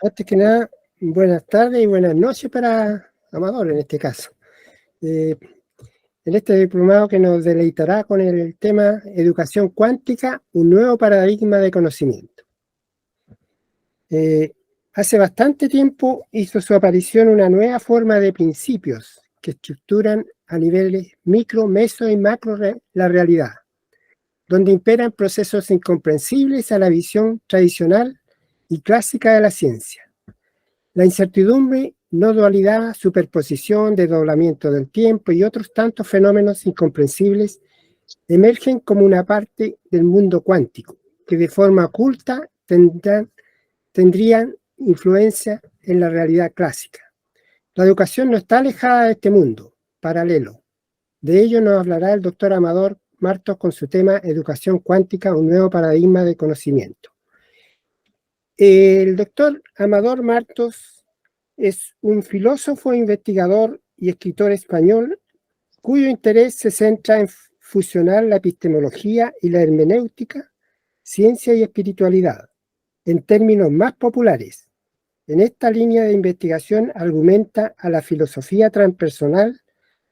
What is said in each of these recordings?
Antes que nada, buenas tardes y buenas noches para Amador en este caso. En este diplomado que nos deleitará con el tema Educación Cuántica, un nuevo paradigma de conocimiento. Hace bastante tiempo hizo su aparición una nueva forma de principios que estructuran a niveles micro, meso y macro la realidad, donde imperan procesos incomprensibles a la visión tradicional y clásica de la ciencia. La incertidumbre, no dualidad, superposición, desdoblamiento del tiempo y otros tantos fenómenos incomprensibles emergen como una parte del mundo cuántico, que de forma oculta tendrían influencia en la realidad clásica. La educación no está alejada de este mundo paralelo. De ello nos hablará el doctor Amador Martos con su tema Educación Cuántica, un nuevo paradigma de conocimiento. El doctor Amador Martos es un filósofo, investigador y escritor español cuyo interés se centra en fusionar la epistemología y la hermenéutica, ciencia y espiritualidad, en términos más populares. En esta línea de investigación argumenta a la filosofía transpersonal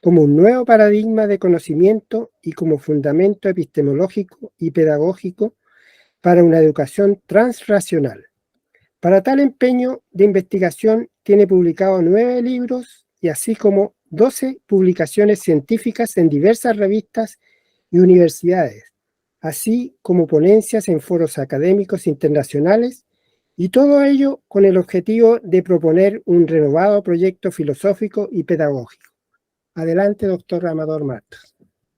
como un nuevo paradigma de conocimiento y como fundamento epistemológico y pedagógico para una educación transracional. Para tal empeño de investigación tiene publicado 9 libros y así como 12 publicaciones científicas en diversas revistas y universidades, así como ponencias en foros académicos internacionales, y todo ello con el objetivo de proponer un renovado proyecto filosófico y pedagógico. Adelante, doctor Amador Martos.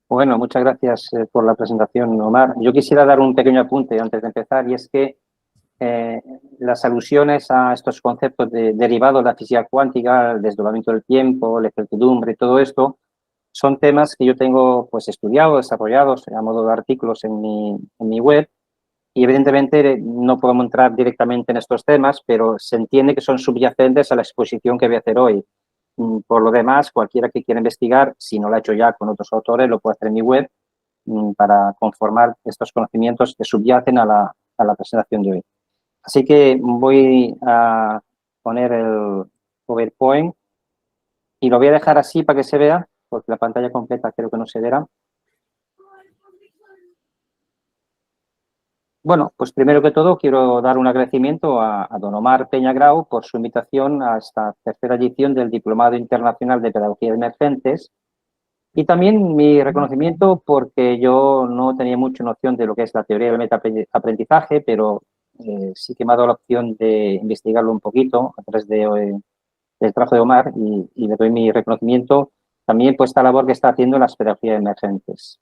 Bueno, muchas gracias por la presentación, Omar. Yo quisiera dar un pequeño apunte antes de empezar, y es que las alusiones a estos conceptos derivados de la física cuántica, el desdoblamiento del tiempo, la incertidumbre y todo esto, son temas que yo tengo pues estudiados, desarrollados a modo de artículos en mi web, y evidentemente no podemos entrar directamente en estos temas, pero se entiende que son subyacentes a la exposición que voy a hacer hoy. Por lo demás, cualquiera que quiera investigar, si no lo ha hecho ya con otros autores, lo puede hacer en mi web para conformar estos conocimientos que subyacen a la presentación de hoy. Así que voy a poner el PowerPoint y lo voy a dejar así para que se vea, porque la pantalla completa creo que no se verá. Bueno, pues primero que todo quiero dar un agradecimiento a don Omar Peñagrau por su invitación a esta tercera edición del Diplomado Internacional de Pedagogía de Emergentes, y también mi reconocimiento porque yo no tenía mucha noción de lo que es la teoría del metaaprendizaje, pero sí que me ha dado la opción de investigarlo un poquito a través del trabajo de Omar, y le doy mi reconocimiento también por esta labor que está haciendo en las pedagogías emergentes.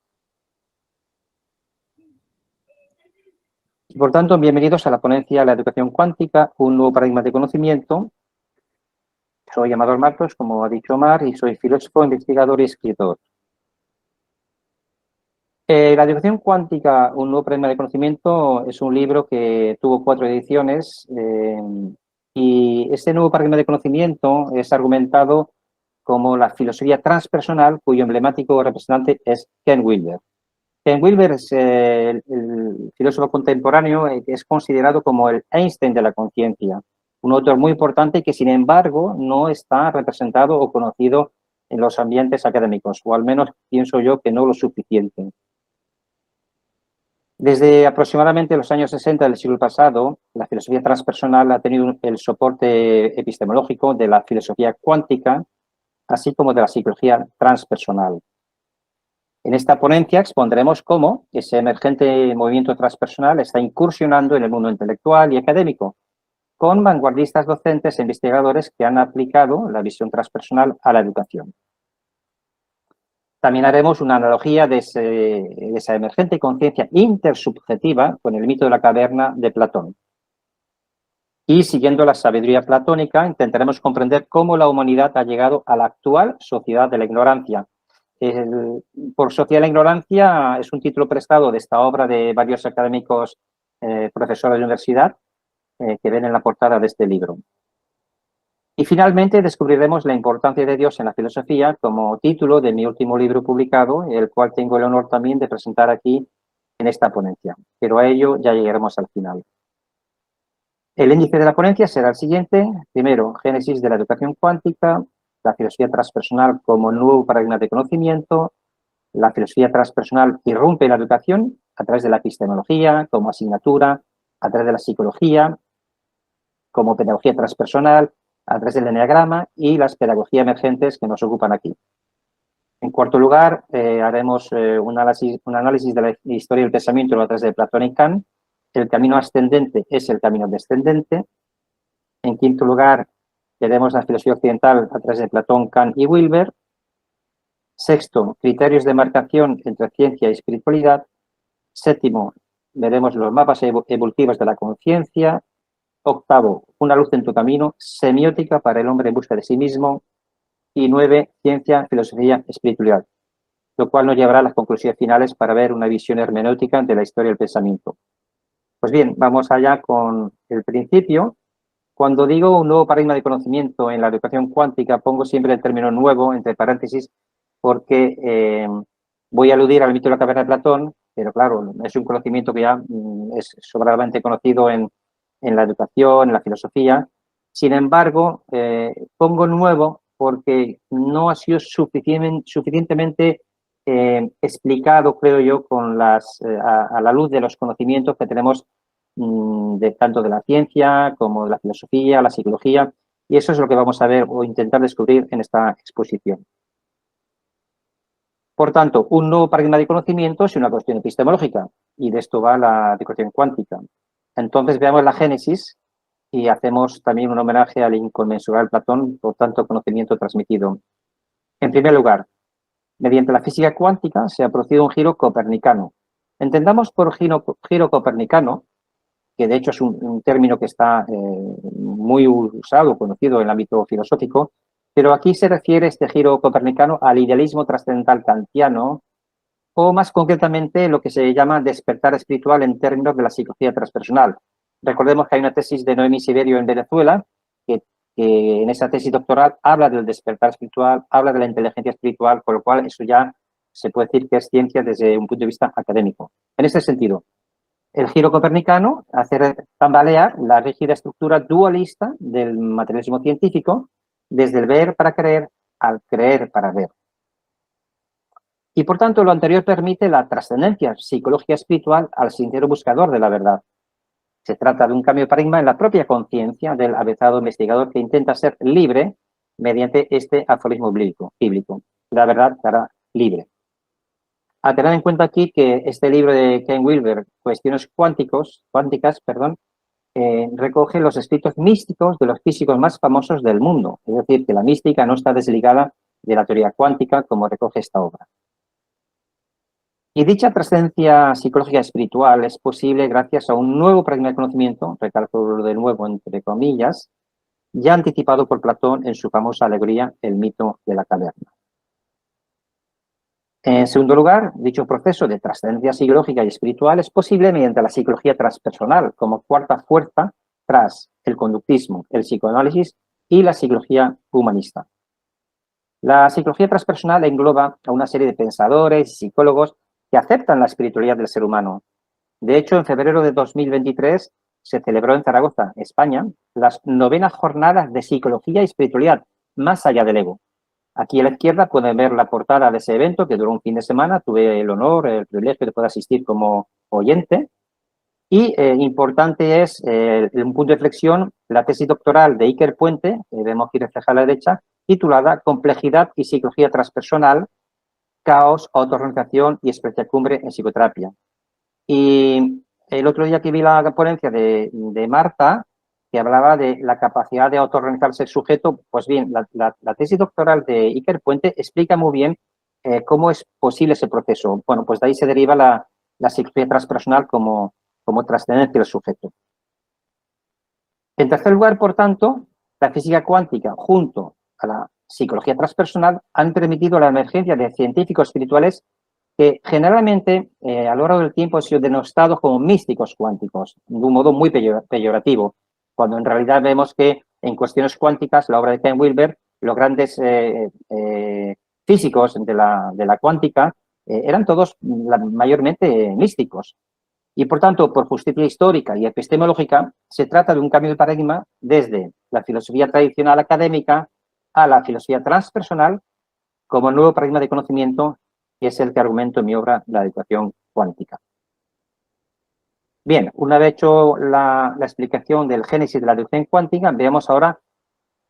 Por tanto, bienvenidos a la ponencia La Educación Cuántica, un nuevo paradigma de conocimiento. Soy Amador Martos, como ha dicho Omar, y soy filósofo, investigador y escritor. La educación cuántica, un nuevo paradigma de conocimiento, es un libro que tuvo 4 ediciones, y este nuevo paradigma de conocimiento es argumentado como la filosofía transpersonal, cuyo emblemático representante es Ken Wilber. Ken Wilber es el filósofo contemporáneo que es considerado como el Einstein de la conciencia, un autor muy importante que, sin embargo, no está representado o conocido en los ambientes académicos, o al menos pienso yo que no lo suficiente. Desde aproximadamente los años 60 del siglo pasado, la filosofía transpersonal ha tenido el soporte epistemológico de la filosofía cuántica, así como de la psicología transpersonal. En esta ponencia expondremos cómo ese emergente movimiento transpersonal está incursionando en el mundo intelectual y académico, con vanguardistas docentes e investigadores que han aplicado la visión transpersonal a la educación. También haremos una analogía de esa emergente conciencia intersubjetiva con el mito de la caverna de Platón. Y siguiendo la sabiduría platónica, intentaremos comprender cómo la humanidad ha llegado a la actual sociedad de la ignorancia. Por sociedad de la ignorancia es un título prestado de esta obra de varios académicos, profesores de universidad, que ven en la portada de este libro. Y finalmente descubriremos la importancia de Dios en la filosofía como título de mi último libro publicado, el cual tengo el honor también de presentar aquí en esta ponencia. Pero a ello ya llegaremos al final. El índice de la ponencia será el siguiente. Primero, génesis de la educación cuántica, la filosofía transpersonal como nuevo paradigma de conocimiento. La filosofía transpersonal irrumpe en la educación a través de la epistemología como asignatura, a través de la psicología como pedagogía transpersonal, a través del eneagrama y las pedagogías emergentes que nos ocupan aquí. En cuarto lugar, haremos un análisis de la historia del pensamiento a través de Platón y Kant. El camino ascendente es el camino descendente. En quinto lugar, veremos la filosofía occidental a través de Platón, Kant y Wilber. Sexto, criterios de marcación entre ciencia y espiritualidad. Séptimo, veremos los mapas evolutivos de la conciencia. Octavo, una luz en tu camino, semiótica para el hombre en busca de sí mismo. Y 9, ciencia, filosofía, espiritualidad, lo cual nos llevará a las conclusiones finales para ver una visión hermenéutica de la historia del pensamiento. Pues bien, vamos allá con el principio. Cuando digo un nuevo paradigma de conocimiento en la educación cuántica, pongo siempre el término nuevo entre paréntesis porque voy a aludir al mito de la caverna de Platón, pero claro, es un conocimiento que ya es sobradamente conocido en la educación, en la filosofía. Sin embargo, pongo nuevo porque no ha sido suficientemente explicado, creo yo, con a la luz de los conocimientos que tenemos tanto de la ciencia como de la filosofía, la psicología, y eso es lo que vamos a ver o intentar descubrir en esta exposición. Por tanto, un nuevo paradigma de conocimiento es una cuestión epistemológica, y de esto va la educación cuántica. Entonces veamos la génesis y hacemos también un homenaje al inconmensurable Platón, por tanto, conocimiento transmitido. En primer lugar, mediante la física cuántica se ha producido un giro copernicano. Entendamos por giro copernicano, que de hecho es un término que está muy usado, conocido en el ámbito filosófico, pero aquí se refiere este giro copernicano al idealismo trascendental kantiano, o más concretamente lo que se llama despertar espiritual en términos de la psicología transpersonal. Recordemos que hay una tesis de Noemí Siberio en Venezuela, que en esa tesis doctoral habla del despertar espiritual, habla de la inteligencia espiritual, con lo cual eso ya se puede decir que es ciencia desde un punto de vista académico. En este sentido, el giro copernicano hace tambalear la rígida estructura dualista del materialismo científico desde el ver para creer al creer para ver. Y por tanto lo anterior permite la trascendencia psicológica espiritual al sincero buscador de la verdad. Se trata de un cambio de paradigma en la propia conciencia del avezado investigador que intenta ser libre mediante este aforismo bíblico. La verdad te hará libre. A tener en cuenta aquí que este libro de Ken Wilber, Cuestiones cuánticas, recoge los escritos místicos de los físicos más famosos del mundo. Es decir, que la mística no está desligada de la teoría cuántica como recoge esta obra. Y dicha trascendencia psicológica espiritual es posible gracias a un nuevo paradigma de conocimiento, recalco de nuevo entre comillas, ya anticipado por Platón en su famosa alegoría El mito de la caverna. En segundo lugar, dicho proceso de trascendencia psicológica y espiritual es posible mediante la psicología transpersonal como cuarta fuerza tras el conductismo, el psicoanálisis y la psicología humanista. La psicología transpersonal engloba a una serie de pensadores y psicólogos que aceptan la espiritualidad del ser humano. De hecho, en febrero de 2023 se celebró en Zaragoza, España, las 9ª jornadas de psicología y espiritualidad, más allá del ego. Aquí a la izquierda pueden ver la portada de ese evento que duró un fin de semana. Tuve el honor, el privilegio de poder asistir como oyente. Y importante es, un punto de flexión, la tesis doctoral de Iker Puente, que vemos aquí reflejada a la derecha, titulada Complejidad y psicología transpersonal, caos, autorrealización y especialcumbre en psicoterapia. Y el otro día que vi la ponencia de Marta, que hablaba de la capacidad de autorrealizarse el sujeto, pues bien, la tesis doctoral de Iker Puente explica muy bien cómo es posible ese proceso. Bueno, pues de ahí se deriva la psicología transpersonal como trascendencia del sujeto. En tercer lugar, por tanto, la física cuántica junto a la psicología transpersonal han permitido la emergencia de científicos espirituales que generalmente a lo largo del tiempo han sido denostados como místicos cuánticos, de un modo muy peyorativo, cuando en realidad vemos que en cuestiones cuánticas, la obra de Ken Wilber, los grandes físicos de la cuántica eran todos mayormente místicos. Y, por tanto, por justicia histórica y epistemológica, se trata de un cambio de paradigma desde la filosofía tradicional académica a la filosofía transpersonal como nuevo paradigma de conocimiento, que es el que argumento en mi obra La educación cuántica. Bien, una vez hecho la explicación del génesis de la educación cuántica, veamos ahora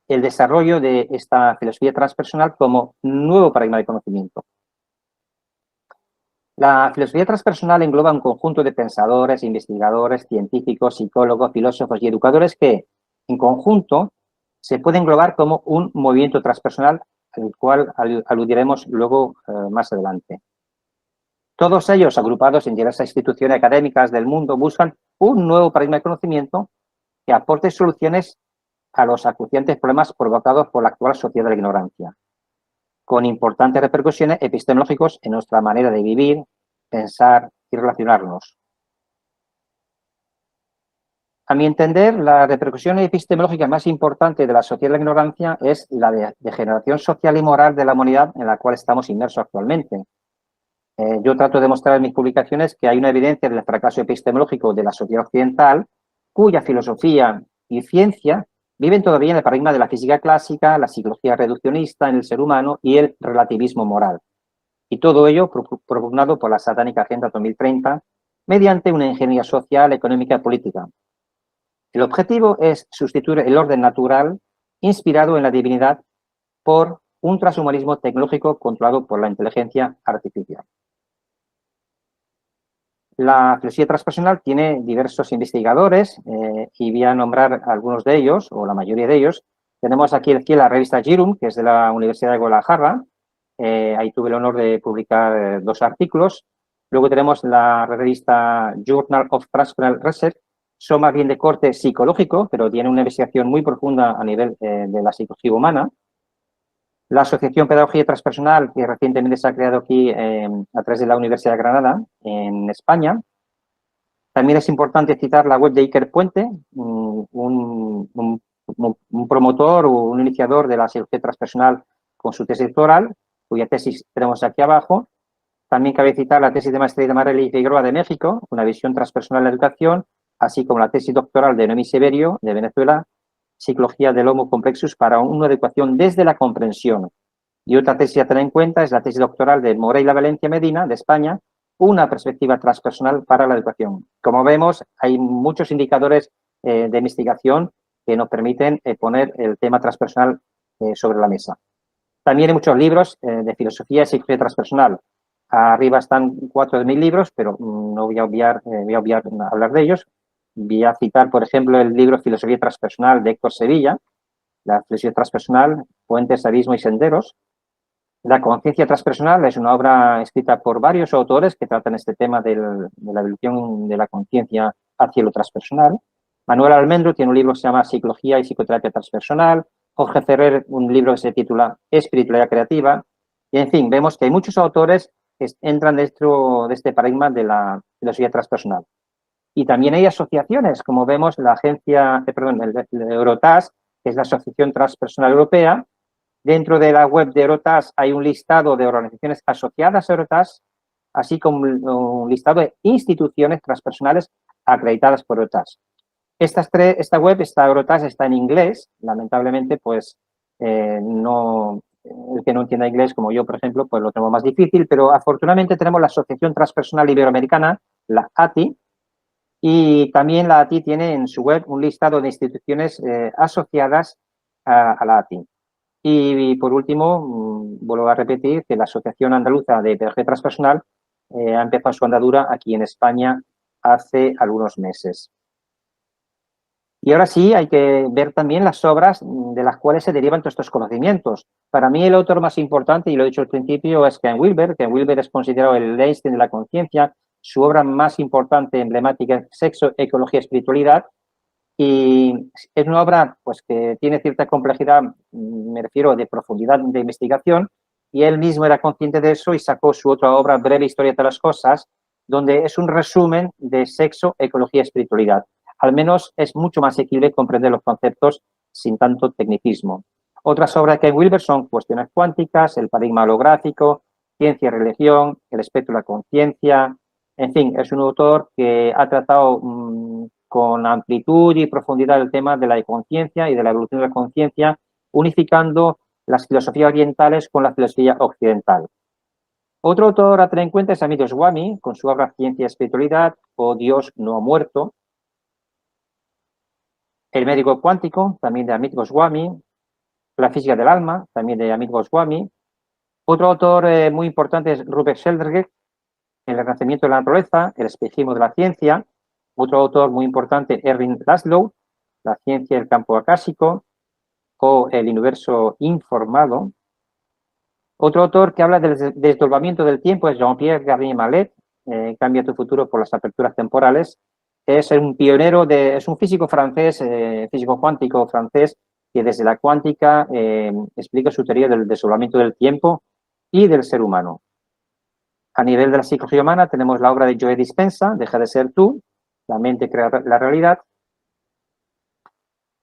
el desarrollo de esta filosofía transpersonal como nuevo paradigma de conocimiento. La filosofía transpersonal engloba un conjunto de pensadores, investigadores, científicos, psicólogos, filósofos y educadores que, en conjunto, se puede englobar como un movimiento transpersonal, al cual aludiremos luego más adelante. Todos ellos, agrupados en diversas instituciones académicas del mundo, buscan un nuevo paradigma de conocimiento que aporte soluciones a los acuciantes problemas provocados por la actual sociedad de la ignorancia, con importantes repercusiones epistemológicas en nuestra manera de vivir, pensar y relacionarnos. A mi entender, la repercusión epistemológica más importante de la sociedad de la ignorancia es la degeneración social y moral de la humanidad en la cual estamos inmersos actualmente. Yo trato de mostrar en mis publicaciones que hay una evidencia del fracaso epistemológico de la sociedad occidental, cuya filosofía y ciencia viven todavía en el paradigma de la física clásica, la psicología reduccionista en el ser humano y el relativismo moral. Y todo ello propugnado por la satánica Agenda 2030 mediante una ingeniería social, económica y política. El objetivo es sustituir el orden natural inspirado en la divinidad por un transhumanismo tecnológico controlado por la inteligencia artificial. La filosofía transpersonal tiene diversos investigadores y voy a nombrar algunos de ellos, o la mayoría de ellos. Tenemos aquí la revista Jirum, que es de la Universidad de Guadalajara. Ahí tuve el honor de publicar 2 artículos. Luego tenemos la revista Journal of Transpersonal Research. Son más bien de corte psicológico, pero tiene una investigación muy profunda a nivel de la psicología humana. La Asociación Pedagogía Transpersonal, que recientemente se ha creado aquí a través de la Universidad de Granada, en España. También es importante citar la web de Iker Puente, un promotor o un iniciador de la psicología transpersonal con su tesis doctoral, cuya tesis tenemos aquí abajo. También cabe citar la tesis de maestría de Marely y Figueroa de México, una visión transpersonal de la educación, así como la tesis doctoral de Noemí Severio de Venezuela, Psicología del Homo Complexus para una educación desde la comprensión. Y otra tesis a tener en cuenta es la tesis doctoral de Moreira Valencia Medina, de España, una perspectiva transpersonal para la educación. Como vemos, hay muchos indicadores de investigación que nos permiten poner el tema transpersonal sobre la mesa. También hay muchos libros de filosofía y psicología transpersonal. Arriba están 4 de mis libros, pero no voy a obviar hablar de ellos. Voy a citar, por ejemplo, el libro Filosofía transpersonal de Héctor Sevilla, la filosofía transpersonal, puentes, abismo y senderos. La conciencia transpersonal es una obra escrita por varios autores que tratan este tema de la evolución de la conciencia hacia lo transpersonal. Manuel Almendro tiene un libro que se llama Psicología y psicoterapia transpersonal. Jorge Ferrer, un libro que se titula Espiritualidad creativa. Y, en fin, vemos que hay muchos autores que entran dentro de este paradigma de la filosofía transpersonal. Y también hay asociaciones, como vemos, la el Eurotas, que es la Asociación Transpersonal Europea. Dentro de la web de Eurotas hay un listado de organizaciones asociadas a Eurotas, así como un listado de instituciones transpersonales acreditadas por Eurotas. Esta web, Eurotas, está en inglés. Lamentablemente, pues, el que no entienda inglés, como yo, por ejemplo, pues lo tengo más difícil, pero afortunadamente tenemos la Asociación Transpersonal Iberoamericana, la ATI, y también la ATI tiene en su web un listado de instituciones asociadas a la ATI. Y por último, vuelvo a repetir que la Asociación Andaluza de Pedagogía Transpersonal ha empezado su andadura aquí en España hace algunos meses. Y ahora sí, hay que ver también las obras de las cuales se derivan todos estos conocimientos. Para mí el autor más importante, y lo he dicho al principio, es Ken Wilber. Ken Wilber es considerado el Einstein de la conciencia. Su obra más importante, emblemática, es Sexo, Ecología, Espiritualidad. Y es una obra pues, que tiene cierta complejidad, me refiero de profundidad de investigación, y él mismo era consciente de eso y sacó su otra obra, Breve Historia de las Cosas, donde es un resumen de sexo, ecología, espiritualidad. Al menos es mucho más asequible comprender los conceptos sin tanto tecnicismo. Otras obras de Ken Wilber son Cuestiones cuánticas, El paradigma holográfico, Ciencia y religión, El espectro de la conciencia, En fin, es un autor que ha tratado con amplitud y profundidad el tema de la conciencia y de la evolución de la conciencia, unificando las filosofías orientales con la filosofía occidental. Otro autor a tener en cuenta es Amit Goswami, con su obra Ciencia y Espiritualidad o Dios no ha muerto. El médico cuántico, también de Amit Goswami. La física del alma, también de Amit Goswami. Otro autor muy importante es Rupert Sheldrake, El renacimiento de la naturaleza, El espejismo de la ciencia. Otro autor muy importante, Erwin Laszlo, La ciencia del campo acásico o El universo informado. Otro autor que habla del desdoblamiento del tiempo es Jean-Pierre Garnier Mallet, Cambia tu futuro por las aperturas temporales. Es un pionero, es un físico francés, físico cuántico francés, que desde la cuántica explica su teoría del desdoblamiento del tiempo y del ser humano. A nivel de la psicología humana tenemos la obra de Joe Dispenza, Deja de ser tú, La mente crea la realidad.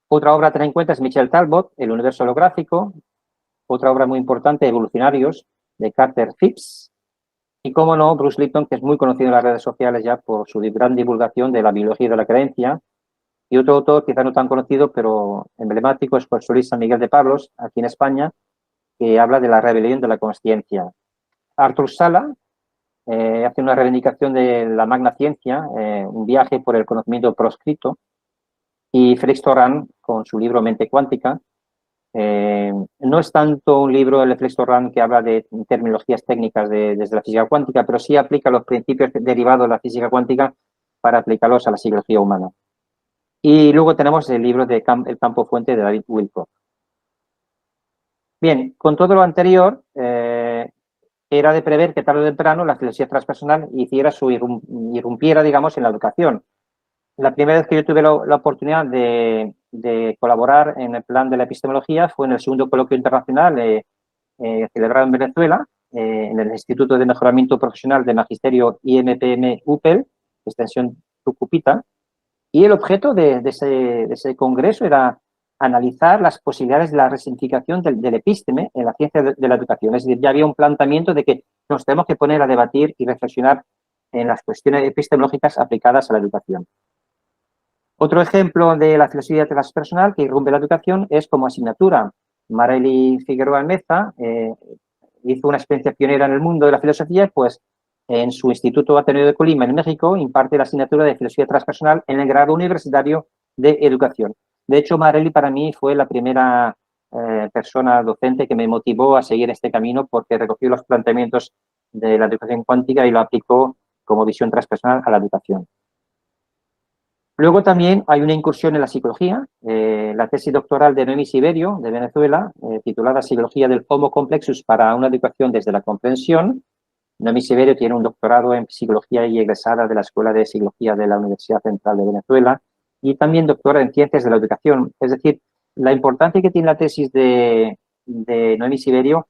Otra obra a tener en cuenta es Michel Talbot, El universo holográfico. Otra obra muy importante, Evolucionarios, de Carter Phipps. Y, cómo no, Bruce Lipton, que es muy conocido en las redes sociales ya por su gran divulgación de la biología y de la creencia. Y otro autor, quizá no tan conocido, pero emblemático, es José Luis San Miguel de Pablos, aquí en España, que habla de la rebelión de la consciencia. Arthur Sala hace una reivindicación de la magna ciencia, un viaje por el conocimiento proscrito. Y Félix Torrán, con su libro Mente cuántica, no es tanto un libro, el Félix Torrán, que habla de terminologías técnicas desde la física cuántica, pero sí aplica los principios derivados de la física cuántica para aplicarlos a la psicología humana. Y luego tenemos el libro de El campo fuente de David Wilcock. Bien, con todo lo anterior, era de prever que tarde o temprano la filosofía transpersonal irrumpiera, digamos, en la educación. La primera vez que yo tuve la oportunidad de colaborar en el plan de la epistemología fue en el segundo coloquio internacional celebrado en Venezuela, en el Instituto de Mejoramiento Profesional de Magisterio IMPM UPEL, extensión Tucupita, y el objeto de ese congreso era analizar las posibilidades de la resignificación del epísteme en la ciencia de la educación. Es decir, ya había un planteamiento de que nos tenemos que poner a debatir y reflexionar en las cuestiones epistemológicas aplicadas a la educación. Otro ejemplo de la filosofía transpersonal que irrumpe la educación es como asignatura. Marely Figueroa Meza hizo una experiencia pionera en el mundo de la filosofía, pues en su Instituto Ateneo de Colima, en México, imparte la asignatura de filosofía transpersonal en el grado universitario de educación. De hecho, Marely para mí fue la primera persona docente que me motivó a seguir este camino porque recogió los planteamientos de la educación cuántica y lo aplicó como visión transpersonal a la educación. Luego también hay una incursión en la psicología, la tesis doctoral de Noemí Siberio, de Venezuela, titulada Psicología del Homo Complexus para una educación desde la comprensión. Noemí Siberio tiene un doctorado en psicología y egresada de la Escuela de Psicología de la Universidad Central de Venezuela y también doctora en ciencias de la educación. Es decir, la importancia que tiene la tesis de Noemí Siberio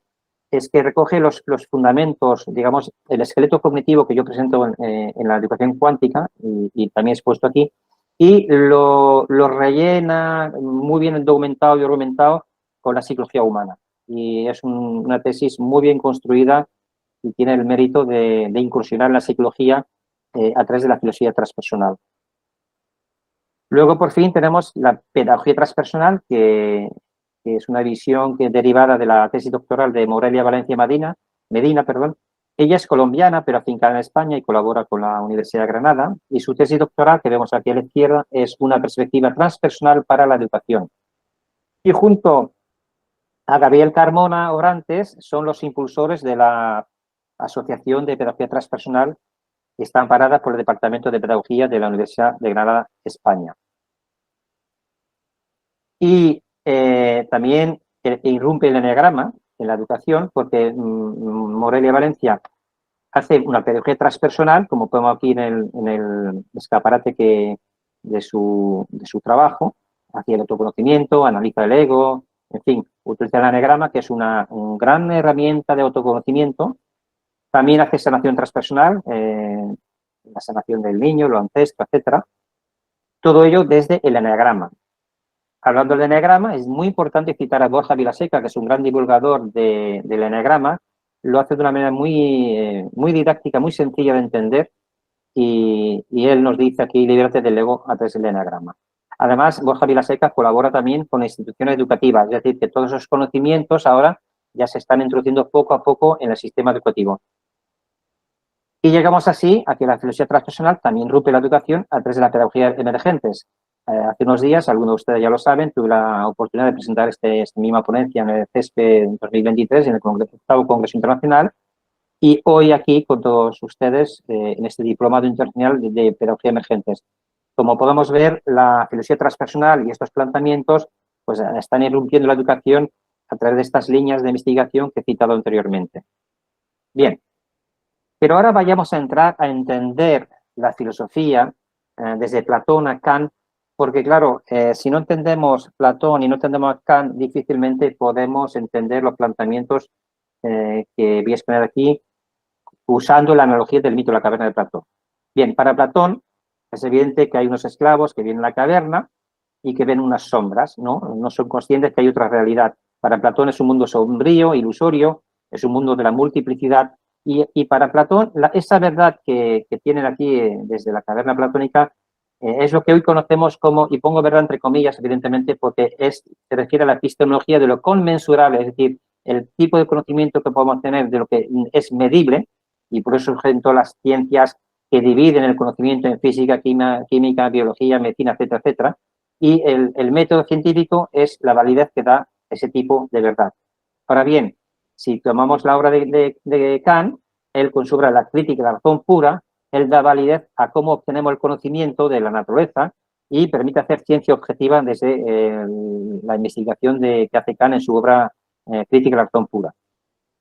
es que recoge los fundamentos, digamos, el esqueleto cognitivo que yo presento en la educación cuántica y también expuesto aquí, y lo rellena muy bien documentado y argumentado con la psicología humana. Y es una tesis muy bien construida y tiene el mérito de incursionar en la psicología a través de la filosofía transpersonal. Luego, por fin, tenemos la pedagogía transpersonal, que es una visión derivada de la tesis doctoral de Morelia Valencia Medina. Ella es colombiana, pero afincada en España y colabora con la Universidad de Granada. Y su tesis doctoral, que vemos aquí a la izquierda, es una perspectiva transpersonal para la educación. Y junto a Gabriel Carmona Orantes son los impulsores de la Asociación de Pedagogía Transpersonal, que está amparada por el Departamento de Pedagogía de la Universidad de Granada, España. Y también irrumpe el enneagrama en la educación, porque Morelia Valencia hace una pedagogía transpersonal, como podemos aquí en el escaparate de su trabajo, hacia el autoconocimiento, analiza el ego, en fin, utiliza el enneagrama, que es una gran herramienta de autoconocimiento. También hace sanación transpersonal, la sanación del niño, lo ancestro, etcétera. Todo ello desde el enneagrama. Hablando del enneagrama, es muy importante citar a Borja Vilaseca, que es un gran divulgador del enneagrama. Lo hace de una manera muy didáctica, muy sencilla de entender, y él nos dice aquí, libérate del ego a través del enagrama. Además, Borja Vilaseca colabora también con instituciones educativas, es decir, que todos esos conocimientos ahora ya se están introduciendo poco a poco en el sistema educativo. Y llegamos así a que la filosofía transpersonal también rompe la educación a través de la pedagogía emergentes. Hace unos días, algunos de ustedes ya lo saben, tuve la oportunidad de presentar esta misma ponencia en el CESPE 2023, en el octavo Congreso Internacional, y hoy aquí con todos ustedes en este diplomado internacional de pedagogía emergentes. Como podemos ver, la filosofía transpersonal y estos planteamientos pues, están irrumpiendo la educación a través de estas líneas de investigación que he citado anteriormente. Bien, pero ahora vayamos a entrar a entender la filosofía desde Platón a Kant, porque claro, si no entendemos Platón y no entendemos a Kant, difícilmente podemos entender los planteamientos que voy a exponer aquí usando la analogía del mito de la caverna de Platón. Bien, para Platón es evidente que hay unos esclavos que vienen a la caverna y que ven unas sombras, ¿no? No son conscientes que hay otra realidad. Para Platón es un mundo sombrío, ilusorio, es un mundo de la multiplicidad y para Platón esa verdad que tienen aquí desde la caverna platónica es lo que hoy conocemos como, y pongo verdad entre comillas, evidentemente, porque se refiere a la epistemología de lo conmensurable, es decir, el tipo de conocimiento que podemos tener de lo que es medible, y por eso surgen todas las ciencias que dividen el conocimiento en física, química, biología, medicina, etcétera, etcétera. Y el método científico es la validez que da ese tipo de verdad. Ahora bien, si tomamos la obra de Kant, él con su obra La crítica de la razón pura, él da validez a cómo obtenemos el conocimiento de la naturaleza y permite hacer ciencia objetiva desde la investigación que hace Kant en su obra Crítica de la razón pura.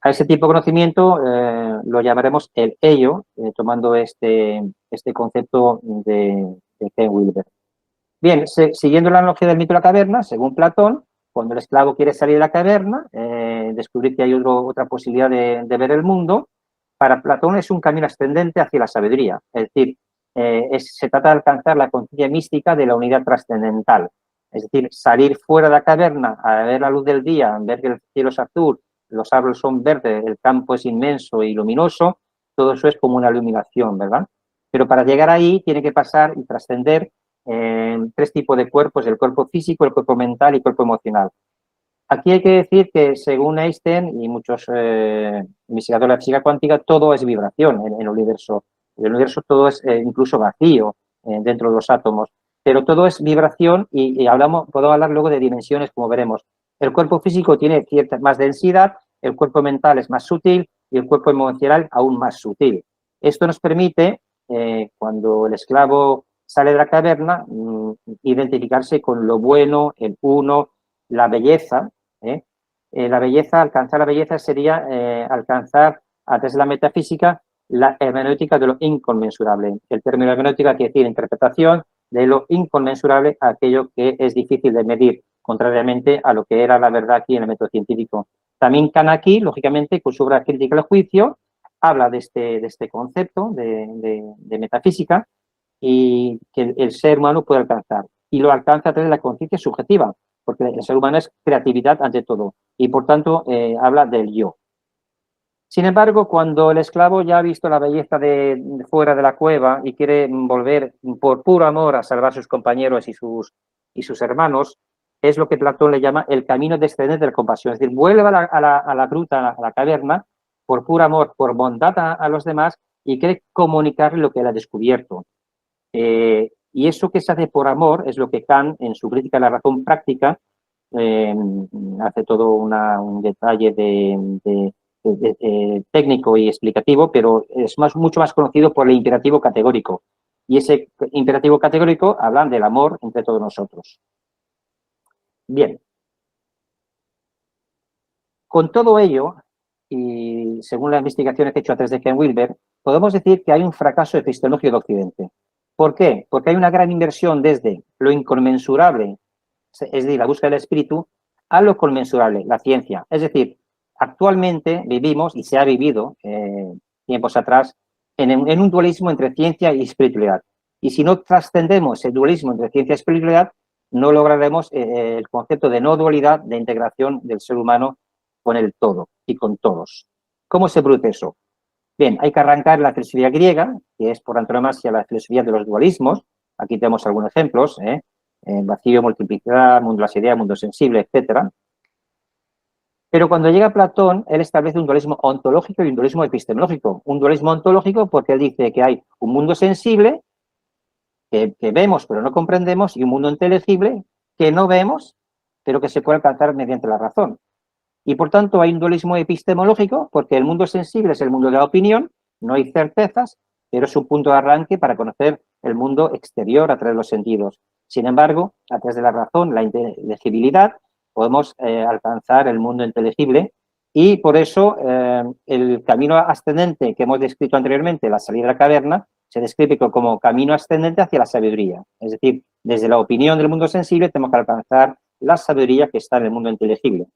A ese tipo de conocimiento lo llamaremos el ello, tomando este concepto de Ken Wilber. Bien, siguiendo la analogía del mito de la caverna, según Platón, cuando el esclavo quiere salir de la caverna, descubrir que hay otra posibilidad de ver el mundo, para Platón es un camino ascendente hacia la sabiduría. Es decir, se trata de alcanzar la conciencia mística de la unidad trascendental. Es decir, salir fuera de la caverna a ver la luz del día, ver que el cielo es azul, los árboles son verdes, el campo es inmenso y luminoso, todo eso es como una iluminación, ¿verdad? Pero para llegar ahí tiene que pasar y trascender tres tipos de cuerpos, el cuerpo físico, el cuerpo mental y el cuerpo emocional. Aquí hay que decir que según Einstein y muchos investigadores de la física cuántica, todo es vibración en el universo. En el universo todo es incluso vacío dentro de los átomos, pero todo es vibración y podemos hablar luego de dimensiones, como veremos. El cuerpo físico tiene cierta más densidad, el cuerpo mental es más sutil y el cuerpo emocional aún más sutil. Esto nos permite, cuando el esclavo sale de la caverna, identificarse con lo bueno, el uno, la belleza. La belleza, alcanzar la belleza sería alcanzar a través de la metafísica la hermenéutica de lo inconmensurable. El término hermenéutica quiere decir interpretación de lo inconmensurable a aquello que es difícil de medir, contrariamente a lo que era la verdad aquí en el método científico. También Kant aquí, lógicamente, con su obra Crítica del juicio, habla de este concepto de metafísica y que el ser humano puede alcanzar. Y lo alcanza a través de la conciencia subjetiva, porque el ser humano es creatividad ante todo. Y por tanto, habla del yo. Sin embargo, cuando el esclavo ya ha visto la belleza de fuera de la cueva y quiere volver por puro amor a salvar a sus compañeros y sus hermanos, es lo que Platón le llama el camino descendente de la compasión. Es decir, vuelve a la gruta, a la caverna, por puro amor, por bondad a los demás y quiere comunicarle lo que él ha descubierto. Y eso que se hace por amor es lo que Kant, en su crítica de la razón práctica, hace todo un detalle técnico y explicativo, pero es mucho más conocido por el imperativo categórico. Y ese imperativo categórico habla del amor entre todos nosotros. Bien. Con todo ello, y según las investigaciones que he hecho a través de Ken Wilber, podemos decir que hay un fracaso epistemológico de Occidente. ¿Por qué? Porque hay una gran inversión desde lo inconmensurable, es decir, la búsqueda del espíritu, a lo conmensurable, la ciencia. Es decir, actualmente vivimos, y se ha vivido tiempos atrás, en un dualismo entre ciencia y espiritualidad. Y si no trascendemos ese dualismo entre ciencia y espiritualidad, no lograremos el concepto de no dualidad, de integración del ser humano con el todo y con todos. ¿Cómo se produce eso? Bien, hay que arrancar la filosofía griega, que es por antonomasia la filosofía de los dualismos. Aquí tenemos algunos ejemplos, vacío, multiplicidad, mundo de las ideas, mundo sensible, etcétera. Pero cuando llega Platón, él establece un dualismo ontológico y un dualismo epistemológico. Un dualismo ontológico porque él dice que hay un mundo sensible que vemos pero no comprendemos y un mundo inteligible que no vemos pero que se puede alcanzar mediante la razón. Y por tanto hay un dualismo epistemológico porque el mundo sensible es el mundo de la opinión, no hay certezas, pero es un punto de arranque para conocer el mundo exterior a través de los sentidos. Sin embargo, a través de la razón, la inteligibilidad, podemos alcanzar el mundo inteligible y por eso el camino ascendente que hemos descrito anteriormente, la salida de la caverna, se describe como camino ascendente hacia la sabiduría. Es decir, desde la opinión del mundo sensible tenemos que alcanzar la sabiduría que está en el mundo inteligible.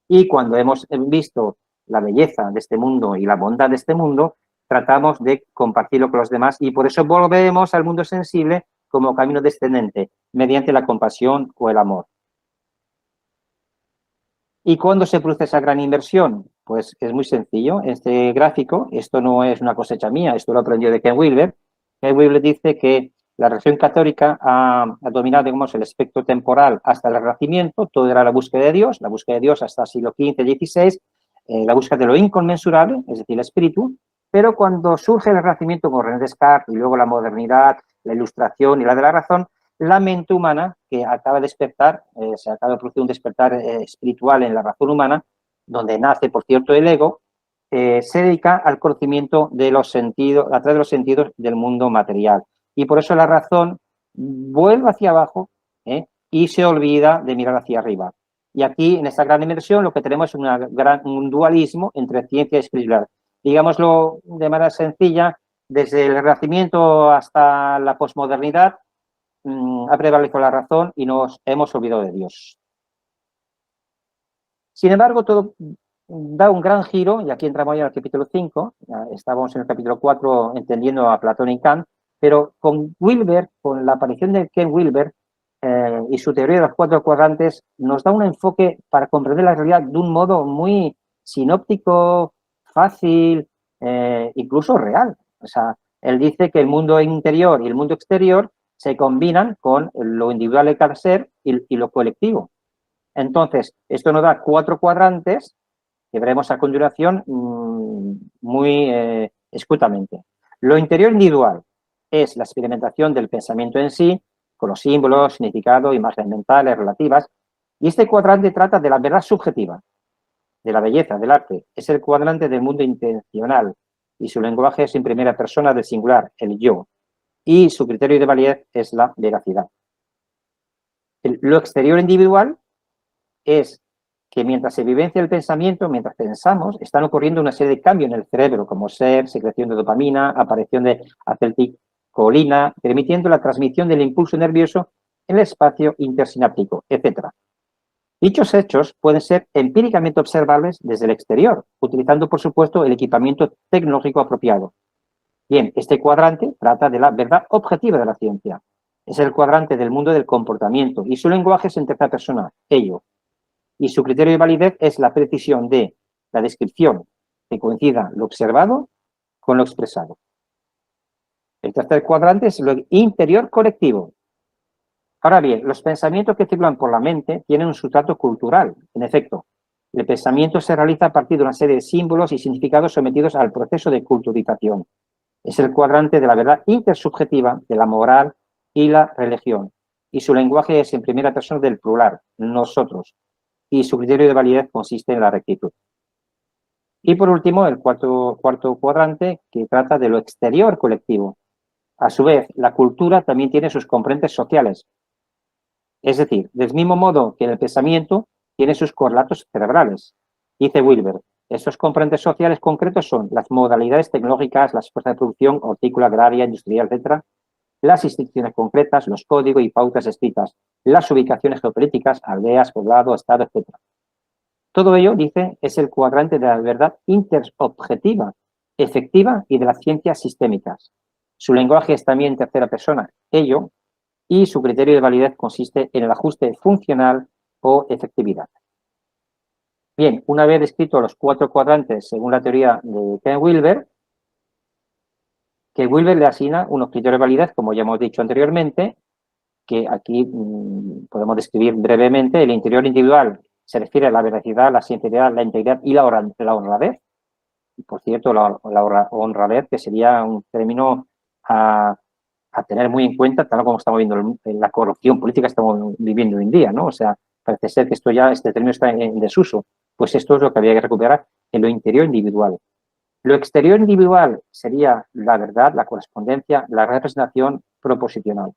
Y cuando hemos visto la belleza de este mundo y la bondad de este mundo, tratamos de compartirlo con los demás y por eso volvemos al mundo sensible como camino descendente, mediante la compasión o el amor. ¿Y cuándo se produce esa gran inversión? Pues es muy sencillo. Este gráfico, esto no es una cosecha mía, esto lo aprendió de Ken Wilber. Ken Wilber dice que la religión católica ha dominado, digamos, el espectro temporal hasta el Renacimiento, todo era la búsqueda de Dios hasta el siglo XV, XVI, la búsqueda de lo inconmensurable, es decir, el espíritu, pero cuando surge el Renacimiento con René Descartes y luego la modernidad, la ilustración y la de la razón, la mente humana, que acaba de despertar, se acaba de producir un despertar espiritual en la razón humana, donde nace, por cierto, el ego, se dedica al conocimiento de los sentidos, a través de los sentidos del mundo material. Y por eso la razón vuelve hacia abajo y se olvida de mirar hacia arriba. Y aquí, en esta gran inmersión, lo que tenemos es un dualismo entre ciencia y espiritualidad. Digámoslo de manera sencilla, desde el Renacimiento hasta la posmodernidad, ha prevalecido la razón y nos hemos olvidado de Dios. Sin embargo, todo da un gran giro, y aquí entramos ya en el capítulo 5, estábamos en el capítulo 4 entendiendo a Platón y Kant, pero con Wilber, con la aparición de Ken Wilber y su teoría de los 4 cuadrantes, nos da un enfoque para comprender la realidad de un modo muy sinóptico, fácil, incluso real. O sea, él dice que el mundo interior y el mundo exterior se combinan con lo individual de cada ser y lo colectivo. Entonces, esto nos da 4 cuadrantes que veremos a continuación muy escuetamente. Lo interior individual es la experimentación del pensamiento en sí, con los símbolos, significado, imágenes mentales, relativas, y este cuadrante trata de la verdad subjetiva, de la belleza, del arte. Es el cuadrante del mundo intencional, y su lenguaje es en primera persona del singular, el yo, y su criterio de validez es la veracidad. Lo exterior individual es que mientras se vivencia el pensamiento, mientras pensamos, están ocurriendo una serie de cambios en el cerebro, como secreción de dopamina, aparición de acetilcolina, permitiendo la transmisión del impulso nervioso en el espacio intersináptico, etc. Dichos hechos pueden ser empíricamente observables desde el exterior, utilizando, por supuesto, el equipamiento tecnológico apropiado. Bien, este cuadrante trata de la verdad objetiva de la ciencia. Es el cuadrante del mundo del comportamiento y su lenguaje es en tercera persona, ello. Y su criterio de validez es la precisión de la descripción que coincida lo observado con lo expresado. El tercer cuadrante es lo interior colectivo. Ahora bien, los pensamientos que circulan por la mente tienen un sustrato cultural. En efecto, el pensamiento se realiza a partir de una serie de símbolos y significados sometidos al proceso de culturización. Es el cuadrante de la verdad intersubjetiva, de la moral y la religión. Y su lenguaje es en primera persona del plural, nosotros. Y su criterio de validez consiste en la rectitud. Y por último, el cuarto cuadrante, que trata de lo exterior colectivo. A su vez, la cultura también tiene sus componentes sociales. Es decir, del mismo modo que el pensamiento tiene sus correlatos cerebrales. Dice Wilber, estos componentes sociales concretos son las modalidades tecnológicas, las fuerzas de producción, hortícola, agraria, industrial, etc., las instituciones concretas, los códigos y pautas escritas, las ubicaciones geopolíticas, aldeas, poblado, estado, etc. Todo ello, dice, es el cuadrante de la verdad interobjetiva, efectiva y de las ciencias sistémicas. Su lenguaje es también en tercera persona, ello, y su criterio de validez consiste en el ajuste funcional o efectividad. Bien, una vez descrito los 4 cuadrantes según la teoría de Ken Wilber, que Wilber le asigna unos criterios de validez, como ya hemos dicho anteriormente, que aquí podemos describir brevemente. El interior individual se refiere a la veracidad, la sinceridad, la integridad y la honradez. Y, por cierto, la honradez, que sería un término a tener muy en cuenta, tal como estamos viendo en la corrupción política que estamos viviendo hoy en día, ¿no? O sea, parece ser que este término está en desuso. Pues esto es lo que había que recuperar en lo interior individual. Lo exterior individual sería la verdad, la correspondencia, la representación proposicional.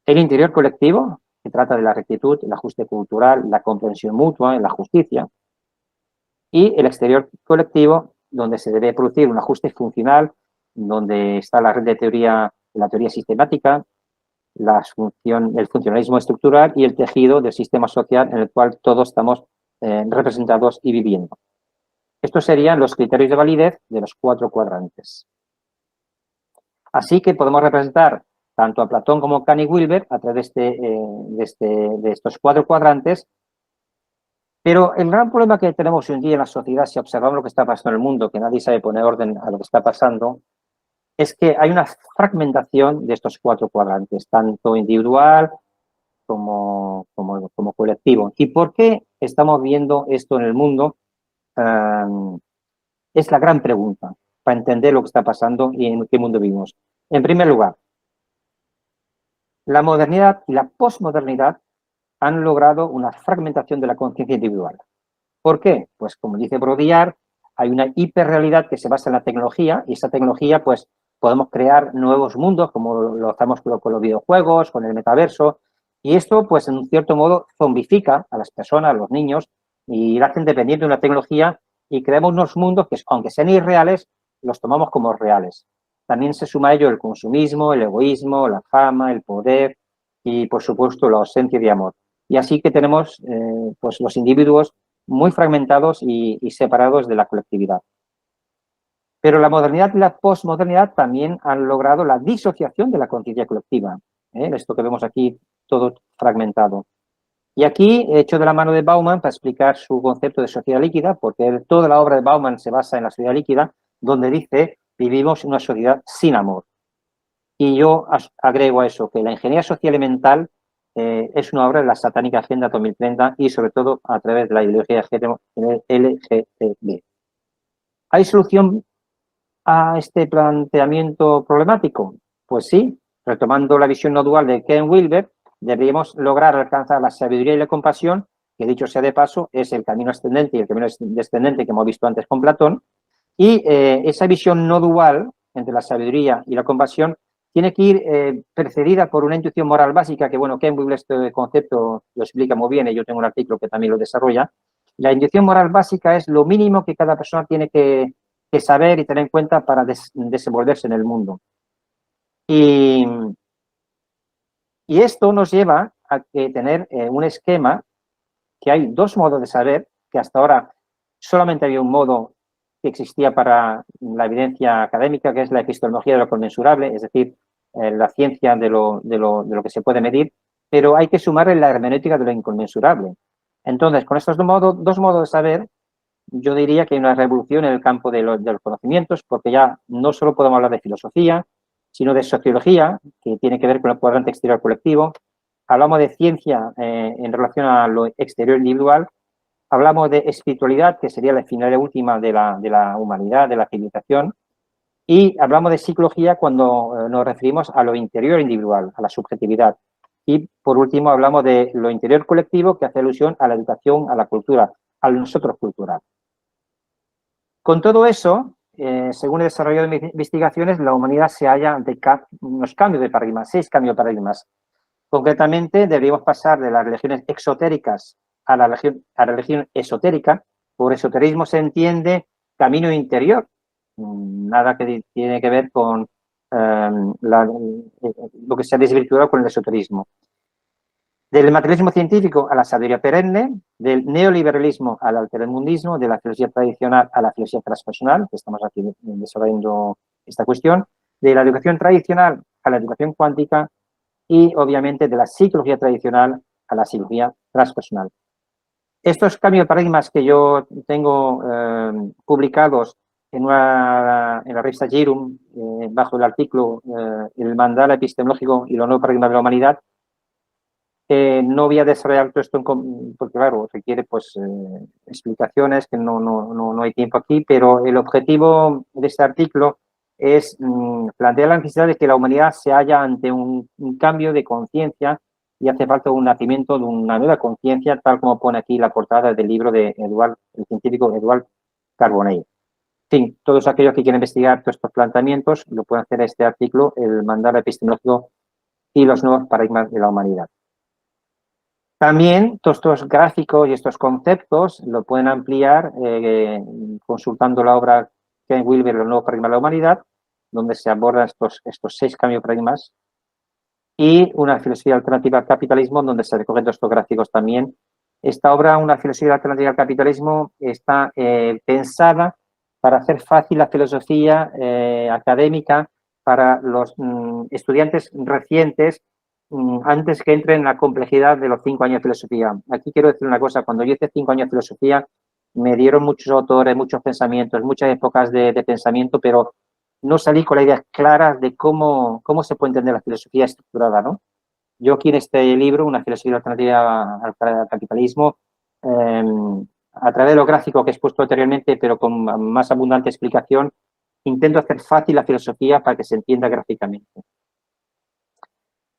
El interior colectivo, que trata de la rectitud, el ajuste cultural, la comprensión mutua, la justicia. Y el exterior colectivo, donde se debe producir un ajuste funcional, donde está la red de teoría, la teoría sistemática, el funcionalismo estructural y el tejido del sistema social en el cual todos estamos representados y viviendo. Estos serían los criterios de validez de los 4 cuadrantes. Así que podemos representar tanto a Platón como Kant y Wilber a través de estos 4 cuadrantes, pero el gran problema que tenemos hoy en día en la sociedad, si observamos lo que está pasando en el mundo, que nadie sabe poner orden a lo que está pasando, es que hay una fragmentación de estos 4 cuadrantes, tanto individual como colectivo. ¿Y por qué estamos viendo esto en el mundo? Es la gran pregunta para entender lo que está pasando y en qué mundo vivimos. En primer lugar, la modernidad y la posmodernidad han logrado una fragmentación de la conciencia individual. ¿Por qué? Pues como dice Baudrillard, hay una hiperrealidad que se basa en la tecnología y esa tecnología, pues podemos crear nuevos mundos como lo hacemos con los videojuegos, con el metaverso, y esto, pues en un cierto modo, zombifica a las personas, a los niños, y la hacen dependiente de una tecnología y creamos unos mundos que, aunque sean irreales, los tomamos como reales. También se suma a ello el consumismo, el egoísmo, la fama, el poder y, por supuesto, la ausencia de amor. Y así que tenemos pues los individuos muy fragmentados y separados de la colectividad. Pero la modernidad y la posmodernidad también han logrado la disociación de la conciencia colectiva. Esto que vemos aquí, todo fragmentado. Y aquí he hecho de la mano de Bauman para explicar su concepto de sociedad líquida, porque toda la obra de Bauman se basa en la sociedad líquida, donde dice, vivimos en una sociedad sin amor. Y yo agrego a eso que la ingeniería social y mental es una obra de la satánica Agenda 2030 y sobre todo a través de la ideología LGTB. ¿Hay solución a este planteamiento problemático? Pues sí, retomando la visión no dual de Ken Wilber, deberíamos lograr alcanzar la sabiduría y la compasión, que dicho sea de paso, es el camino ascendente y el camino descendente que hemos visto antes con Platón, y esa visión no dual entre la sabiduría y la compasión tiene que ir precedida por una intuición moral básica, que bueno, Ken Wilber este concepto lo explica muy bien y yo tengo un artículo que también lo desarrolla. La intuición moral básica es lo mínimo que cada persona tiene que saber y tener en cuenta para desenvolverse en el mundo. Y esto nos lleva a tener un esquema que hay 2 modos de saber, que hasta ahora solamente había un modo que existía para la evidencia académica, que es la epistemología de lo conmensurable, es decir, la ciencia de lo que se puede medir, pero hay que sumarle la hermenéutica de lo inconmensurable. Entonces, con estos 2 modos de saber, yo diría que hay una revolución en el campo de los conocimientos, porque ya no solo podemos hablar de filosofía, sino de sociología, que tiene que ver con el cuadrante exterior colectivo. Hablamos de ciencia en relación a lo exterior individual. Hablamos de espiritualidad, que sería la finalidad última de la humanidad, de la civilización. Y hablamos de psicología cuando nos referimos a lo interior individual, a la subjetividad. Y, por último, hablamos de lo interior colectivo, que hace alusión a la educación, a la cultura, al nosotros cultural. Con todo eso, según he desarrollado mis investigaciones, la humanidad se halla ante unos cambios de paradigma, 6 cambios de paradigmas. Concretamente, deberíamos pasar de las religiones exotéricas a la religión esotérica. Por esoterismo se entiende camino interior, nada que tiene que ver con lo que se ha desvirtuado con el esoterismo. Del materialismo científico a la sabiduría perenne, del neoliberalismo al altermundismo, de la filosofía tradicional a la filosofía transpersonal, que estamos aquí desarrollando esta cuestión, de la educación tradicional a la educación cuántica y, obviamente, de la psicología tradicional a la psicología transpersonal. Estos cambios de paradigmas que yo tengo publicados en la revista Jirum, bajo el artículo El mandala epistemológico y los nuevos paradigmas de la humanidad. No voy a desarrollar todo esto porque, claro, requiere pues explicaciones que no hay tiempo aquí, pero el objetivo de este artículo es plantear la necesidad de que la humanidad se halla ante un cambio de conciencia y hace falta un nacimiento de una nueva conciencia, tal como pone aquí la portada del libro de el científico Edward Carbonell. En fin, todos aquellos que quieran investigar todos estos planteamientos lo pueden hacer en este artículo, El mandala epistemológico y los nuevos paradigmas de la humanidad. También todos estos gráficos y estos conceptos lo pueden ampliar consultando la obra Ken Wilber, Los nuevos paradigmas de la humanidad, donde se abordan estos 6 cambios de paradigmas, y una filosofía alternativa al capitalismo, donde se recogen todos estos gráficos también. Esta obra, Una filosofía alternativa al capitalismo, está pensada para hacer fácil la filosofía académica para los estudiantes recientes, antes que entren en la complejidad de los 5 años de filosofía. Aquí quiero decir una cosa, cuando yo hice 5 años de filosofía, me dieron muchos autores, muchos pensamientos, muchas épocas de pensamiento, pero no salí con la idea clara de cómo se puede entender la filosofía estructurada, ¿no? Yo aquí en este libro, Una filosofía alternativa al capitalismo, a través de lo gráfico que he expuesto anteriormente, pero con más abundante explicación, intento hacer fácil la filosofía para que se entienda gráficamente.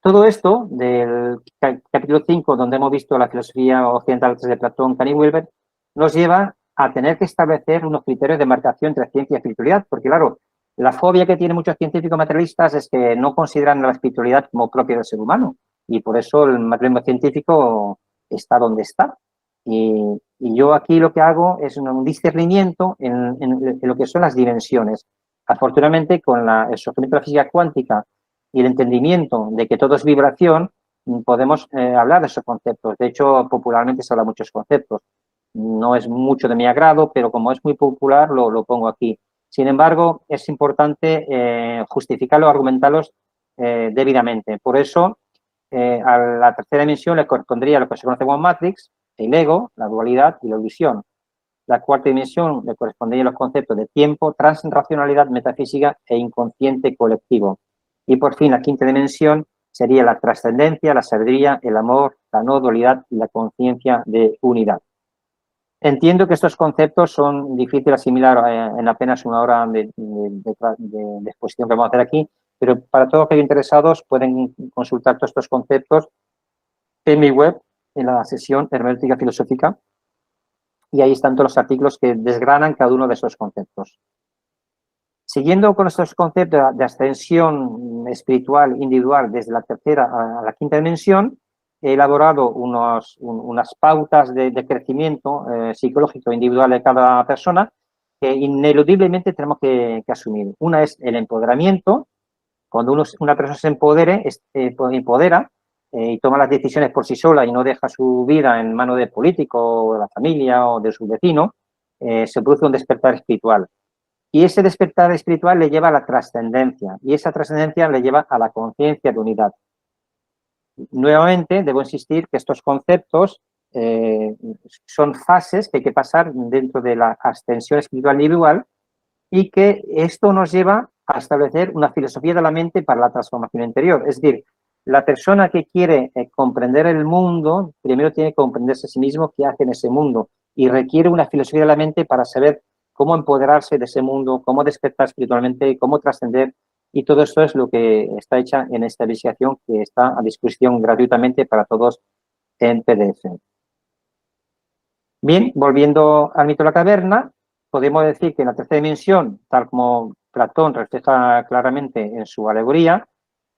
Todo esto del capítulo 5, donde hemos visto la filosofía occidental de Platón, Kant y Wilber, nos lleva a tener que establecer unos criterios de marcación entre ciencia y espiritualidad, porque claro, la fobia que tienen muchos científicos materialistas es que no consideran la espiritualidad como propia del ser humano, y por eso el materialismo científico está donde está. Y yo aquí lo que hago es un discernimiento en lo que son las dimensiones. Afortunadamente, con el surgimiento de la física cuántica y el entendimiento de que todo es vibración, podemos hablar de esos conceptos. De hecho, popularmente se habla de muchos conceptos. No es mucho de mi agrado, pero como es muy popular, lo pongo aquí. Sin embargo, es importante justificarlos, argumentarlos debidamente. Por eso, a la tercera dimensión le correspondría lo que se conoce como Matrix, el ego, la dualidad y la ilusión. La cuarta dimensión le correspondería los conceptos de tiempo, transracionalidad, metafísica e inconsciente colectivo. Y por fin, la quinta dimensión sería la trascendencia, la sabiduría, el amor, la no dualidad y la conciencia de unidad. Entiendo que estos conceptos son difíciles de asimilar en apenas una hora de exposición que vamos a hacer aquí, pero para todos aquellos interesados pueden consultar todos estos conceptos en mi web, en la sesión Hermenéutica Filosófica, y ahí están todos los artículos que desgranan cada uno de esos conceptos. Siguiendo con estos conceptos de ascensión espiritual individual desde la tercera a la quinta dimensión, he elaborado unas pautas de crecimiento psicológico individual de cada persona que ineludiblemente tenemos que asumir. Una es el empoderamiento. Cuando una persona se empodera y toma las decisiones por sí sola y no deja su vida en manos del político, o de la familia o de su vecino, se produce un despertar espiritual. Y ese despertar espiritual le lleva a la trascendencia, y esa trascendencia le lleva a la conciencia de unidad. Nuevamente, debo insistir que estos conceptos son fases que hay que pasar dentro de la ascensión espiritual individual, y que esto nos lleva a establecer una filosofía de la mente para la transformación interior. Es decir, la persona que quiere comprender el mundo, primero tiene que comprenderse a sí mismo qué hace en ese mundo, y requiere una filosofía de la mente para saber cómo empoderarse de ese mundo, cómo despertar espiritualmente, cómo trascender, y todo esto es lo que está hecha en esta investigación que está a disposición gratuitamente para todos en PDF. Bien, volviendo al mito de la caverna, podemos decir que en la tercera dimensión, tal como Platón refleja claramente en su alegoría,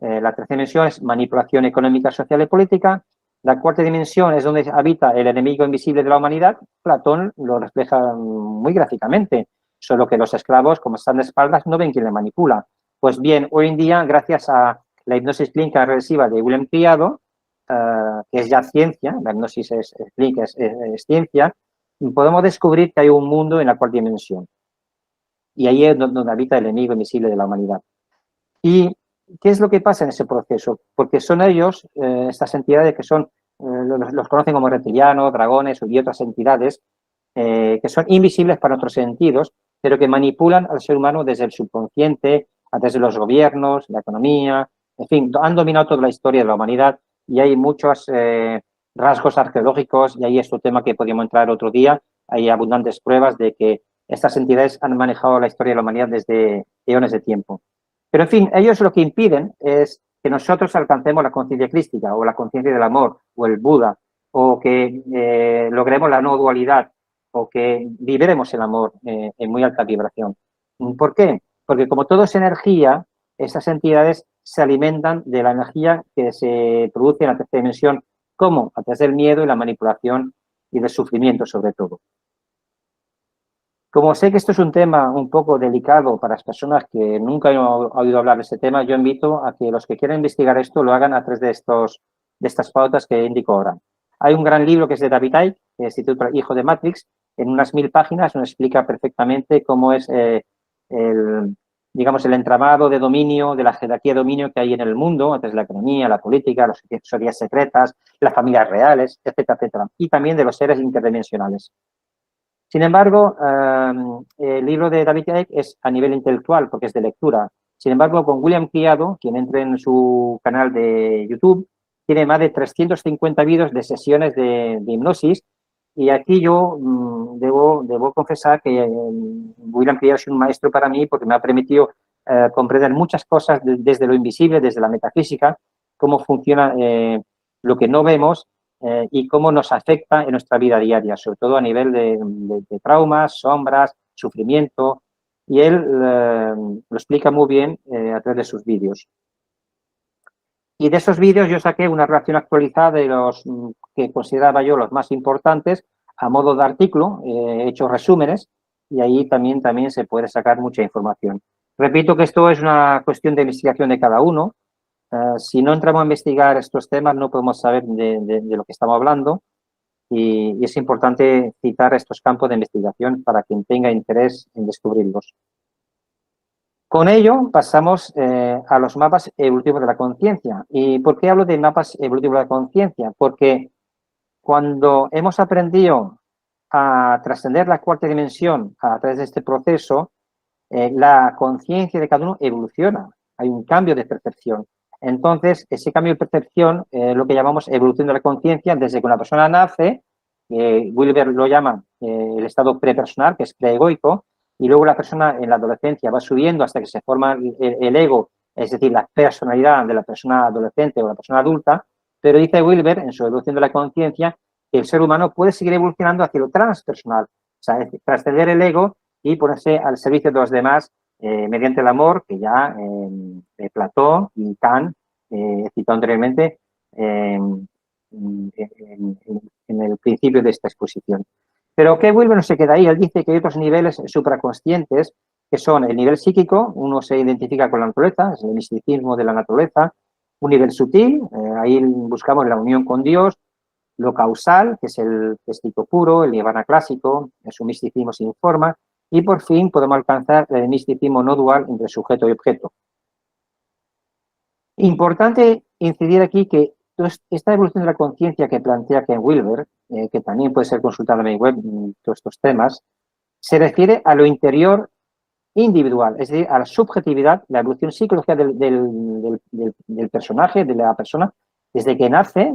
la tercera dimensión es manipulación económica, social y política. La cuarta dimensión es donde habita el enemigo invisible de la humanidad. Platón lo refleja muy gráficamente, solo que los esclavos, como están de espaldas, no ven quién le manipula. Pues bien, hoy en día, gracias a la hipnosis clínica regresiva de William Criado, que es ya ciencia, la hipnosis clínica es ciencia, podemos descubrir que hay un mundo en la cuarta dimensión. Y ahí es donde habita el enemigo invisible de la humanidad. ¿Y qué es lo que pasa en ese proceso? Porque son ellos, estas entidades que son, los conocen como reptilianos, dragones y otras entidades, que son invisibles para nuestros sentidos, pero que manipulan al ser humano desde el subconsciente, a través de los gobiernos, la economía, en fin, han dominado toda la historia de la humanidad y hay muchos rasgos arqueológicos, y ahí es otro tema que podríamos entrar otro día. Hay abundantes pruebas de que estas entidades han manejado la historia de la humanidad desde eones de tiempo. Pero, en fin, ellos lo que impiden es que nosotros alcancemos la conciencia crística o la conciencia del amor o el Buda, o que logremos la no dualidad, o que vibremos el amor en muy alta vibración. ¿Por qué? Porque como todo es energía, estas entidades se alimentan de la energía que se produce en la tercera dimensión, como a través del miedo y la manipulación y del sufrimiento, sobre todo. Como sé que esto es un tema un poco delicado para las personas que nunca han oído hablar de este tema, yo invito a que los que quieran investigar esto lo hagan a través de estas pautas que indico ahora. Hay un gran libro que es de David Icke, que se titula Hijo de Matrix. En unas 1000 páginas nos explica perfectamente cómo es digamos, el entramado de dominio, de la jerarquía de dominio que hay en el mundo, a través de la economía, la política, las sociedades secretas, las familias reales, etcétera, etcétera. Y también de los seres interdimensionales. Sin embargo, el libro de David Icke es a nivel intelectual, porque es de lectura. Sin embargo, con William Criado, quien entre en su canal de YouTube, tiene más de 350 vídeos de sesiones de hipnosis. Y aquí yo debo confesar que William Criado es un maestro para mí, porque me ha permitido comprender muchas cosas desde lo invisible, desde la metafísica, cómo funciona lo que no vemos, y cómo nos afecta en nuestra vida diaria, sobre todo a nivel de traumas, sombras, sufrimiento. Y él lo explica muy bien a través de sus vídeos. Y de esos vídeos yo saqué una relación actualizada de los que consideraba yo los más importantes, a modo de artículo, he hecho resúmenes, y ahí también se puede sacar mucha información. Repito que esto es una cuestión de investigación de cada uno. Si no entramos a investigar estos temas, no podemos saber de lo que estamos hablando, y es importante citar estos campos de investigación para quien tenga interés en descubrirlos. Con ello pasamos a los mapas evolutivos de la conciencia. ¿Y por qué hablo de mapas evolutivos de la conciencia? Porque cuando hemos aprendido a trascender la cuarta dimensión a través de este proceso, la conciencia de cada uno evoluciona. Hay un cambio de percepción. Entonces, ese cambio de percepción es lo que llamamos evolución de la conciencia desde que una persona nace, Wilber lo llama el estado prepersonal, que es preegoico, y luego la persona en la adolescencia va subiendo hasta que se forma el ego, es decir, la personalidad de la persona adolescente o la persona adulta, pero dice Wilber en su evolución de la conciencia que el ser humano puede seguir evolucionando hacia lo transpersonal, o sea, es trascender el ego y ponerse al servicio de los demás mediante el amor, que ya Platón y Kant citó anteriormente en el principio de esta exposición. Pero que Wilber no se queda ahí, él dice que hay otros niveles supraconscientes, que son el nivel psíquico, uno se identifica con la naturaleza, es el misticismo de la naturaleza, un nivel sutil, ahí buscamos la unión con Dios, lo causal, que es el testigo puro, el nirvana clásico, es un misticismo sin forma, y por fin podemos alcanzar el misticismo no dual entre sujeto y objeto. Importante incidir aquí que esta evolución de la conciencia que plantea Ken Wilber, que también puede ser consultada en mi web, todos estos temas, se refiere a lo interior individual, es decir, a la subjetividad, la evolución psicológica del personaje, de la persona, desde que nace,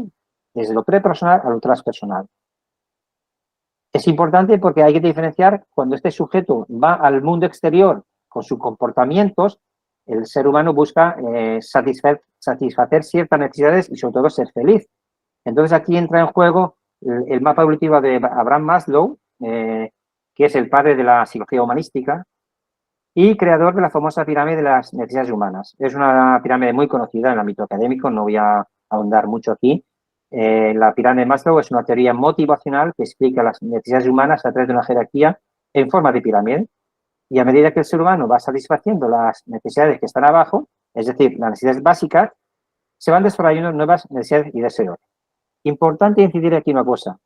desde lo prepersonal a lo transpersonal. Es importante porque hay que diferenciar cuando este sujeto va al mundo exterior con sus comportamientos, el ser humano busca satisfacer ciertas necesidades y sobre todo ser feliz. Entonces aquí entra en juego el mapa evolutivo de Abraham Maslow, que es el padre de la psicología humanística y creador de la famosa pirámide de las necesidades humanas. Es una pirámide muy conocida en el ámbito académico, no voy a ahondar mucho aquí. La pirámide de Maslow es una teoría motivacional que explica las necesidades humanas a través de una jerarquía en forma de pirámide. Y a medida que el ser humano va satisfaciendo las necesidades que están abajo, es decir, las necesidades básicas, se van desarrollando nuevas necesidades y deseos. Importante incidir aquí una cosa.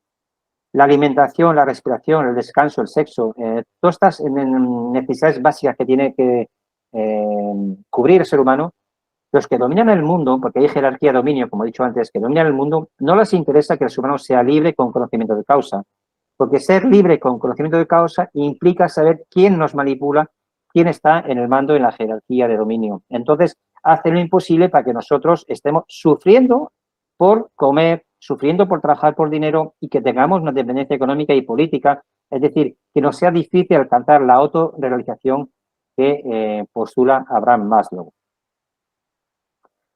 La alimentación, la respiración, el descanso, el sexo, todas estas necesidades básicas que tiene que cubrir el ser humano, los que dominan el mundo, porque hay jerarquía de dominio, como he dicho antes, que dominan el mundo, no les interesa que el ser humano sea libre con conocimiento de causa. Porque ser libre con conocimiento de causa implica saber quién nos manipula, quién está en el mando en la jerarquía de dominio. Entonces, hace lo imposible para que nosotros estemos sufriendo por comer, sufriendo por trabajar por dinero y que tengamos una dependencia económica y política, es decir, que nos sea difícil alcanzar la autorrealización que postula Abraham Maslow.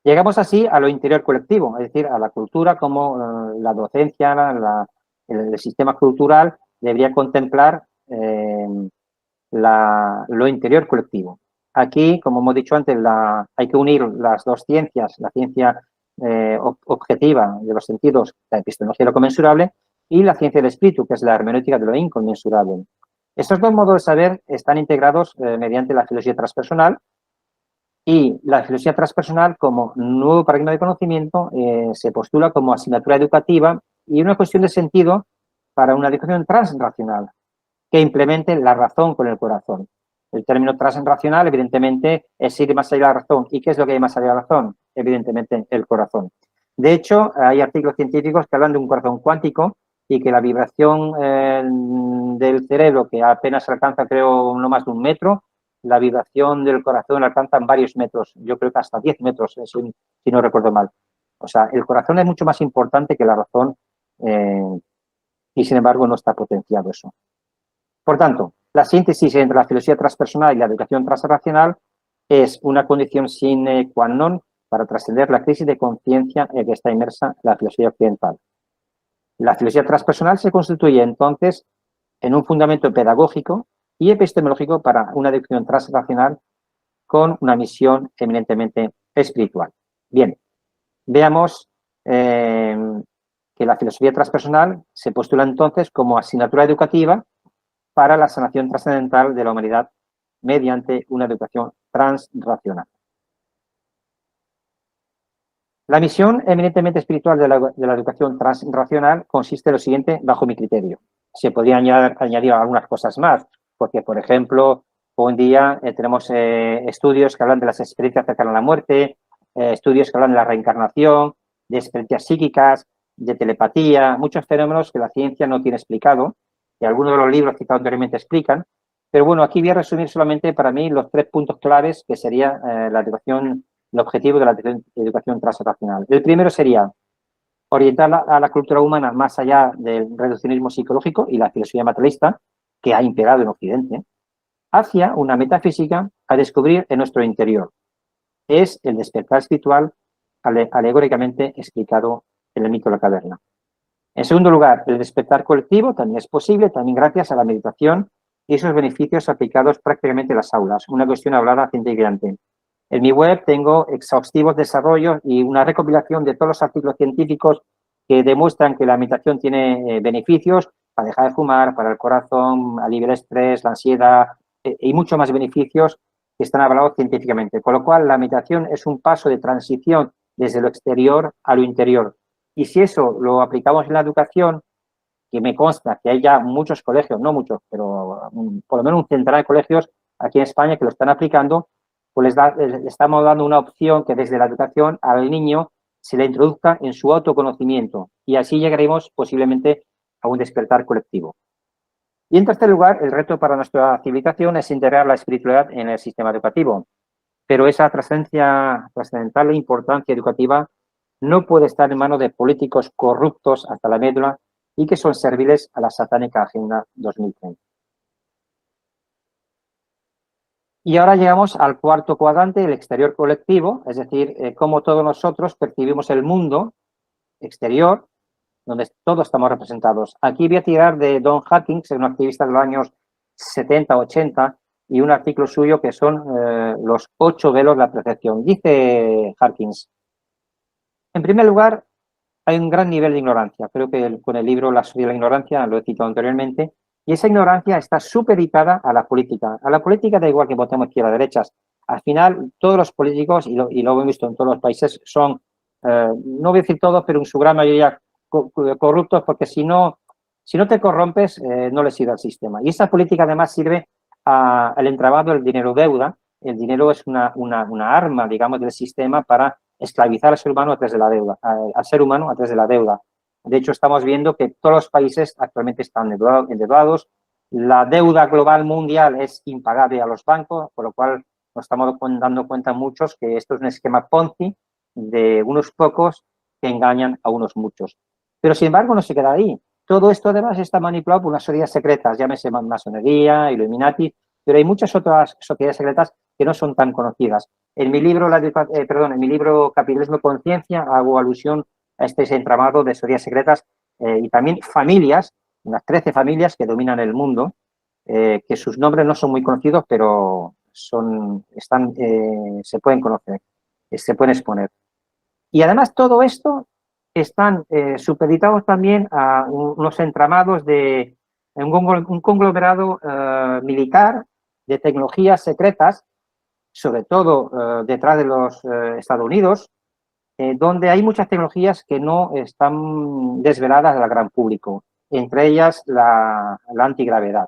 Llegamos así a lo interior colectivo, es decir, a la cultura como la docencia, el sistema cultural debería contemplar lo interior colectivo. Aquí, como hemos dicho antes, hay que unir las dos ciencias, la ciencia objetiva de los sentidos, la epistemología de lo conmensurable, y la ciencia del espíritu, que es la hermenéutica de lo inconmensurable. Estos dos modos de saber están integrados mediante la filosofía transpersonal, y la filosofía transpersonal, como nuevo paradigma de conocimiento, se postula como asignatura educativa y una cuestión de sentido para una educación transracional que implemente la razón con el corazón. El término transracional, evidentemente, es ir más allá de la razón. ¿Y qué es lo que hay más allá de la razón? Evidentemente, el corazón. De hecho, hay artículos científicos que hablan de un corazón cuántico y que la vibración del cerebro, que apenas alcanza, creo, no más de 1 metro, la vibración del corazón alcanza varios metros, yo creo que hasta 10 metros, si no recuerdo mal. O sea, el corazón es mucho más importante que la razón y, sin embargo, no está potenciado eso. Por tanto, la síntesis entre la filosofía transpersonal y la educación transracional es una condición sine qua non para trascender la crisis de conciencia en que está inmersa la filosofía occidental. La filosofía transpersonal se constituye, entonces, en un fundamento pedagógico y epistemológico para una educación transracional con una misión eminentemente espiritual. Bien, veamos que la filosofía transpersonal se postula entonces como asignatura educativa para la sanación trascendental de la humanidad mediante una educación transracional. La misión eminentemente espiritual de la educación transracional consiste en lo siguiente, bajo mi criterio. Se podrían añadir algunas cosas más, porque, por ejemplo, hoy en día tenemos estudios que hablan de las experiencias cercanas a la muerte, estudios que hablan de la reencarnación, de experiencias psíquicas, de telepatía, muchos fenómenos que la ciencia no tiene explicado, que algunos de los libros citados anteriormente explican. Pero bueno, aquí voy a resumir solamente para mí los 3 puntos claves que sería el objetivo de la educación transracional. El primero sería orientar a la cultura humana más allá del reduccionismo psicológico y la filosofía materialista que ha imperado en Occidente, hacia una metafísica a descubrir en nuestro interior. Es el despertar espiritual alegóricamente explicado en el mito de la caverna. En segundo lugar, el despertar colectivo también es posible, también gracias a la meditación y sus beneficios aplicados prácticamente en las aulas. Una cuestión hablada científicamente. En mi web tengo exhaustivos desarrollos y una recopilación de todos los artículos científicos que demuestran que la meditación tiene beneficios para dejar de fumar, para el corazón, alivia el estrés, la ansiedad y muchos más beneficios que están avalados científicamente. Con lo cual, la meditación es un paso de transición desde lo exterior a lo interior. Y si eso lo aplicamos en la educación, que me consta que hay ya muchos colegios, no muchos, pero por lo menos un centenar de colegios aquí en España que lo están aplicando, pues le estamos dando una opción que desde la educación al niño se le introduzca en su autoconocimiento y así llegaremos posiblemente a un despertar colectivo. Y en tercer lugar, el reto para nuestra civilización es integrar la espiritualidad en el sistema educativo, pero esa trascendental e importancia educativa no puede estar en manos de políticos corruptos hasta la médula y que son serviles a la satánica Agenda 2030. Y ahora llegamos al cuarto cuadrante, el exterior colectivo, es decir, cómo todos nosotros percibimos el mundo exterior, donde todos estamos representados. Aquí voy a tirar de Don Hawkins, un activista de los años 70, 80, y un artículo suyo que son los 8 velos de la percepción. Dice Hawkins, en primer lugar, hay un gran nivel de ignorancia. Creo que con el libro La sociedad de la ignorancia, lo he citado anteriormente, y esa ignorancia está supeditada a la política. A la política da igual que votemos izquierda o derechas. Al final, todos los políticos, y lo hemos visto en todos los países, son, no voy a decir todos, pero en su gran mayoría corruptos, porque si no te corrompes, no le sirve al sistema. Y esa política además sirve al entramado del dinero-deuda. El dinero es una arma, digamos, del sistema para esclavizar al ser humano a través de la deuda, al ser humano a través de la deuda. De hecho, estamos viendo que todos los países actualmente están endeudados. La deuda global mundial es impagable a los bancos, por lo cual nos estamos dando cuenta muchos que esto es un esquema Ponzi de unos pocos que engañan a unos muchos. Pero, sin embargo, no se queda ahí. Todo esto, además, está manipulado por unas sociedades secretas, llámese masonería, Illuminati, pero hay muchas otras sociedades secretas que no son tan conocidas. En mi libro, en mi libro Capitalismo y Conciencia, hago alusión a este entramado de sociedades secretas y también familias, unas 13 familias que dominan el mundo, que sus nombres no son muy conocidos, pero se pueden conocer, se pueden exponer. Y además todo esto están supeditados también a unos entramados de un conglomerado militar de tecnologías secretas, sobre todo detrás de los Estados Unidos, donde hay muchas tecnologías que no están desveladas al gran público, entre ellas la antigravedad.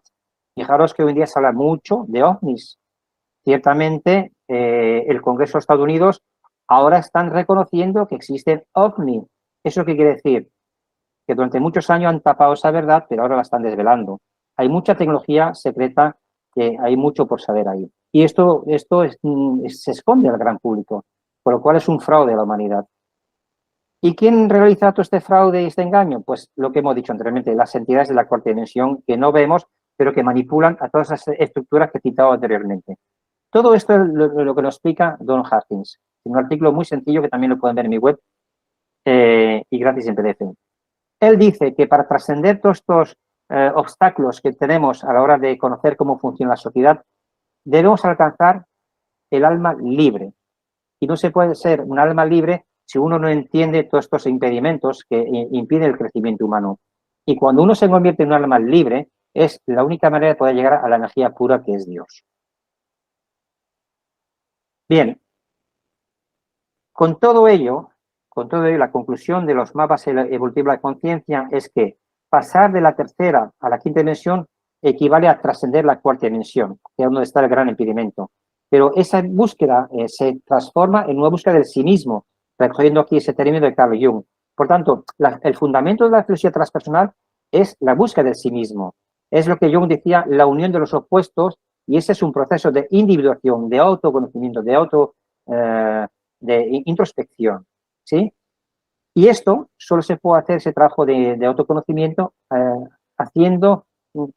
Fijaros que hoy en día se habla mucho de ovnis. Ciertamente, el Congreso de Estados Unidos ahora están reconociendo que existen ovnis. ¿Eso qué quiere decir? Que durante muchos años han tapado esa verdad, pero ahora la están desvelando. Hay mucha tecnología secreta que hay mucho por saber ahí. Y esto se esconde al gran público, por lo cual es un fraude a la humanidad. ¿Y quién realiza todo este fraude y este engaño? Pues lo que hemos dicho anteriormente, las entidades de la cuarta dimensión que no vemos, pero que manipulan a todas esas estructuras que he citado anteriormente. Todo esto es lo que nos explica Don Hawkins, en un artículo muy sencillo que también lo pueden ver en mi web y gratis en PDF. Él dice que para trascender todos estos obstáculos que tenemos a la hora de conocer cómo funciona la sociedad, debemos alcanzar el alma libre. Y no se puede ser un alma libre si uno no entiende todos estos impedimentos que impiden el crecimiento humano. Y cuando uno se convierte en un alma libre, es la única manera de poder llegar a la energía pura que es Dios. Bien, con todo ello, la conclusión de los mapas evolutivos de la conciencia es que pasar de la tercera a la quinta dimensión equivale a trascender la cuarta dimensión, que es donde está el gran impedimento. Pero esa búsqueda se transforma en una búsqueda del sí mismo, recogiendo aquí ese término de Carl Jung. Por tanto, el fundamento de la filosofía transpersonal es la búsqueda del sí mismo. Es lo que Jung decía, la unión de los opuestos, y ese es un proceso de individuación, de autoconocimiento, de introspección, ¿sí? Y esto solo se puede hacer, ese trabajo de autoconocimiento,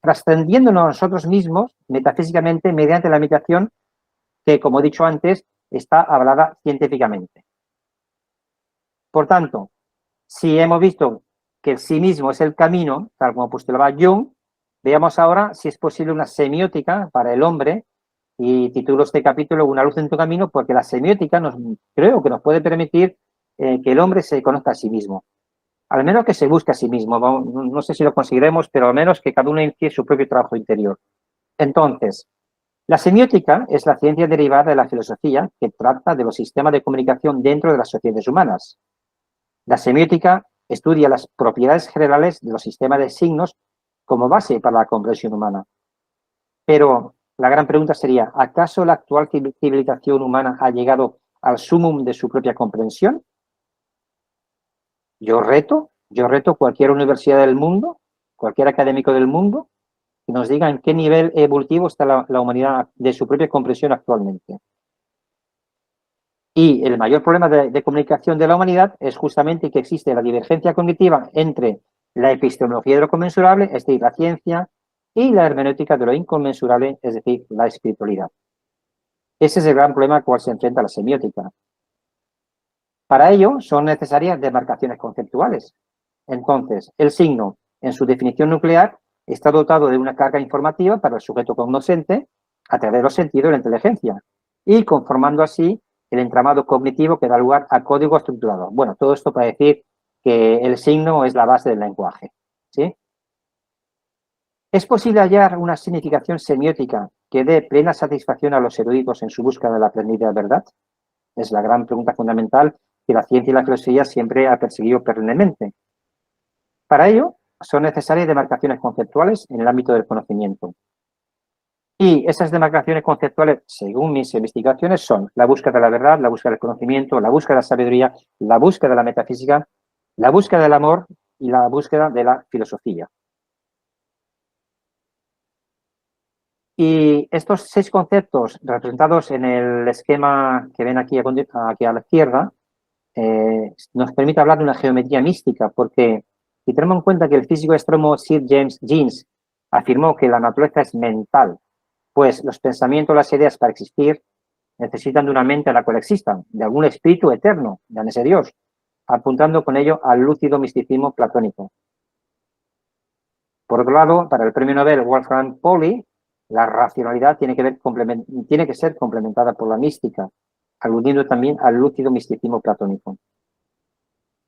trascendiéndonos a nosotros mismos metafísicamente mediante la meditación que, como he dicho antes, está avalada científicamente. Por tanto, si hemos visto que el sí mismo es el camino, tal como postulaba Jung, veamos ahora si es posible una semiótica para el hombre, y titulo este capítulo Una luz en tu camino, porque la semiótica creo que nos puede permitir que el hombre se conozca a sí mismo. Al menos que se busque a sí mismo. No sé si lo conseguiremos, pero al menos que cada uno inicie su propio trabajo interior. Entonces, la semiótica es la ciencia derivada de la filosofía que trata de los sistemas de comunicación dentro de las sociedades humanas. La semiótica estudia las propiedades generales de los sistemas de signos como base para la comprensión humana. Pero la gran pregunta sería, ¿acaso la actual civilización humana ha llegado al sumum de su propia comprensión? Yo reto cualquier universidad del mundo, cualquier académico del mundo, que nos diga en qué nivel evolutivo está la humanidad de su propia comprensión actualmente. Y el mayor problema de comunicación de la humanidad es justamente que existe la divergencia cognitiva entre la epistemología de lo conmensurable, es decir, la ciencia, y la hermenéutica de lo inconmensurable, es decir, la espiritualidad. Ese es el gran problema al cual se enfrenta la semiótica. Para ello son necesarias demarcaciones conceptuales. Entonces, el signo, en su definición nuclear, está dotado de una carga informativa para el sujeto cognoscente a través de los sentidos y la inteligencia, y conformando así el entramado cognitivo que da lugar a código estructurado. Bueno, todo esto para decir que el signo es la base del lenguaje, ¿sí? ¿Es posible hallar una significación semiótica que dé plena satisfacción a los eruditos en su búsqueda de la plenitud de verdad? Es la gran pregunta fundamental que la ciencia y la filosofía siempre ha perseguido perennemente. Para ello, son necesarias demarcaciones conceptuales en el ámbito del conocimiento. Y esas demarcaciones conceptuales, según mis investigaciones, son la búsqueda de la verdad, la búsqueda del conocimiento, la búsqueda de la sabiduría, la búsqueda de la metafísica, la búsqueda del amor y la búsqueda de la filosofía. Y estos 6 conceptos representados en el esquema que ven aquí a la izquierda nos permite hablar de una geometría mística, porque si tenemos en cuenta que el físico extremo Sir James Jeans afirmó que la naturaleza es mental, pues los pensamientos, las ideas para existir necesitan de una mente a la cual existan, de algún espíritu eterno, llámese Dios, apuntando con ello al lúcido misticismo platónico. Por otro lado, para el premio Nobel Wolfgang Pauli, la racionalidad tiene que ser complementada por la mística, aludiendo también al lúcido misticismo platónico.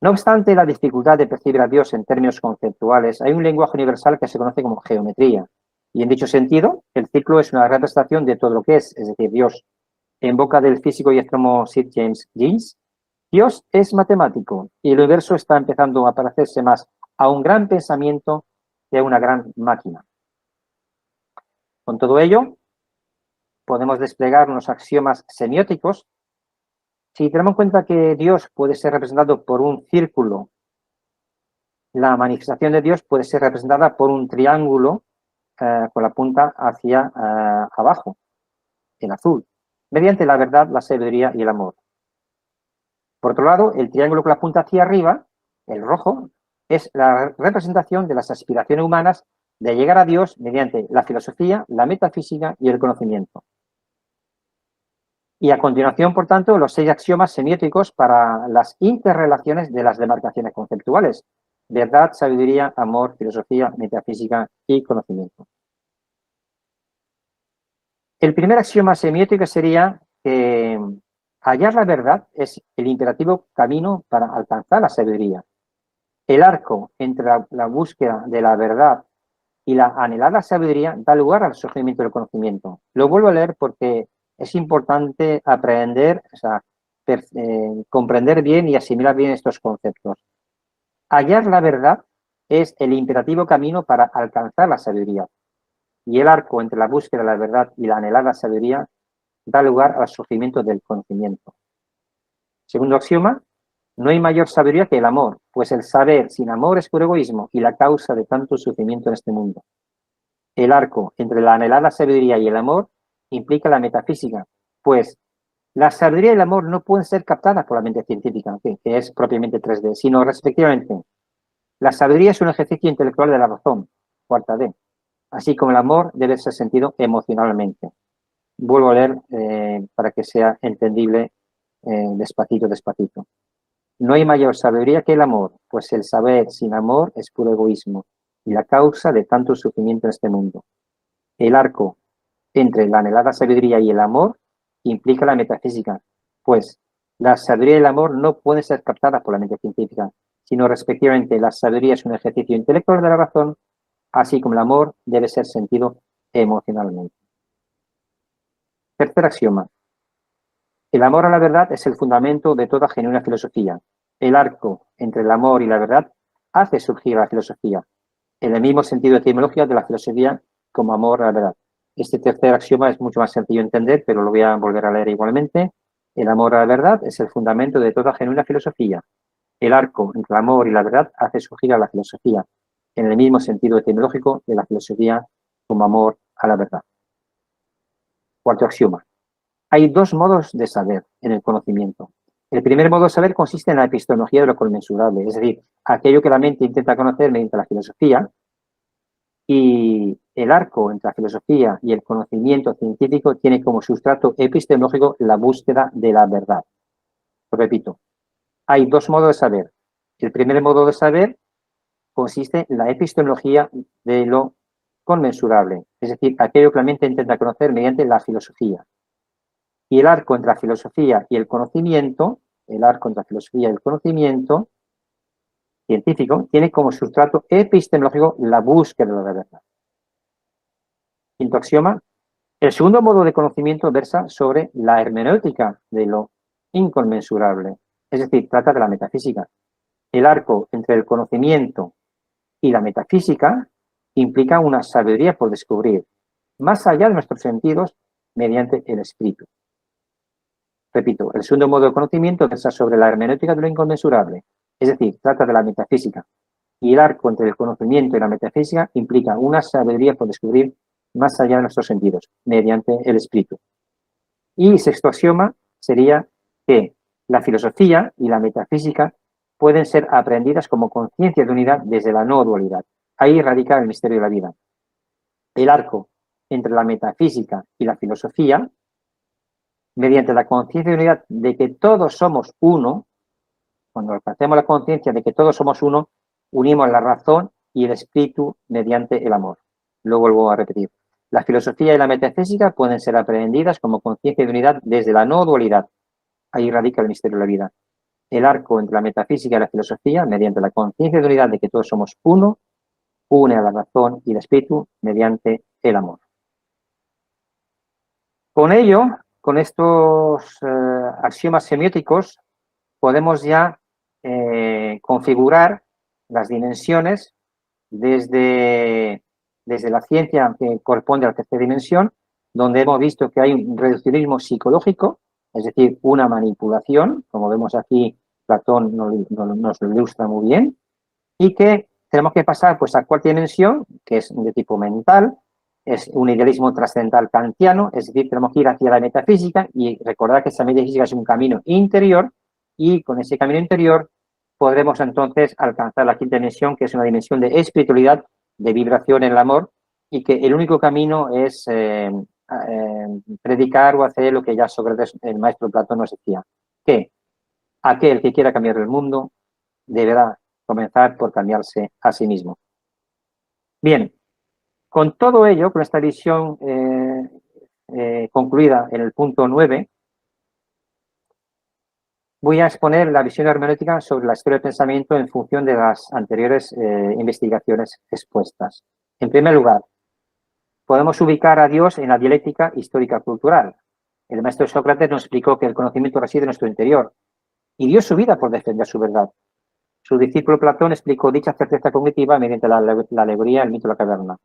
No obstante la dificultad de percibir a Dios en términos conceptuales, hay un lenguaje universal que se conoce como geometría, y en dicho sentido, el círculo es una representación de todo lo que es decir, Dios. En boca del físico y astrónomo Sir James Jeans, Dios es matemático y el universo está empezando a parecerse más a un gran pensamiento que a una gran máquina. Con todo ello, podemos desplegar unos axiomas semióticos. Si tenemos en cuenta que Dios puede ser representado por un círculo, la manifestación de Dios puede ser representada por un triángulo con la punta hacia abajo, el azul, mediante la verdad, la sabiduría y el amor. Por otro lado, el triángulo con la punta hacia arriba, el rojo, es la representación de las aspiraciones humanas de llegar a Dios mediante la filosofía, la metafísica y el conocimiento. Y a continuación, por tanto, los 6 axiomas semióticos para las interrelaciones de las demarcaciones conceptuales: verdad, sabiduría, amor, filosofía, metafísica y conocimiento. El primer axioma semiótico sería que hallar la verdad es el imperativo camino para alcanzar la sabiduría. El arco entre la búsqueda de la verdad y la anhelada sabiduría da lugar al surgimiento del conocimiento. Lo vuelvo a leer porque es importante aprender, comprender bien y asimilar bien estos conceptos. Hallar la verdad es el imperativo camino para alcanzar la sabiduría. Y el arco entre la búsqueda de la verdad y la anhelada sabiduría da lugar al surgimiento del conocimiento. Segundo axioma, no hay mayor sabiduría que el amor, pues el saber sin amor es puro egoísmo y la causa de tanto sufrimiento en este mundo. El arco entre la anhelada sabiduría y el amor implica la metafísica, pues la sabiduría y el amor no pueden ser captadas por la mente científica, que es propiamente 3D, sino respectivamente. La sabiduría es un ejercicio intelectual de la razón, cuarta D, así como el amor debe ser sentido emocionalmente. Vuelvo a leer para que sea entendible despacito, despacito. No hay mayor sabiduría que el amor, pues el saber sin amor es puro egoísmo y la causa de tanto sufrimiento en este mundo. El arco entre la anhelada sabiduría y el amor implica la metafísica, pues la sabiduría y el amor no pueden ser captadas por la mente científica, sino respectivamente la sabiduría es un ejercicio intelectual de la razón, así como el amor debe ser sentido emocionalmente. Tercer axioma. El amor a la verdad es el fundamento de toda genuina filosofía. El arco entre el amor y la verdad hace surgir la filosofía, en el mismo sentido etimológico de la filosofía como amor a la verdad. Este tercer axioma es mucho más sencillo de entender, pero lo voy a volver a leer igualmente. El amor a la verdad es el fundamento de toda genuina filosofía. El arco entre el amor y la verdad hace surgir a la filosofía, en el mismo sentido etimológico de la filosofía como amor a la verdad. Cuarto axioma. Hay 2 modos de saber en el conocimiento. El primer modo de saber consiste en la epistemología de lo conmensurable, es decir, aquello que la mente intenta conocer mediante la filosofía, y el arco entre la filosofía y el conocimiento científico tiene como sustrato epistemológico la búsqueda de la verdad. Lo repito, hay 2 modos de saber. El primer modo de saber consiste en la epistemología de lo conmensurable, es decir, aquello que la mente intenta conocer mediante la filosofía. Y el arco entre la filosofía y el conocimiento, científico, tiene como sustrato epistemológico la búsqueda de la verdad. Quinto axioma. El segundo modo de conocimiento versa sobre la hermenéutica de lo inconmensurable, es decir, trata de la metafísica. El arco entre el conocimiento y la metafísica implica una sabiduría por descubrir, más allá de nuestros sentidos, mediante el espíritu. Repito, el segundo modo de conocimiento versa sobre la hermenéutica de lo inconmensurable, es decir, trata de la metafísica. y el arco entre el conocimiento y la metafísica implica una sabiduría por descubrir más allá de nuestros sentidos, mediante el espíritu. Y sexto axioma sería que la filosofía y la metafísica pueden ser aprendidas como conciencia de unidad desde la no dualidad. Ahí radica el misterio de la vida. El arco entre la metafísica y la filosofía, mediante la conciencia de unidad de que todos somos uno, cuando alcancemos la conciencia de que todos somos uno, unimos la razón y el espíritu mediante el amor. Lo vuelvo a repetir. La filosofía y la metafísica pueden ser aprendidas como conciencia de unidad desde la no dualidad. Ahí radica el misterio de la vida. El arco entre la metafísica y la filosofía, mediante la conciencia de unidad de que todos somos uno, une a la razón y el espíritu mediante el amor. Con ello, con estos axiomas semióticos, podemos ya configurar las dimensiones desde la ciencia que corresponde a la tercera dimensión, donde hemos visto que hay un reduccionismo psicológico, es decir, una manipulación, como vemos aquí, Platón nos lo ilustra muy bien, y que tenemos que pasar pues, a cuarta dimensión, que es de tipo mental, es un idealismo trascendental kantiano, es decir, tenemos que ir hacia la metafísica y recordar que esa metafísica es un camino interior y con ese camino interior podremos entonces alcanzar la quinta dimensión, que es una dimensión de espiritualidad, de vibración en el amor y que el único camino es predicar o hacer lo que ya Sócrates, el maestro Platón, nos decía, que aquel que quiera cambiar el mundo deberá comenzar por cambiarse a sí mismo. Bien, con todo ello, con esta visión concluida en el punto 9, voy a exponer la visión hermenéutica sobre la historia del pensamiento en función de las anteriores investigaciones expuestas. En primer lugar, podemos ubicar a Dios en la dialéctica histórica-cultural. El maestro Sócrates nos explicó que el conocimiento reside en nuestro interior y dio su vida por defender su verdad. Su discípulo Platón explicó dicha certeza cognitiva mediante la alegoría del mito de la caverna.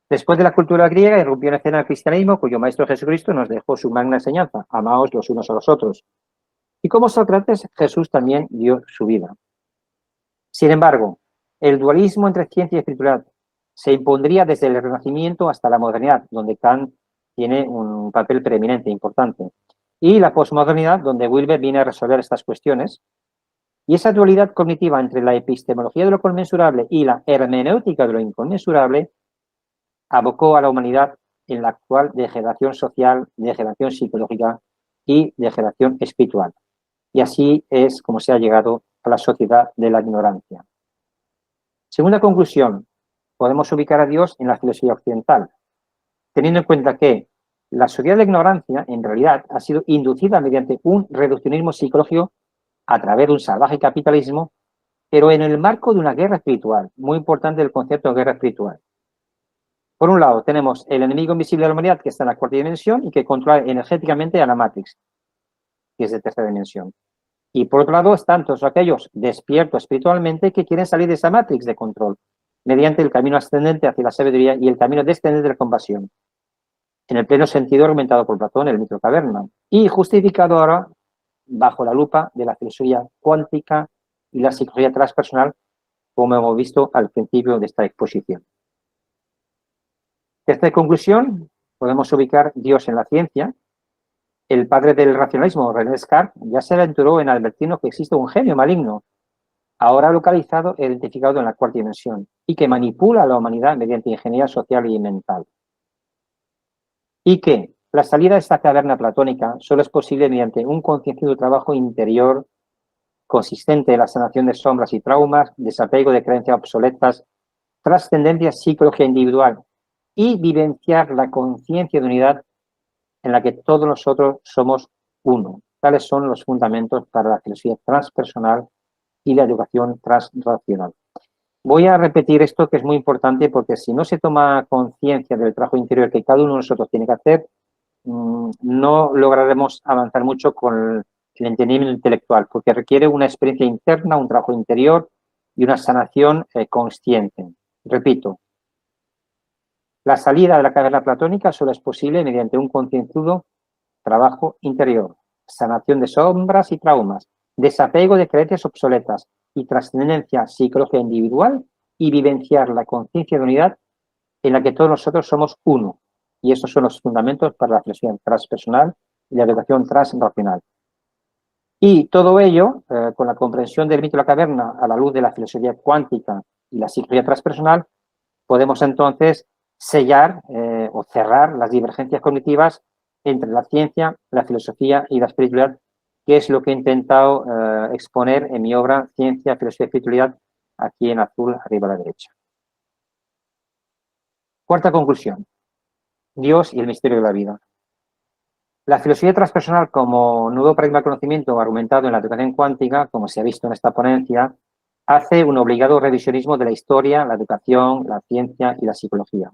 Después de la cultura griega, irrumpió en escena el cristianismo, cuyo maestro Jesucristo nos dejó su magna enseñanza: amaos los unos a los otros. Y como Sócrates, Jesús también dio su vida. Sin embargo, el dualismo entre ciencia y espiritualidad se impondría desde el Renacimiento hasta la modernidad, donde Kant tiene un papel preeminente, importante, y la posmodernidad, donde Wilber viene a resolver estas cuestiones. Y esa dualidad cognitiva entre la epistemología de lo conmensurable y la hermenéutica de lo inconmensurable abocó a la humanidad en la actual degeneración social, degeneración psicológica y degeneración espiritual. Y así es como se ha llegado a la sociedad de la ignorancia. Segunda conclusión, podemos ubicar a Dios en la filosofía occidental, teniendo en cuenta que la sociedad de la ignorancia, en realidad, ha sido inducida mediante un reduccionismo psicológico a través de un salvaje capitalismo, pero en el marco de una guerra espiritual. Muy importante el concepto de guerra espiritual. Por un lado, tenemos el enemigo invisible de la humanidad, que está en la cuarta dimensión y que controla energéticamente a la Matrix, que es de tercera dimensión. Y por otro lado, están todos aquellos despiertos espiritualmente que quieren salir de esa Matrix de control, mediante el camino ascendente hacia la sabiduría y el camino descendente de la compasión, en el pleno sentido argumentado por Platón en el mito de la caverna, y justificado ahora bajo la lupa de la filosofía cuántica y la psicología transpersonal, como hemos visto al principio de esta exposición. Tercera conclusión, podemos ubicar Dios en la ciencia. El padre del racionalismo, René Descartes, ya se aventuró en advertirnos que existe un genio maligno, ahora localizado e identificado en la cuarta dimensión, y que manipula a la humanidad mediante ingeniería social y mental. Y que la salida de esta caverna platónica solo es posible mediante un concienzudo trabajo interior consistente en la sanación de sombras y traumas, desapego de creencias obsoletas, trascendencia psicología individual y vivenciar la conciencia de unidad en la que todos nosotros somos uno. Tales son los fundamentos para la filosofía transpersonal y la educación transracional. Voy a repetir esto que es muy importante porque si no se toma conciencia del trabajo interior que cada uno de nosotros tiene que hacer, no lograremos avanzar mucho con el entendimiento intelectual, porque requiere una experiencia interna, un trabajo interior y una sanación consciente. Repito, la salida de la caverna platónica solo es posible mediante un concienzudo trabajo interior, sanación de sombras y traumas, desapego de creencias obsoletas y trascendencia psicológica individual y vivenciar la conciencia de unidad en la que todos nosotros somos uno. Y esos son los fundamentos para la filosofía transpersonal y la educación transracional. Y todo ello, con la comprensión del mito de la caverna a la luz de la filosofía cuántica y la psicología transpersonal, podemos entonces sellar o cerrar las divergencias cognitivas entre la ciencia, la filosofía y la espiritualidad, que es lo que he intentado exponer en mi obra Ciencia, Filosofía y Espiritualidad, aquí en azul, arriba a la derecha. Cuarta conclusión. Dios y el misterio de la vida. La filosofía transpersonal como nuevo paradigma de conocimiento argumentado en la educación cuántica, como se ha visto en esta ponencia, hace un obligado revisionismo de la historia, la educación, la ciencia y la psicología.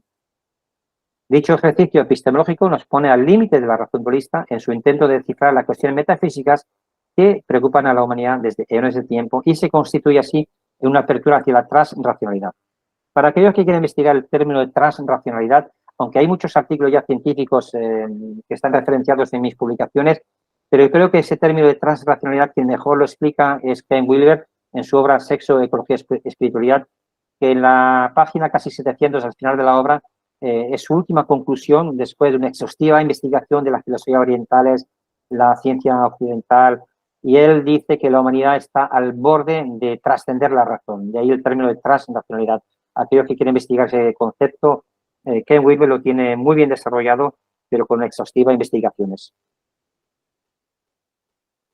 Dicho ejercicio epistemológico nos pone al límite de la razón dualista en su intento de descifrar las cuestiones metafísicas que preocupan a la humanidad desde eones de tiempo y se constituye así en una apertura hacia la transracionalidad. Para aquellos que quieren investigar el término de transracionalidad, aunque hay muchos artículos ya científicos que están referenciados en mis publicaciones, pero yo creo que ese término de transracionalidad quien mejor lo explica es Ken Wilber en su obra Sexo, Ecología y Espiritualidad, que en la página casi 700 al final de la obra es su última conclusión después de una exhaustiva investigación de las filosofías orientales, la ciencia occidental, y él dice que la humanidad está al borde de trascender la razón, de ahí el término de transracionalidad. Aquellos que quieren investigar ese concepto, Ken Wilber lo tiene muy bien desarrollado, pero con exhaustivas investigaciones.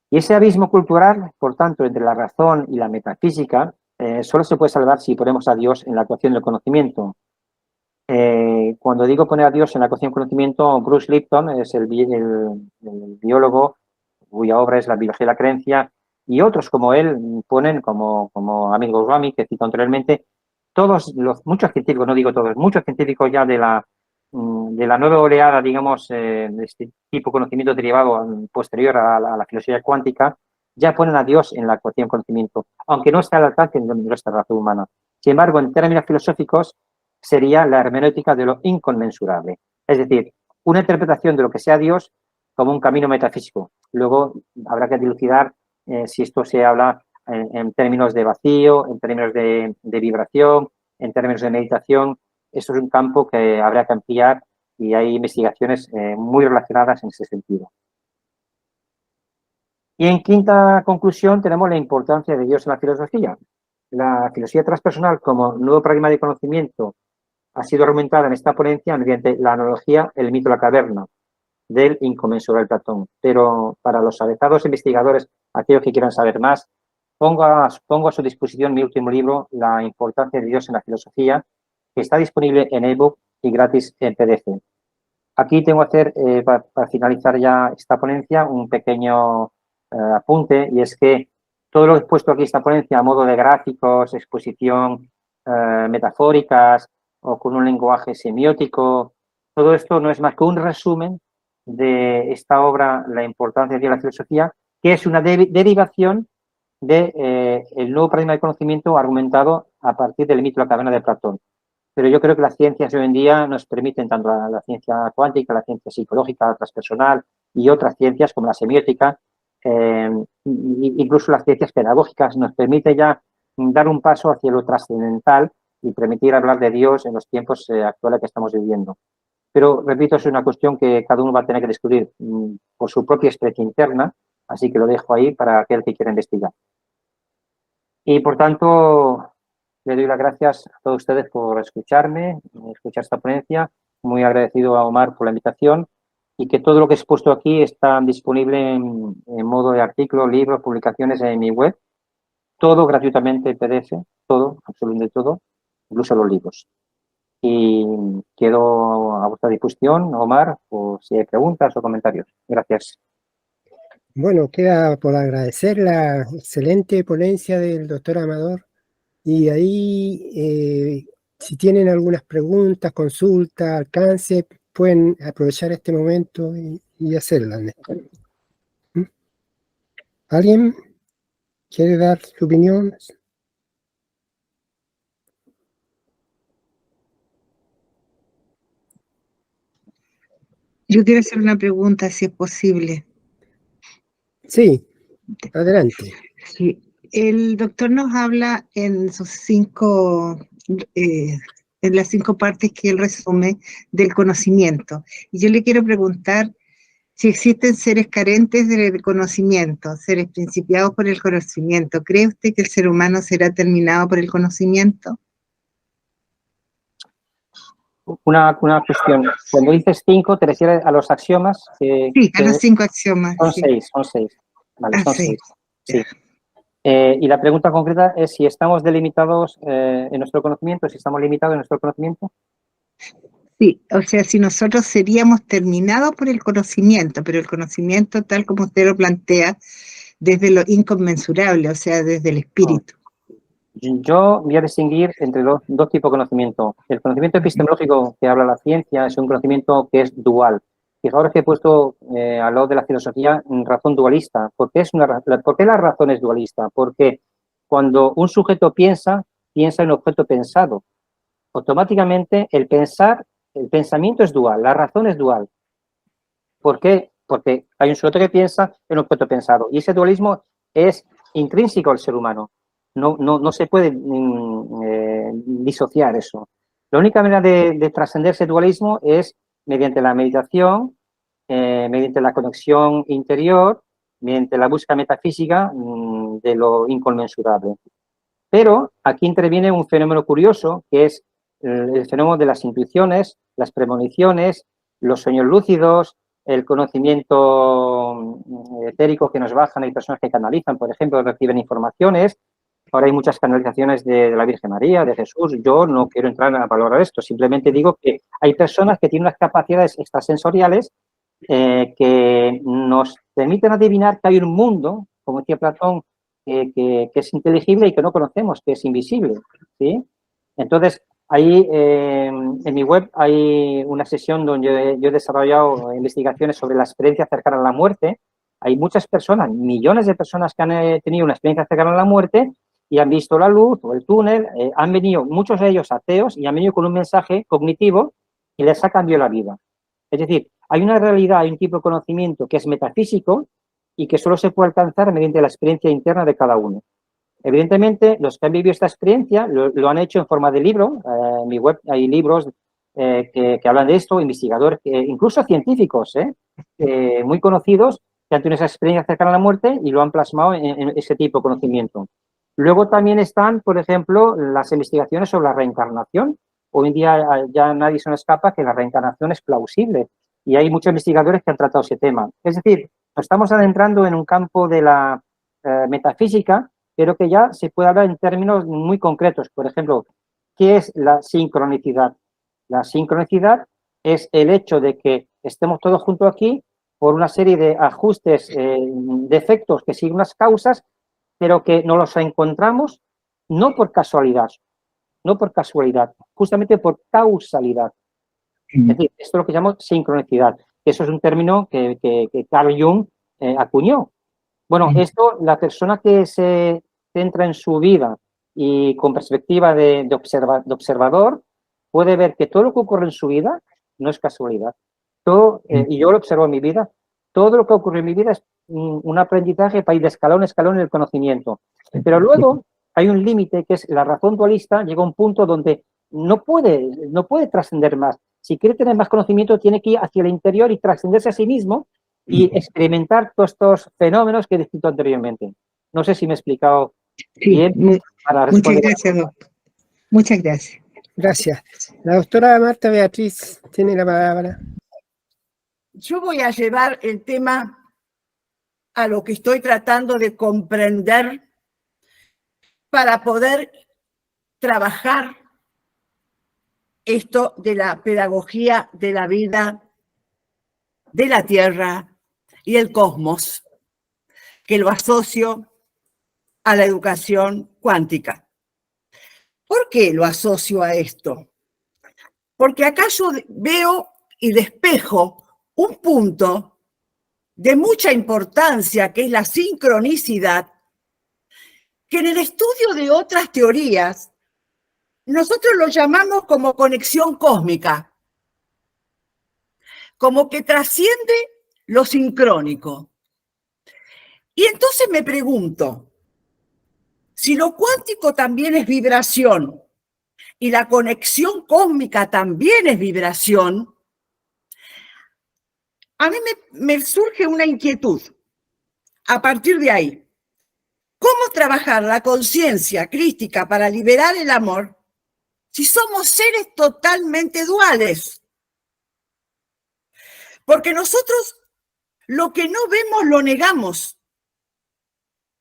Y ese abismo cultural, por tanto, entre la razón y la metafísica, solo se puede salvar si ponemos a Dios en la ecuación del conocimiento. Cuando digo poner a Dios en la ecuación del conocimiento, Bruce Lipton es el biólogo cuya obra es La biología de la creencia, y otros como él ponen, como Amir Goswami, que cito anteriormente, muchos científicos, no digo todos, muchos científicos ya de la nueva oleada, digamos, de este tipo de conocimiento derivado posterior a la filosofía cuántica, ya ponen a Dios en la ecuación del conocimiento, aunque no esté al alcance de nuestra razón humana. Sin embargo, en términos filosóficos, sería la hermenéutica de lo inconmensurable. Es decir, una interpretación de lo que sea Dios como un camino metafísico. Luego habrá que dilucidar si esto se habla en términos de vacío, en términos de vibración, en términos de meditación. Esto es un campo que habrá que ampliar y hay investigaciones muy relacionadas en ese sentido. Y en quinta conclusión tenemos la importancia de Dios en la filosofía. La filosofía transpersonal como nuevo paradigma de conocimiento ha sido argumentada en esta ponencia mediante la analogía El mito de la caverna del inconmensurable Platón. Pero para los avezados investigadores, aquellos que quieran saber más, pongo a su disposición mi último libro, La importancia de Dios en la filosofía, que está disponible en ebook y gratis en PDF. Aquí tengo que hacer, para finalizar ya esta ponencia, un pequeño apunte, y es que todo lo que he puesto aquí esta ponencia a modo de gráficos, exposición metafóricas o con un lenguaje semiótico, todo esto no es más que un resumen de esta obra, La importancia de la filosofía, que es una derivación de el nuevo paradigma de conocimiento argumentado a partir del mito de la caverna de Platón. Pero yo creo que las ciencias de hoy en día nos permiten, tanto la ciencia cuántica, la ciencia psicológica, la transpersonal y otras ciencias como la semiótica, incluso las ciencias pedagógicas, nos permite ya dar un paso hacia lo trascendental y permitir hablar de Dios en los tiempos actuales que estamos viviendo. Pero, repito, es una cuestión que cada uno va a tener que descubrir por su propia experiencia interna, así que lo dejo ahí para aquel que quiera investigar. Y, por tanto, le doy las gracias a todos ustedes por escuchar esta ponencia. Muy agradecido a Omar por la invitación y que todo lo que he expuesto aquí está disponible en modo de artículo, libros, publicaciones en mi web. Todo gratuitamente en PDF, todo, absolutamente todo, incluso los libros. Y quedo a vuestra disposición, Omar, por si hay preguntas o comentarios. Gracias. Bueno, queda por agradecer la excelente ponencia del doctor Amador. Y ahí, si tienen algunas preguntas, consultas, alcance, pueden aprovechar este momento y hacerlas, Néstor. ¿Mm? ¿Alguien quiere dar su opinión? Yo quiero hacer una pregunta, si es posible. Sí, adelante. Sí. el doctor nos habla en sus en las 5 partes que él resume del conocimiento. Y yo le quiero preguntar si existen seres carentes del conocimiento, seres principiados por el conocimiento. ¿Cree usted que el ser humano será terminado por el conocimiento? Una cuestión. Cuando dices 5, ¿te refieres a los axiomas? Sí, a los 5 axiomas. Son sí. 6, son 6. Vale, son 6. Sí. Ya. Y la pregunta concreta es si estamos delimitados en nuestro conocimiento, si estamos limitados en nuestro conocimiento. Sí, o sea, si nosotros seríamos terminados por el conocimiento, pero el conocimiento, tal como usted lo plantea, desde lo inconmensurable, o sea, desde el espíritu. Yo voy a distinguir entre dos tipos de conocimiento. El conocimiento epistemológico que habla la ciencia es un conocimiento que es dual. Fijaros que he puesto al lado de la filosofía razón dualista. ¿Por qué la razón es dualista? Porque cuando un sujeto piensa en objeto pensado. Automáticamente el pensamiento es dual, la razón es dual. ¿Por qué? Porque hay un sujeto que piensa en un objeto pensado. Y ese dualismo es intrínseco al ser humano. No se puede disociar eso. La única manera de trascender ese dualismo es mediante la meditación, mediante la conexión interior, mediante la búsqueda metafísica de lo inconmensurable. Pero aquí interviene un fenómeno curioso, que es el fenómeno de las intuiciones, las premoniciones, los sueños lúcidos, el conocimiento etérico que nos bajan. Hay personas que canalizan, por ejemplo, reciben informaciones. Ahora hay muchas canalizaciones de la Virgen María, de Jesús. Yo no quiero entrar a valorar esto, simplemente digo que hay personas que tienen unas capacidades extrasensoriales que nos permiten adivinar que hay un mundo, como decía Platón, que es inteligible y que no conocemos, que es invisible, ¿sí? Entonces, ahí en mi web hay una sesión donde yo he desarrollado investigaciones sobre la experiencia cercana a la muerte. Hay muchas personas, millones de personas que han tenido una experiencia cercana a la muerte y han visto la luz o el túnel, han venido, muchos de ellos ateos, y han venido con un mensaje cognitivo y les ha cambiado la vida. Es decir, hay una realidad, hay un tipo de conocimiento que es metafísico y que solo se puede alcanzar mediante la experiencia interna de cada uno. Evidentemente, los que han vivido esta experiencia lo han hecho en forma de libro. En mi web hay libros que hablan de esto, investigadores, incluso científicos, muy conocidos, que han tenido esa experiencia cercana a la muerte y lo han plasmado en ese tipo de conocimiento. Luego también están, por ejemplo, las investigaciones sobre la reencarnación. Hoy en día ya nadie se nos escapa que la reencarnación es plausible y hay muchos investigadores que han tratado ese tema. Es decir, nos estamos adentrando en un campo de la metafísica, pero que ya se puede hablar en términos muy concretos. Por ejemplo, ¿qué es la sincronicidad? La sincronicidad es el hecho de que estemos todos juntos aquí por una serie de ajustes, de efectos que siguen unas causas, pero que no los encontramos no por casualidad, justamente por causalidad. Es decir, esto es lo que llamamos sincronicidad. Eso es un término que Carl Jung acuñó. Bueno, esto, la persona que se centra en su vida y con perspectiva de observador, puede ver que todo lo que ocurre en su vida no es casualidad. Todo, y yo lo observo en mi vida, todo lo que ocurre en mi vida es un aprendizaje para ir de escalón a escalón en el conocimiento. Pero luego hay un límite que es la razón dualista, llega a un punto donde no puede trascender más. Si quiere tener más conocimiento, tiene que ir hacia el interior y trascenderse a sí mismo y experimentar todos estos fenómenos que he descrito anteriormente. No sé si me he explicado bien para responder. Muchas gracias, doctor. Muchas gracias. Gracias. La doctora Marta Beatriz tiene la palabra. Yo voy a llevar el tema a lo que estoy tratando de comprender para poder trabajar esto de la pedagogía de la vida, de la Tierra y el cosmos, que lo asocio a la educación cuántica. ¿Por qué lo asocio a esto? Porque acá yo veo y despejo un punto de mucha importancia, que es la sincronicidad, que en el estudio de otras teorías nosotros lo llamamos como conexión cósmica, como que trasciende lo sincrónico. Y entonces me pregunto, Si lo cuántico también es vibración y la conexión cósmica también es vibración, a mí me surge una inquietud a partir de ahí. ¿Cómo trabajar la conciencia crística para liberar el amor si somos seres totalmente duales? Porque nosotros lo que no vemos lo negamos.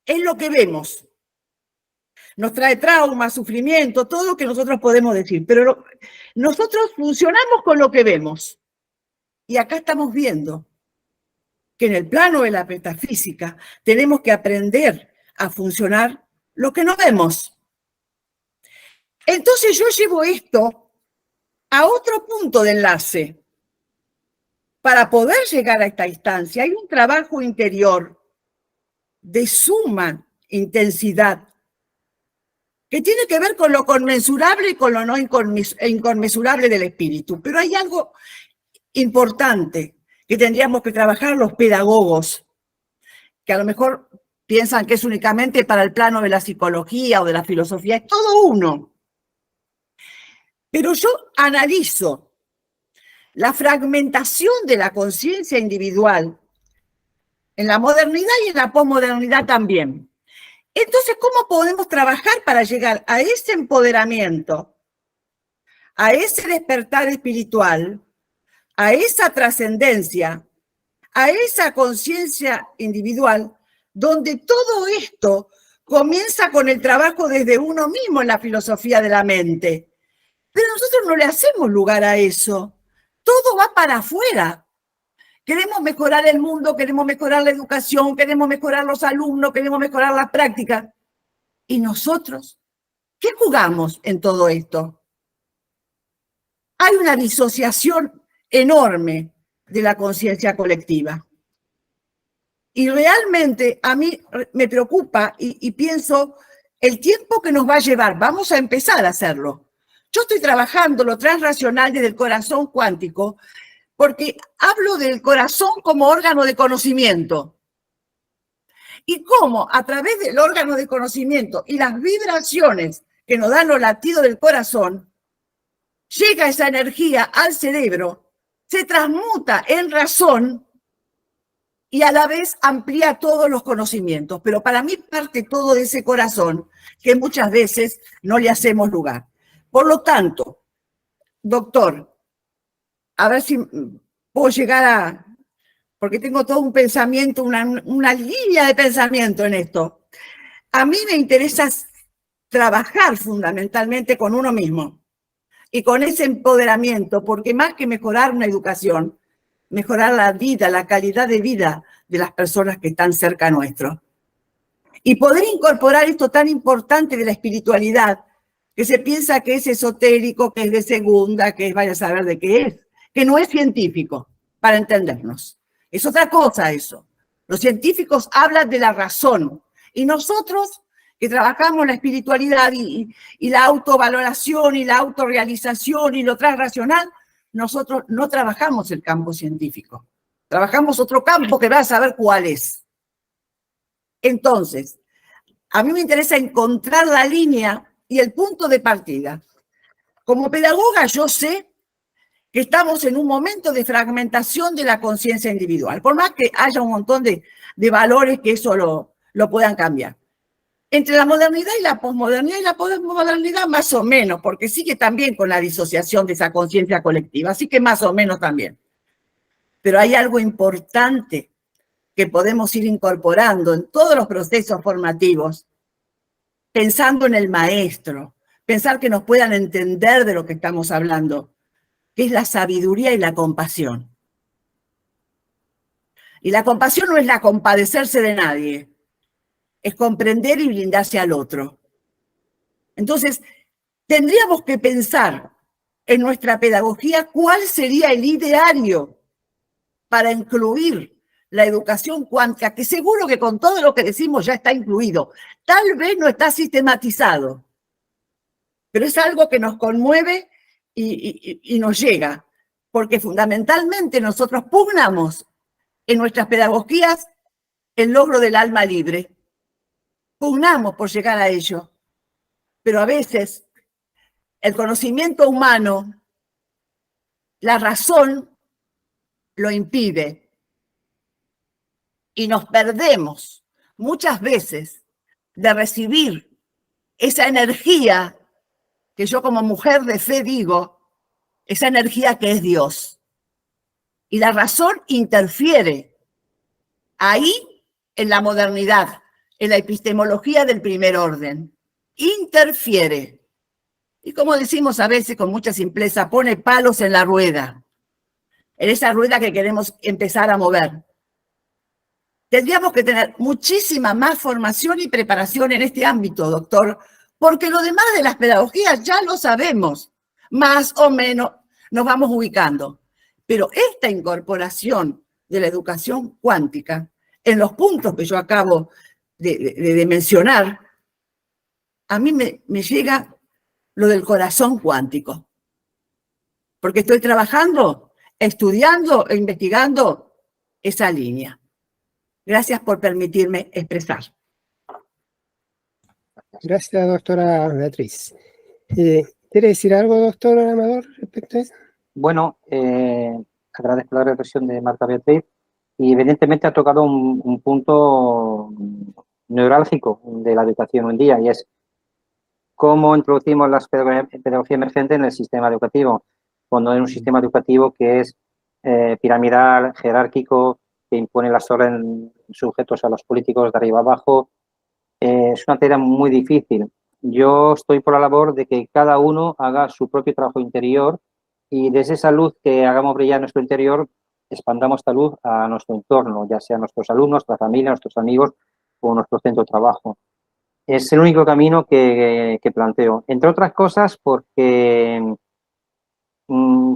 Es lo que vemos. Nos trae trauma, sufrimiento, todo lo que nosotros podemos decir. Pero nosotros funcionamos con lo que vemos. Y acá estamos viendo que en el plano de la metafísica tenemos que aprender a funcionar lo que no vemos. Entonces yo llevo esto a otro punto de enlace. Para poder llegar a esta instancia hay un trabajo interior de suma intensidad que tiene que ver con lo conmensurable y con lo no inconmensurable del espíritu. Pero hay algo importante que tendríamos que trabajar los pedagogos, que a lo mejor piensan que es únicamente para el plano de la psicología o de la filosofía, es todo uno. Pero yo analizo la fragmentación de la conciencia individual en la modernidad y en la posmodernidad también. Entonces, ¿cómo podemos trabajar para llegar a ese empoderamiento, a ese despertar espiritual, a esa trascendencia, a esa conciencia individual, donde todo esto comienza con el trabajo desde uno mismo en la filosofía de la mente? Pero nosotros no le hacemos lugar a eso. Todo va para afuera. Queremos mejorar el mundo, queremos mejorar la educación, queremos mejorar los alumnos, queremos mejorar la práctica. ¿Y nosotros? ¿Qué jugamos en todo esto? Hay una disociación enorme de la conciencia colectiva. Y realmente a mí me preocupa y pienso el tiempo que nos va a llevar. Vamos a empezar a hacerlo. Yo estoy trabajando lo transracional desde el corazón cuántico porque hablo del corazón como órgano de conocimiento. Y cómo a través del órgano de conocimiento y las vibraciones que nos dan los latidos del corazón, llega esa energía al cerebro, se transmuta en razón y a la vez amplía todos los conocimientos. Pero para mí parte todo de ese corazón que muchas veces no le hacemos lugar. Por lo tanto, doctor, a ver si puedo llegar a... porque tengo todo un pensamiento, una línea de pensamiento en esto. A mí me interesa trabajar fundamentalmente con uno mismo y con ese empoderamiento, porque más que mejorar una educación, mejorar la vida, la calidad de vida de las personas que están cerca nuestro. Y poder incorporar esto tan importante de la espiritualidad, que se piensa que es esotérico, que es de segunda, que es vaya a saber de qué es, que no es científico, para entendernos. Es otra cosa eso. Los científicos hablan de la razón y nosotros que trabajamos la espiritualidad y la autovaloración y la autorrealización y lo transracional, nosotros no trabajamos el campo científico. Trabajamos otro campo que va a saber cuál es. Entonces, a mí me interesa encontrar la línea y el punto de partida. Como pedagoga yo sé que estamos en un momento de fragmentación de la conciencia individual, por más que haya un montón de valores que eso lo puedan cambiar. Entre la modernidad y la posmodernidad más o menos, porque sigue también con la disociación de esa conciencia colectiva, así que más o menos también. Pero hay algo importante que podemos ir incorporando en todos los procesos formativos, pensando en el maestro, pensar que nos puedan entender de lo que estamos hablando, que es la sabiduría y la compasión. Y la compasión no es la compadecerse de nadie, es comprender y brindarse al otro. Entonces, tendríamos que pensar en nuestra pedagogía cuál sería el ideario para incluir la educación cuántica, que seguro que con todo lo que decimos ya está incluido. Tal vez no está sistematizado, pero es algo que nos conmueve y nos llega, porque fundamentalmente nosotros pugnamos en nuestras pedagogías el logro del alma libre. pugnamos por llegar a ello, pero a veces el conocimiento humano, la razón lo impide y nos perdemos muchas veces de recibir esa energía que yo como mujer de fe digo, esa energía que es Dios. Y la razón interfiere ahí en la modernidad, en la epistemología del primer orden. Interfiere. Y como decimos a veces con mucha simpleza, pone palos en la rueda, en esa rueda que queremos empezar a mover. Tendríamos que tener muchísima más formación y preparación en este ámbito, doctor, porque lo demás de las pedagogías ya lo sabemos, más o menos nos vamos ubicando. Pero esta incorporación de la educación cuántica, en los puntos que yo acabo de mencionar, a mí me llega lo del corazón cuántico. Porque estoy trabajando, estudiando e investigando esa línea. Gracias por permitirme expresar. Gracias, doctora Beatriz. ¿Quiere decir algo, doctor Amador, respecto a eso? Bueno, agradezco la reflexión de Marta Beatriz y evidentemente ha tocado un punto neurálgico de la educación hoy en día, y es cómo introducimos la pedagogía emergente en el sistema educativo, cuando es un sistema educativo que es piramidal, jerárquico, que impone las órdenes sujetos a los políticos de arriba abajo. Es una tarea muy difícil. Yo estoy por la labor de que cada uno haga su propio trabajo interior y desde esa luz que hagamos brillar nuestro interior, expandamos esta luz a nuestro entorno, ya sea nuestros alumnos, nuestra familia, nuestros amigos o nuestro centro de trabajo. Es el único camino que planteo. Entre otras cosas porque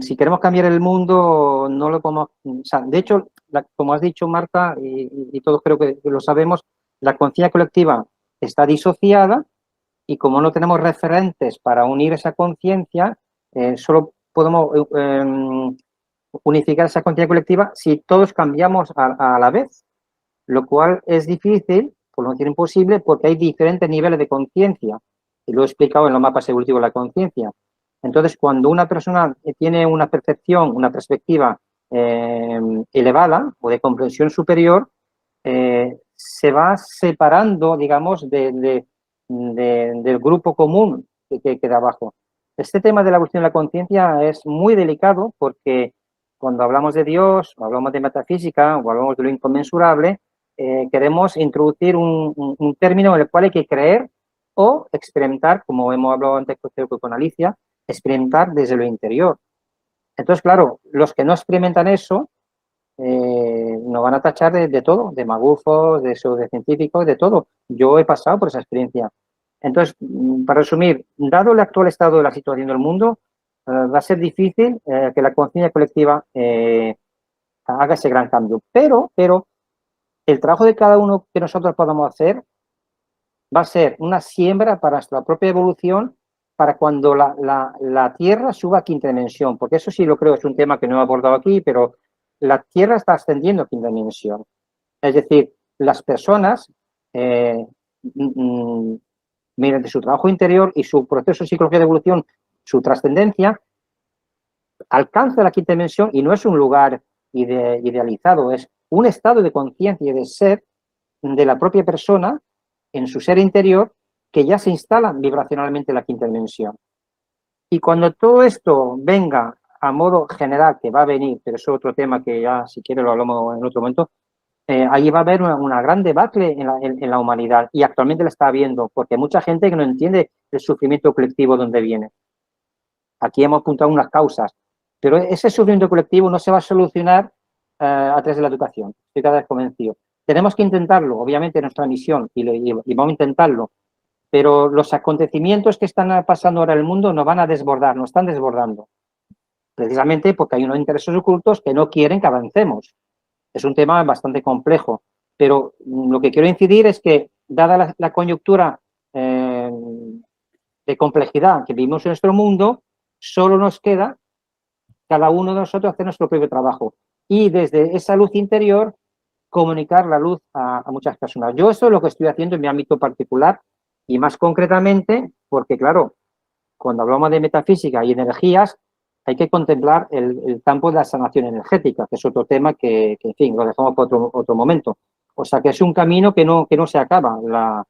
si queremos cambiar el mundo, no lo podemos... O sea, de hecho, como has dicho, Marta, y todos creo que lo sabemos, la conciencia colectiva está disociada y como no tenemos referentes para unir esa conciencia, solo podemos unificar esa conciencia colectiva si todos cambiamos a la vez, lo cual es difícil, por no decir imposible, porque hay diferentes niveles de conciencia, y lo he explicado en los mapas evolutivos de la conciencia. Entonces, cuando una persona tiene una percepción, una perspectiva elevada o de comprensión superior, se va separando, digamos, del grupo común que queda abajo. Este tema de la evolución de la conciencia es muy delicado porque cuando hablamos de Dios, o hablamos de metafísica, o hablamos de lo inconmensurable, queremos introducir un término en el cual hay que creer o experimentar, como hemos hablado antes con Alicia, experimentar desde lo interior. Entonces, claro, los que no experimentan eso nos van a tachar de todo, de magufos, de pseudocientíficos, de todo. Yo he pasado por esa experiencia. Entonces, para resumir, dado el actual estado de la situación del mundo, va a ser difícil que la conciencia colectiva haga ese gran cambio. Pero el trabajo de cada uno que nosotros podamos hacer va a ser una siembra para nuestra propia evolución, para cuando la Tierra suba a quinta dimensión, porque eso sí lo creo, es un tema que no he abordado aquí, pero la Tierra está ascendiendo a quinta dimensión. Es decir, las personas, mediante su trabajo interior y su proceso psicológico de evolución, su trascendencia, alcanza la quinta dimensión y no es un lugar idealizado, es un estado de conciencia y de ser de la propia persona en su ser interior que ya se instala vibracionalmente en la quinta dimensión. Y cuando todo esto venga a modo general, que va a venir, pero eso es otro tema que ya si quiere lo hablamos en otro momento, allí va a haber una gran debacle en la humanidad y actualmente la está habiendo porque hay mucha gente que no entiende el sufrimiento colectivo donde viene. Aquí hemos apuntado unas causas, pero ese sufrimiento colectivo no se va a solucionar a través de la educación. Estoy cada vez convencido. Tenemos que intentarlo, obviamente, nuestra misión, y vamos a intentarlo, pero los acontecimientos que están pasando ahora en el mundo nos van a desbordar, nos están desbordando, precisamente porque hay unos intereses ocultos que no quieren que avancemos. Es un tema bastante complejo, pero lo que quiero incidir es que, dada la coyuntura de complejidad que vivimos en nuestro mundo, solo nos queda cada uno de nosotros hacer nuestro propio trabajo y desde esa luz interior comunicar la luz a muchas personas. Yo eso es lo que estoy haciendo en mi ámbito particular y más concretamente porque, claro, cuando hablamos de metafísica y energías, hay que contemplar el campo de la sanación energética, que es otro tema que en fin, lo dejamos para otro momento. O sea, que es un camino que no se acaba. La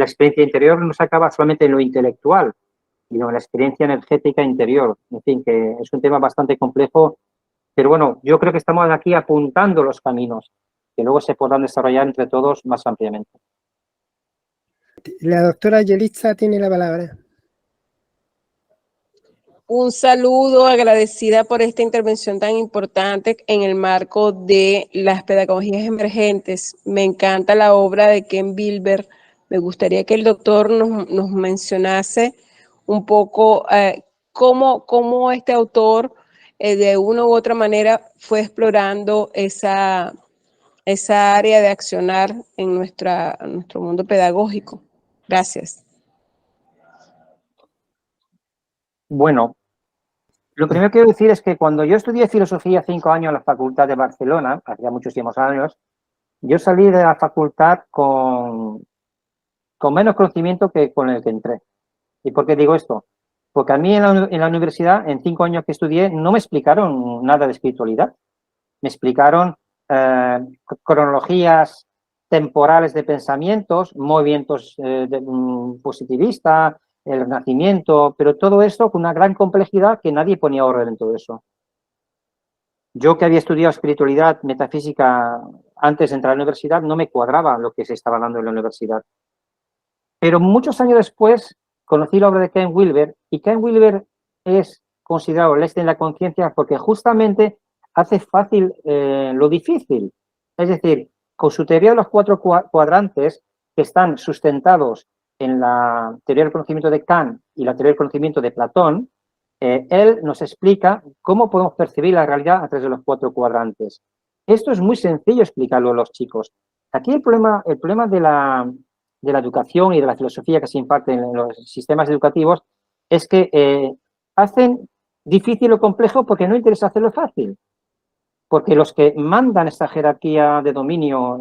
experiencia interior no se acaba solamente en lo intelectual, sino en la experiencia energética interior. En fin, que es un tema bastante complejo, pero bueno, yo creo que estamos aquí apuntando los caminos, que luego se podrán desarrollar entre todos más ampliamente. La doctora Yelitza tiene la palabra. Un saludo, agradecida por esta intervención tan importante en el marco de las pedagogías emergentes. Me encanta la obra de Ken Wilber. Me gustaría que el doctor nos mencionase un poco cómo este autor de una u otra manera fue explorando esa área de accionar en nuestro mundo pedagógico. Gracias. Bueno, lo primero que quiero decir es que cuando yo estudié filosofía 5 años en la Facultad de Barcelona, hacía muchísimos años, yo salí de la facultad con menos conocimiento que con el que entré. ¿Y por qué digo esto? Porque a mí en la universidad, en 5 años que estudié, no me explicaron nada de espiritualidad. Me explicaron cronologías temporales de pensamientos, movimientos positivistas, el renacimiento, pero todo esto con una gran complejidad que nadie ponía orden en todo eso. Yo que había estudiado espiritualidad, metafísica antes de entrar a la universidad, no me cuadraba lo que se estaba dando en la universidad. Pero muchos años después conocí la obra de Ken Wilber y Ken Wilber es considerado el de la conciencia porque justamente hace fácil lo difícil. Es decir, con su teoría de los 4 cuadrantes que están sustentados en la teoría del conocimiento de Kant y la teoría del conocimiento de Platón, él nos explica cómo podemos percibir la realidad a través de los 4 cuadrantes. Esto es muy sencillo explicarlo a los chicos. Aquí el problema de la educación y de la filosofía que se imparte en los sistemas educativos es que hacen difícil o complejo porque no interesa hacerlo fácil. Porque los que mandan esta jerarquía de dominio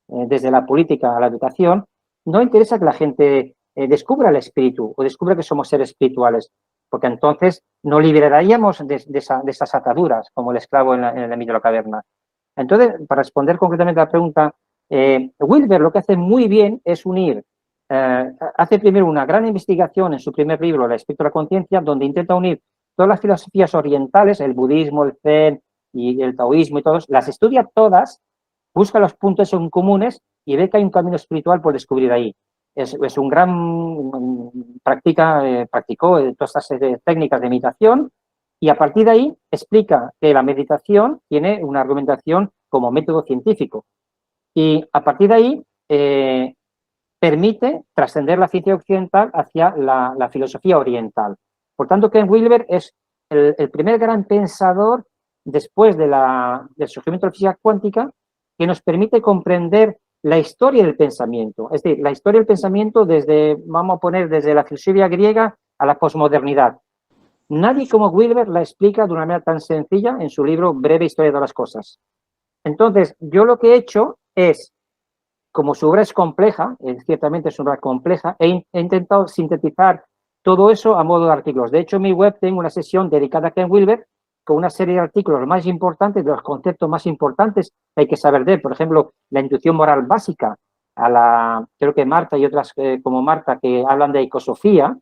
desde la política a la educación, no interesa que la gente descubra el espíritu o descubra que somos seres espirituales, porque entonces nos liberaríamos de esas ataduras, como el esclavo en el mito de la caverna. Entonces, para responder concretamente a la pregunta, Wilber lo que hace muy bien es unir, hace primero una gran investigación en su primer libro, El espíritu de la conciencia, donde intenta unir todas las filosofías orientales, el budismo, el zen y el taoísmo y todos, las estudia todas, busca los puntos en comunes y ve que hay un camino espiritual por descubrir ahí. Es un gran, practicó todas estas técnicas de meditación y a partir de ahí explica que la meditación tiene una argumentación como método científico. Y a partir de ahí permite trascender la ciencia occidental hacia la filosofía oriental. Por tanto, Ken Wilber es el primer gran pensador después del surgimiento de la física cuántica que nos permite comprender la historia del pensamiento. Es decir, la historia del pensamiento vamos a poner, desde la filosofía griega a la posmodernidad. Nadie como Wilber la explica de una manera tan sencilla en su libro Breve Historia de las Cosas. Entonces, yo lo que he hecho es, como su obra es compleja, ciertamente es una obra compleja, he intentado sintetizar todo eso a modo de artículos. De hecho, en mi web tengo una sesión dedicada a Ken Wilber con una serie de artículos más importantes, de los conceptos más importantes que hay que saber de él. Por ejemplo, la intuición moral básica, creo que Marta y otras como Marta que hablan de ecosofía.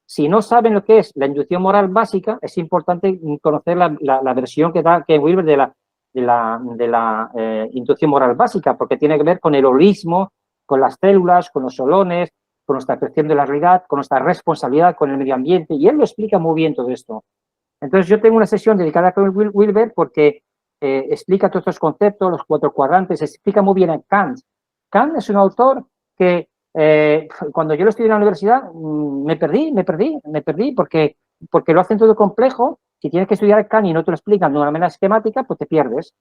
Si no saben lo que es la intuición moral básica, es importante conocer la versión que da Ken Wilber de la intuición moral básica, porque tiene que ver con el holismo, con las células, con los holones, con nuestra percepción de la realidad, con nuestra responsabilidad con el medio ambiente, y él lo explica muy bien todo esto. Entonces, yo tengo una sesión dedicada a Ken Wilber porque explica todos estos conceptos, los 4 cuadrantes, explica muy bien a Kant. Kant es un autor que cuando yo lo estudié en la universidad me perdí porque lo hacen todo complejo. Si tienes que estudiar Kant y no te lo explican de una manera esquemática, pues te pierdes.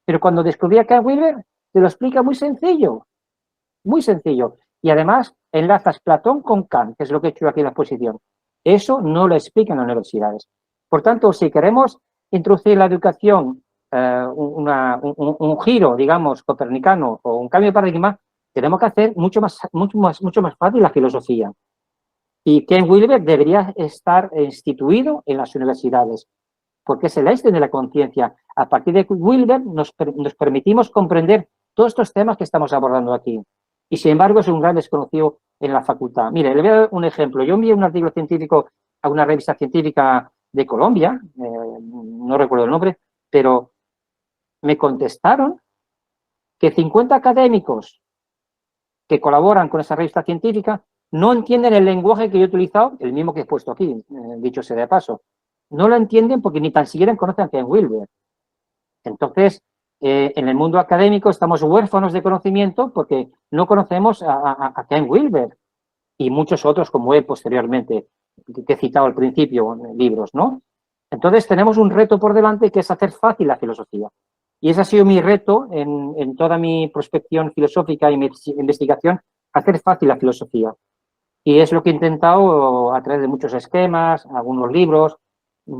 Pero cuando descubrí a Ken Wilber, te lo explica muy sencillo. Muy sencillo. Y además enlazas Platón con Kant, que es lo que he hecho aquí en la exposición. Eso no lo explican las universidades. Por tanto, si queremos introducir la educación un giro, digamos, copernicano o un cambio de paradigma, tenemos que hacer mucho más fácil la filosofía. Y Ken Wilber debería estar instituido en las universidades, porque es el Einstein de la conciencia. A partir de Wilber nos permitimos comprender todos estos temas que estamos abordando aquí. Y sin embargo es un gran desconocido en la facultad. Mire, le voy a dar un ejemplo. Yo envié un artículo científico a una revista científica de Colombia, no recuerdo el nombre, pero me contestaron que 50 académicos que colaboran con esa revista científica no entienden el lenguaje que yo he utilizado, el mismo que he puesto aquí, dicho sea de paso. No lo entienden porque ni tan siquiera conocen a Ken Wilber. Entonces, en el mundo académico estamos huérfanos de conocimiento porque no conocemos a Ken Wilber y muchos otros como él posteriormente, que he citado al principio en libros, ¿no? Entonces, tenemos un reto por delante que es hacer fácil la filosofía. Y ese ha sido mi reto en toda mi prospección filosófica y mi investigación, hacer fácil la filosofía. Y es lo que he intentado a través de muchos esquemas, algunos libros,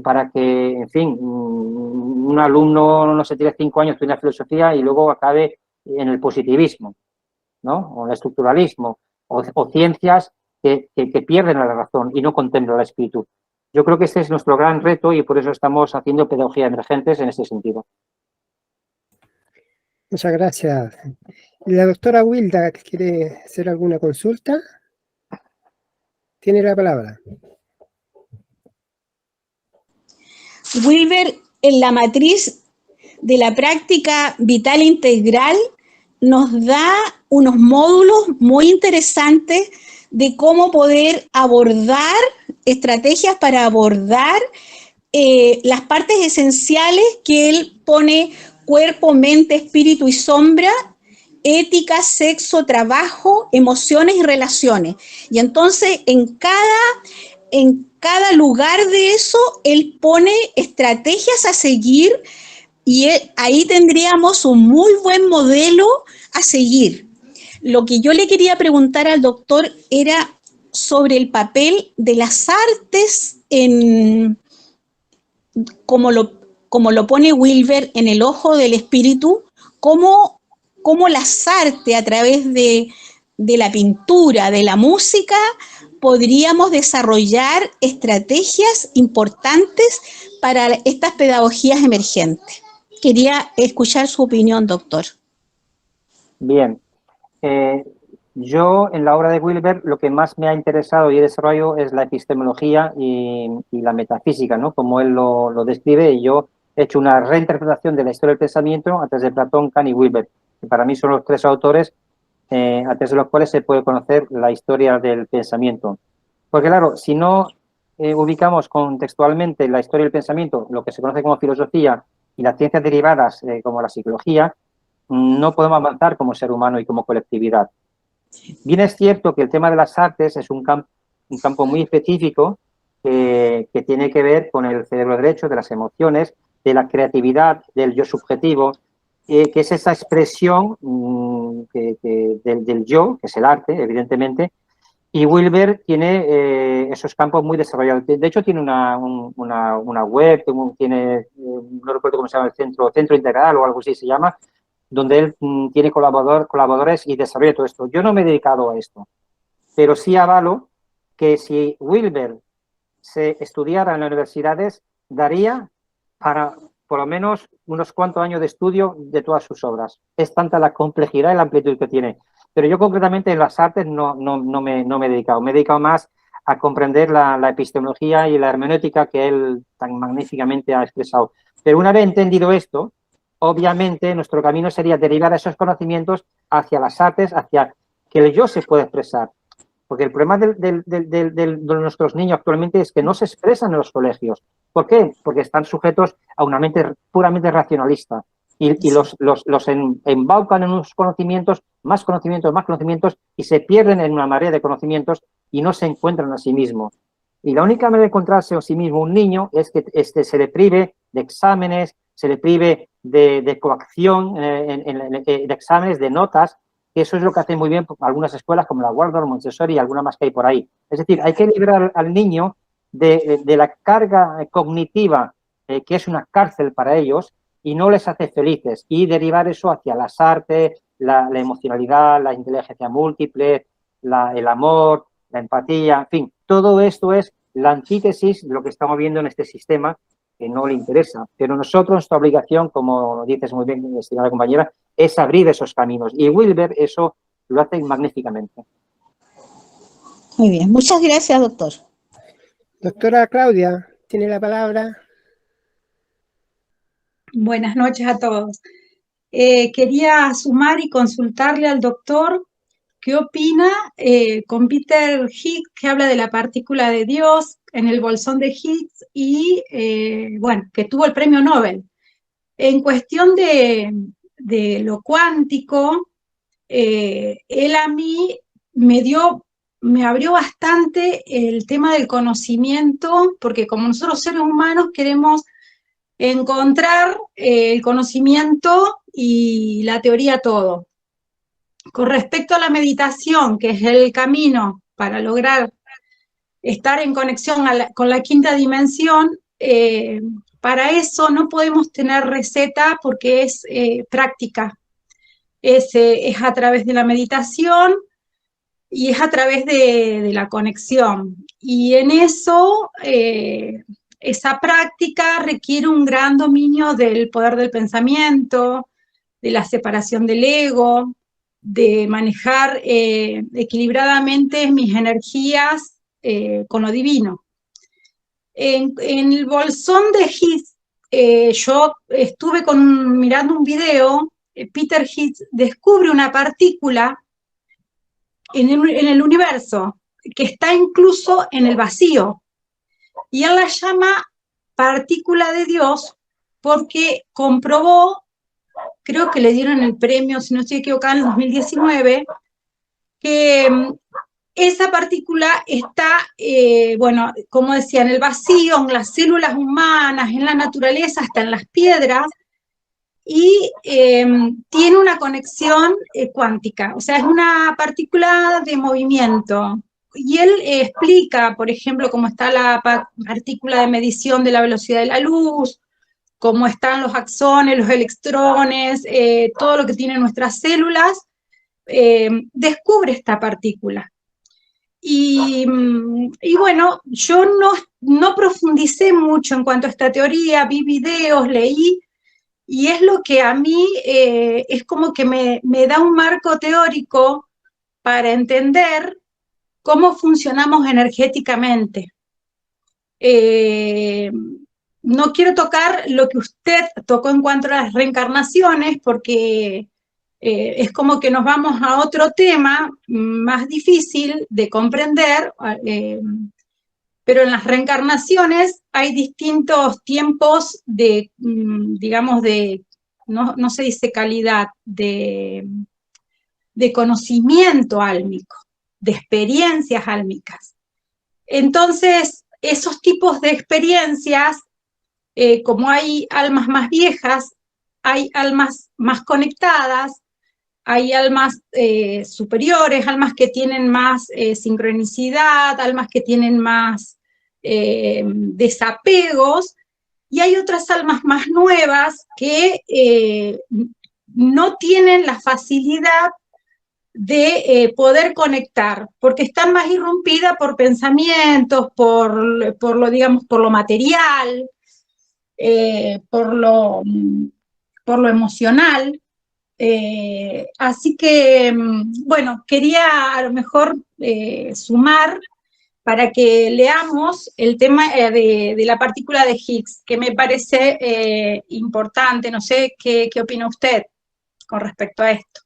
para que, en fin, un alumno no se tire 5 años estudiando filosofía y luego acabe en el positivismo, ¿no? O en el estructuralismo, o ciencias que pierden la razón y no contemplan el espíritu. Yo creo que este es nuestro gran reto y por eso estamos haciendo pedagogía emergentes en ese sentido. Muchas gracias. La doctora Wilda, ¿quiere hacer alguna consulta? Tiene la palabra. Wilber, en la matriz de la práctica vital integral, nos da unos módulos muy interesantes de cómo poder abordar estrategias para abordar las partes esenciales que él pone: cuerpo, mente, espíritu y sombra, ética, sexo, trabajo, emociones y relaciones. Y entonces en cada lugar de eso, él pone estrategias a seguir y ahí tendríamos un muy buen modelo a seguir. Lo que yo le quería preguntar al doctor era sobre el papel de las artes como lo pone Wilber en El ojo del espíritu, cómo las artes a través de la pintura, de la música, podríamos desarrollar estrategias importantes para estas pedagogías emergentes. Quería escuchar su opinión, doctor. Bien. Yo, en la obra de Wilber, lo que más me ha interesado y he desarrollado es la epistemología y la metafísica, ¿no? Como él lo describe, y yo he hecho una reinterpretación de la historia del pensamiento a través de Platón, Kant y Wilber, que para mí son los 3 autores a través de los cuales se puede conocer la historia del pensamiento. Porque claro, si no ubicamos contextualmente la historia del pensamiento, lo que se conoce como filosofía y las ciencias derivadas como la psicología, no podemos avanzar como ser humano y como colectividad. Bien es cierto que el tema de las artes es un campo muy específico que tiene que ver con el cerebro derecho, de las emociones, de la creatividad, del yo subjetivo, que es esa expresión del yo, que es el arte, evidentemente, y Wilber tiene esos campos muy desarrollados. De hecho, tiene una web, tiene, no recuerdo cómo se llama, el centro integral o algo así se llama, donde él tiene colaboradores y desarrolla todo esto. Yo no me he dedicado a esto, pero sí avalo que si Wilber se estudiara en las universidades, daría para por lo menos unos cuantos años de estudio de todas sus obras. Es tanta la complejidad y la amplitud que tiene. Pero yo concretamente en las artes no me he dedicado. Me he dedicado más a comprender la epistemología y la hermenéutica que él tan magníficamente ha expresado. Pero una vez entendido esto, obviamente nuestro camino sería derivar esos conocimientos hacia las artes, hacia que el yo se pueda expresar. Porque el problema de nuestros niños actualmente es que no se expresan en los colegios. ¿Por qué? Porque están sujetos a una mente puramente racionalista y los embaucan en unos conocimientos, más conocimientos, y se pierden en una marea de conocimientos y no se encuentran a sí mismos. Y la única manera de encontrarse a sí mismo un niño es que se le prive de exámenes, se le prive de coacción, de exámenes, de notas, que eso es lo que hacen muy bien algunas escuelas como la Waldorf, Montessori y alguna más que hay por ahí. Es decir, hay que liberar al niño de la carga cognitiva, que es una cárcel para ellos, y no les hace felices, y derivar eso hacia las artes, la emocionalidad, la inteligencia múltiple, el amor, la empatía, en fin, todo esto es la antítesis de lo que estamos viendo en este sistema que no le interesa. Pero nosotros, nuestra obligación, como dices muy bien, estimada compañera, es abrir esos caminos. Y Wilber eso lo hace magníficamente. Muy bien, muchas gracias, doctor. Doctora Claudia, tiene la palabra. Buenas noches a todos. Quería sumar y consultarle al doctor qué opina con Peter Higgs, que habla de la partícula de Dios en el bolsón de Higgs y, bueno, que tuvo el premio Nobel. En cuestión de lo cuántico, él a mí me abrió bastante el tema del conocimiento, porque como nosotros seres humanos queremos encontrar el conocimiento y la teoría todo. Con respecto a la meditación, que es el camino para lograr estar en conexión con la quinta dimensión, para eso no podemos tener receta porque es práctica. Es a través de la meditación y es a través de la conexión. Y en eso, esa práctica requiere un gran dominio del poder del pensamiento, de la separación del ego, de manejar equilibradamente mis energías con lo divino. En el bolsón de Higgs, yo estuve mirando un video, Peter Higgs descubre una partícula en el universo que está incluso en el vacío, y él la llama partícula de Dios porque comprobó, creo que le dieron el premio, si no estoy equivocada, en el 2019, que esa partícula está, bueno, como decía, en el vacío, en las células humanas, en la naturaleza, hasta en las piedras, y tiene una conexión cuántica, o sea, es una partícula de movimiento. Y él explica, por ejemplo, cómo está la partícula de medición de la velocidad de la luz, cómo están los axones, los electrones, todo lo que tienen nuestras células, descubre esta partícula. Y bueno, yo no profundicé mucho en cuanto a esta teoría, vi videos, leí, y es lo que a mí es como que me da un marco teórico para entender cómo funcionamos energéticamente. No quiero tocar lo que usted tocó en cuanto a las reencarnaciones, porque es como que nos vamos a otro tema más difícil de comprender, pero en las reencarnaciones hay distintos tiempos de, digamos, no se dice calidad, de conocimiento álmico, de experiencias álmicas. Entonces, esos tipos de experiencias, como hay almas más viejas, hay almas más conectadas, hay almas superiores, almas que tienen más sincronicidad, almas que tienen más desapegos, y hay otras almas más nuevas que no tienen la facilidad de poder conectar, porque están más irrumpidas por pensamientos, por lo material, por lo emocional. Así que, bueno, quería a lo mejor sumar para que leamos el tema de la partícula de Higgs, que me parece importante. No sé qué opina usted con respecto a esto.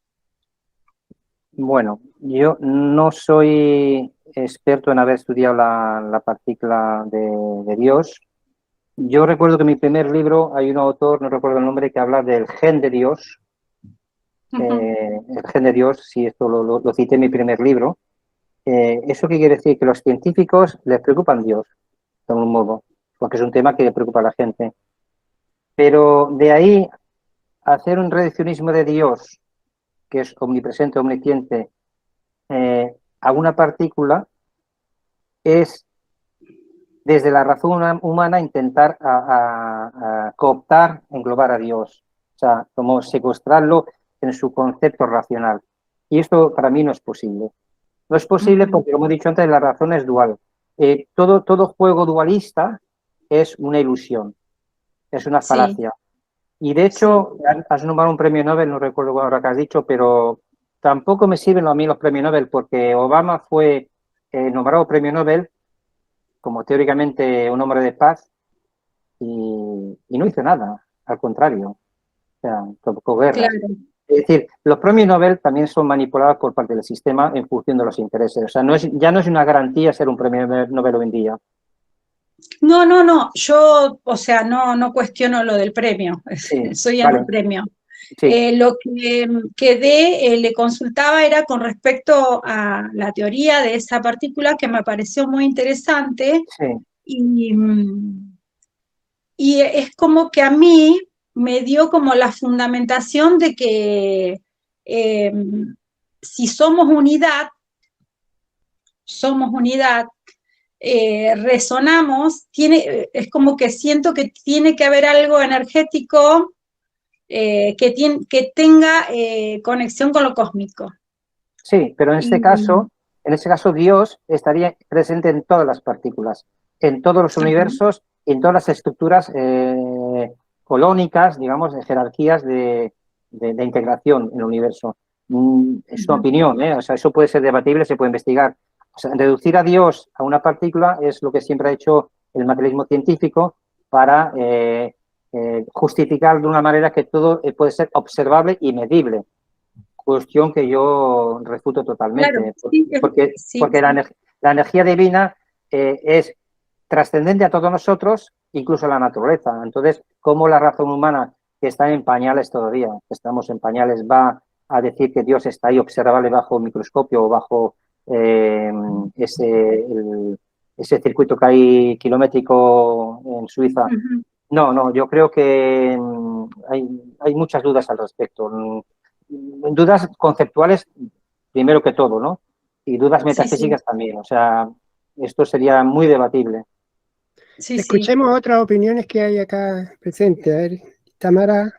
Bueno, yo no soy experto en haber estudiado la partícula de Dios. Yo recuerdo que en mi primer libro hay un autor, no recuerdo el nombre, que habla del gen de Dios. El gen de Dios, sí, esto lo cité en mi primer libro. ¿Eso qué quiere decir? Que los científicos les preocupan Dios, de algún modo, porque es un tema que le preocupa a la gente. Pero de ahí hacer un reduccionismo de Dios, que es omnipresente, omnisciente, a una partícula, es desde la razón humana intentar a cooptar, englobar a Dios, o sea, como secuestrarlo en su concepto racional. Y esto para mí no es posible. No es posible porque, como he dicho antes, la razón es dual. Todo juego dualista es una ilusión, es una falacia. Y de hecho, has nombrado un premio Nobel, no recuerdo ahora qué has dicho, pero tampoco me sirven a mí los premios Nobel porque Obama fue nombrado premio Nobel como teóricamente un hombre de paz y no hizo nada, al contrario, o sea, provocó guerras. Claro. Es decir, los premios Nobel también son manipulados por parte del sistema en función de los intereses. O sea, ya no es una garantía ser un premio Nobel hoy en día. No, yo, o sea, no cuestiono lo del premio, Sí, soy vale. antipremio. Sí. Lo que le consultaba era con respecto a la teoría de esa partícula que me pareció muy interesante Sí. y es como que a mí me dio como la fundamentación de que si somos unidad, resonamos, es como que siento que tiene que haber algo energético que tenga conexión con lo cósmico. Sí, pero en este caso Dios estaría presente en todas las partículas, en todos los universos, en todas las estructuras colónicas, digamos, de jerarquías de integración en el universo. Es una opinión, ¿eh? O sea, eso puede ser debatible, se puede investigar. O sea, reducir a Dios a una partícula es lo que siempre ha hecho el materialismo científico para justificar de una manera que todo puede ser observable y medible. Cuestión que yo refuto totalmente, Claro, porque la energía divina es trascendente a todos nosotros, incluso a la naturaleza. Entonces, ¿cómo la razón humana, que está en pañales todavía, estamos en pañales, va a decir que Dios está ahí observable bajo un microscopio o bajo ese circuito que hay kilométrico en Suiza? No, yo creo que hay muchas dudas al respecto. Dudas conceptuales, primero que todo, ¿no? Y dudas metafísicas también. O sea, esto sería muy debatible. Escuchemos otras opiniones que hay acá presentes. A ver, Tamara.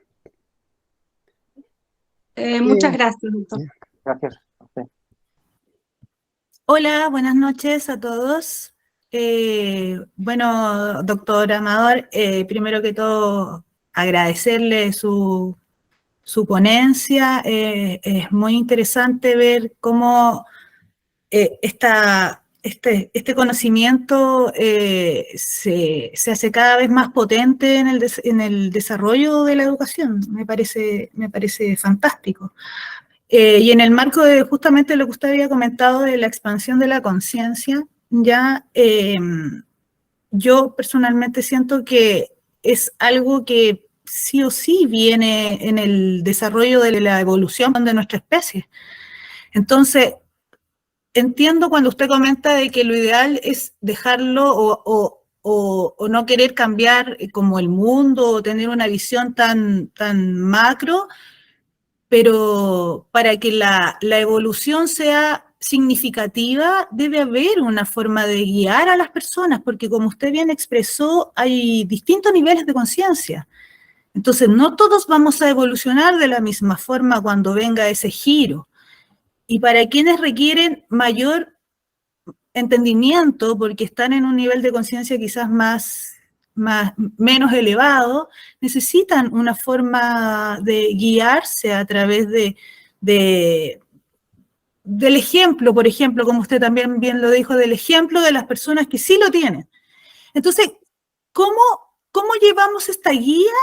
Muchas gracias, doctor. Gracias. Hola, buenas noches a todos. Bueno, doctor Amador, primero que todo agradecerle su ponencia. Es muy interesante ver cómo este conocimiento se hace cada vez más potente en el desarrollo de la educación. Me parece fantástico. Y en el marco de justamente lo que usted había comentado de la expansión de la conciencia, ya yo personalmente siento que es algo que sí o sí viene en el desarrollo de la evolución de nuestra especie. Entonces, entiendo cuando usted comenta de que lo ideal es dejarlo o no querer cambiar como el mundo o tener una visión tan macro, pero para que la evolución sea significativa, debe haber una forma de guiar a las personas, porque como usted bien expresó, hay distintos niveles de conciencia. Entonces, no todos vamos a evolucionar de la misma forma cuando venga ese giro. Y para quienes requieren mayor entendimiento, porque están en un nivel de conciencia quizás menos elevado, necesitan una forma de guiarse a través del ejemplo, por ejemplo, como usted también bien lo dijo, del ejemplo de las personas que sí lo tienen. Entonces, ¿cómo llevamos esta guía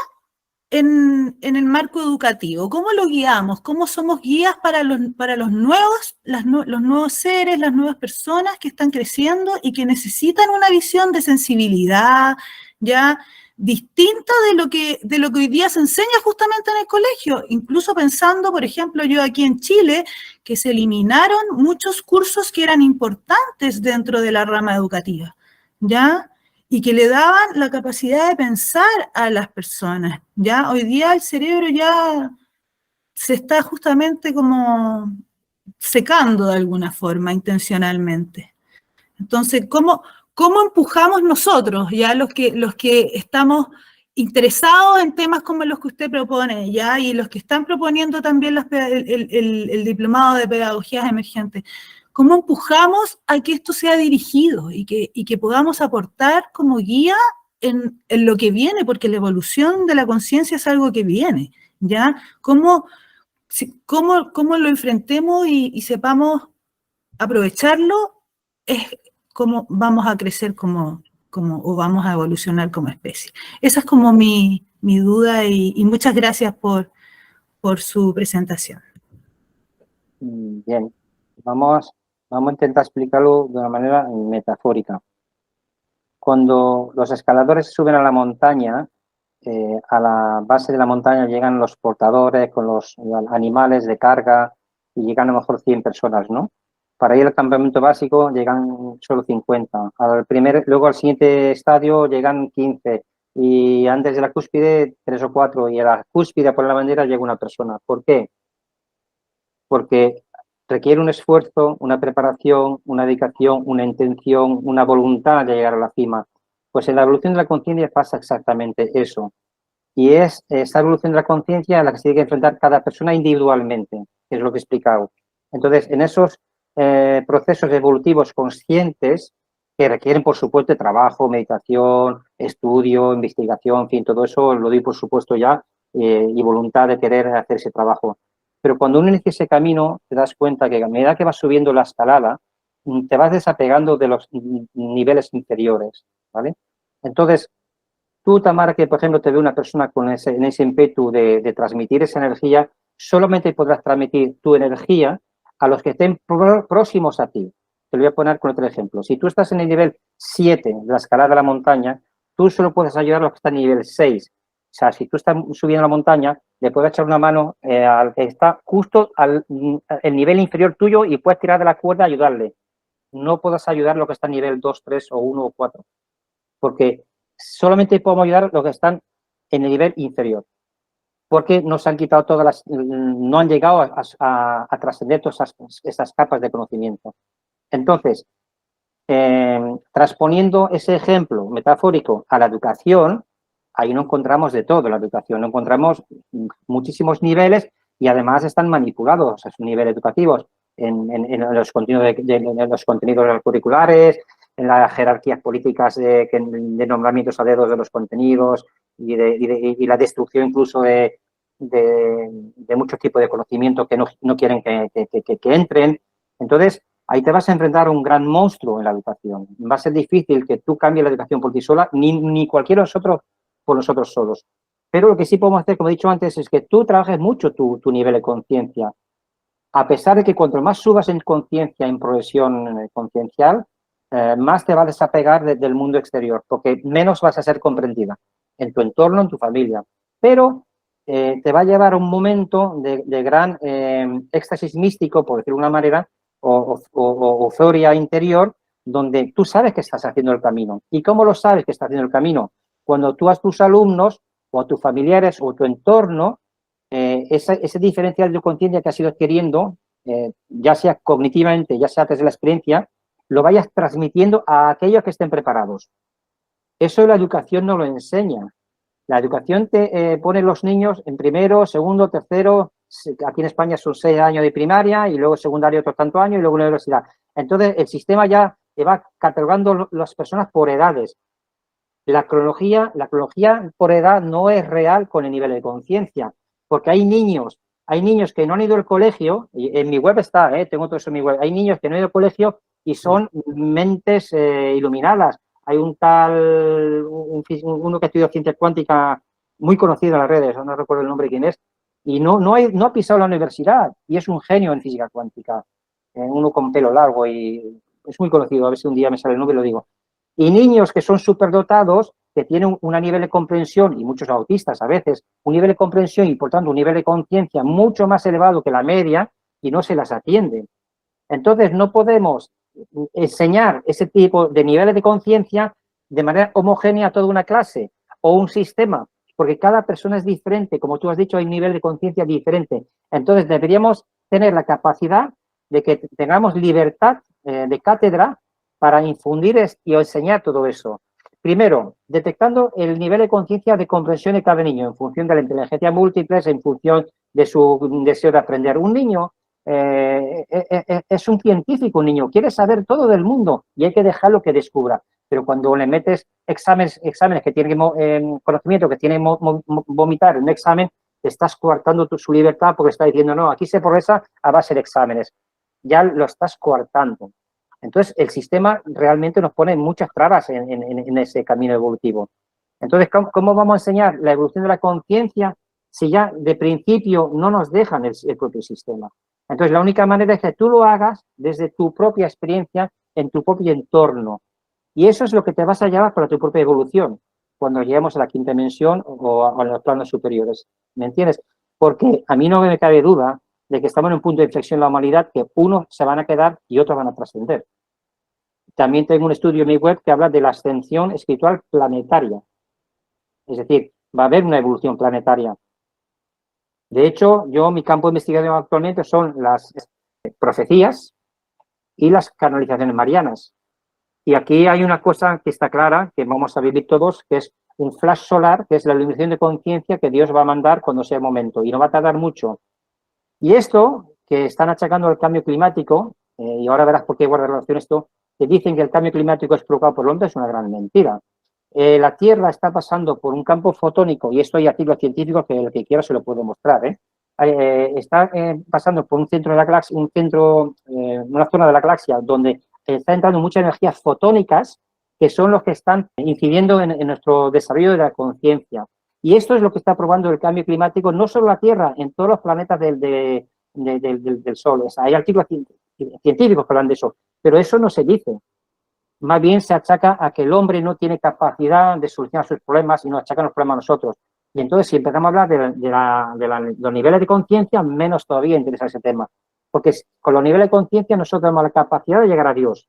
en el marco educativo? ¿Cómo lo guiamos? ¿Cómo somos guías para los nuevos seres, las nuevas personas que están creciendo y que necesitan una visión de sensibilidad ya distinta de lo que hoy día se enseña justamente en el colegio? Incluso pensando, por ejemplo, yo aquí en Chile, que se eliminaron muchos cursos que eran importantes dentro de la rama educativa, ¿ya? Y que le daban la capacidad de pensar a las personas, ¿ya? Hoy día el cerebro ya se está justamente como secando de alguna forma, intencionalmente. Entonces, ¿cómo ¿cómo empujamos nosotros, ya los que estamos interesados en temas como los que usted propone, ya, y los que están proponiendo también el diplomado de pedagogías emergentes? ¿Cómo empujamos a que esto sea dirigido y que podamos aportar como guía en lo que viene? Porque la evolución de la conciencia es algo que viene, ¿ya? ¿Cómo lo enfrentemos y sepamos aprovecharlo? Es cómo vamos a crecer o vamos a evolucionar como especie. Esa es como mi duda y muchas gracias por su presentación. Bien, vamos a intentar explicarlo de una manera metafórica. Cuando los escaladores suben a la montaña, a la base de la montaña llegan los portadores con los animales de carga y llegan a lo mejor 100 personas, ¿no? Para ir al campamento básico llegan solo 50. Luego al siguiente estadio llegan 15 y antes de la cúspide 3 o 4 y a la cúspide por la bandera llega una persona. ¿Por qué? Porque requiere un esfuerzo, una preparación, una dedicación, una intención, una voluntad de llegar a la cima. Pues en la evolución de la conciencia pasa exactamente eso. Y es esa evolución de la conciencia a la que se tiene que enfrentar cada persona individualmente, que es lo que he explicado. Entonces, en esos procesos evolutivos conscientes, que requieren, por supuesto, trabajo, meditación, estudio, investigación, en fin, todo eso lo doy, por supuesto, ya, y voluntad de querer hacer ese trabajo. Pero cuando uno inicia ese camino, te das cuenta que a medida que vas subiendo la escalada, te vas desapegando de los niveles inferiores, ¿vale? Entonces, tú, Tamara, que por ejemplo te ve una persona en ese ímpetu de transmitir esa energía, solamente podrás transmitir tu energía a los que estén próximos a ti. Te lo voy a poner con otro ejemplo. Si tú estás en el nivel 7 de la escalada de la montaña, tú solo puedes ayudar a los que están en el nivel 6. O sea, si tú estás subiendo la montaña, le puedes echar una mano al que está justo al nivel inferior tuyo y puedes tirar de la cuerda y ayudarle. No puedes ayudar a los que están en nivel 2, 3 o 1 o 4. Porque solamente podemos ayudar a los que están en el nivel inferior. Porque nos han quitado no han llegado a trascender todas esas capas de conocimiento. Entonces, transponiendo ese ejemplo metafórico a la educación, ahí no encontramos de todo. En la educación no encontramos muchísimos niveles y además están manipulados a sus niveles educativos en los contenidos curriculares, en las jerarquías políticas de nombramientos a dedos de los contenidos y la destrucción incluso de muchos tipos de conocimiento que no quieren que entren. Entonces, ahí te vas a enfrentar a un gran monstruo en la educación. Va a ser difícil que tú cambies la educación por ti sola, ni cualquiera de nosotros por nosotros solos. Pero lo que sí podemos hacer, como he dicho antes, es que tú trabajes mucho tu nivel de conciencia. A pesar de que cuanto más subas en conciencia, en progresión conciencial, más te va a desapegar del mundo exterior, porque menos vas a ser comprendida en tu entorno, en tu familia. Pero te va a llevar a un momento de gran éxtasis místico, por decirlo de una manera, o euforia interior, donde tú sabes que estás haciendo el camino. ¿Y cómo lo sabes que estás haciendo el camino? Cuando tú a tus alumnos o a tus familiares o a tu entorno, ese diferencial de conciencia que has ido adquiriendo, ya sea cognitivamente, ya sea desde la experiencia, lo vayas transmitiendo a aquellos que estén preparados. Eso la educación no lo enseña. La educación te pone los niños en primero, segundo, tercero, aquí en España son 6 años de primaria y luego secundario otros tantos años y luego universidad. Entonces, el sistema ya te va catalogando las personas por edades. La cronología por edad no es real con el nivel de conciencia, porque hay niños que no han ido al colegio, y en mi web está, tengo todo eso en mi web, hay niños que no han ido al colegio y son mentes iluminadas. Hay uno que estudió ciencia cuántica muy conocido en las redes, no recuerdo el nombre quién es, y no ha pisado la universidad y es un genio en física cuántica, uno con pelo largo y es muy conocido, a ver si un día me sale el nombre y lo digo. Y niños que son superdotados, que tienen un nivel de comprensión, y muchos autistas a veces, un nivel de comprensión y por tanto un nivel de conciencia mucho más elevado que la media y no se las atiende. Entonces no podemos enseñar ese tipo de niveles de conciencia de manera homogénea a toda una clase o un sistema, porque cada persona es diferente, como tú has dicho, hay un nivel de conciencia diferente. Entonces deberíamos tener la capacidad de que tengamos libertad de cátedra para infundir y enseñar todo eso. Primero, detectando el nivel de conciencia de comprensión de cada niño en función de la inteligencia múltiple, en función de su deseo de aprender. Un niño es un científico, un niño, quiere saber todo del mundo y hay que dejarlo que descubra. Pero cuando le metes exámenes que tienen conocimiento, que tienen vomitar en un examen, te estás coartando su libertad porque está diciendo, no, aquí se progresa a base de exámenes. Ya lo estás coartando. Entonces, el sistema realmente nos pone muchas trabas en ese camino evolutivo. Entonces, ¿cómo vamos a enseñar la evolución de la conciencia si ya de principio no nos dejan el propio sistema? Entonces, la única manera es que tú lo hagas desde tu propia experiencia, en tu propio entorno. Y eso es lo que te vas a llevar para tu propia evolución, cuando lleguemos a la quinta dimensión o a los planos superiores. ¿Me entiendes? Porque a mí no me cabe duda de que estamos en un punto de inflexión en la humanidad que unos se van a quedar y otros van a trascender. También tengo un estudio en mi web que habla de la ascensión espiritual planetaria. Es decir, va a haber una evolución planetaria. De hecho, mi campo de investigación actualmente son las profecías y las canalizaciones marianas. Y aquí hay una cosa que está clara, que vamos a vivir todos, que es un flash solar, que es la iluminación de conciencia que Dios va a mandar cuando sea el momento. Y no va a tardar mucho. Y esto, que están achacando al cambio climático, y ahora verás por qué guarda relación esto, que dicen que el cambio climático es provocado por el hombre, es una gran mentira. La Tierra está pasando por un campo fotónico, y esto hay artículos científicos que el que quiera se lo puedo mostrar, está pasando por un centro de la galaxia, una zona de la galaxia donde está entrando muchas energías fotónicas que son los que están incidiendo en nuestro desarrollo de la conciencia. Y esto es lo que está probando el cambio climático, no solo la Tierra, en todos los planetas del Sol. O sea, hay artículos científicos que hablan de eso, pero eso no se dice. Más bien se achaca a que el hombre no tiene capacidad de solucionar sus problemas y nos achacan los problemas a nosotros. Y entonces, si empezamos a hablar de los niveles de conciencia, menos todavía interesa ese tema. Porque con los niveles de conciencia nosotros tenemos la capacidad de llegar a Dios.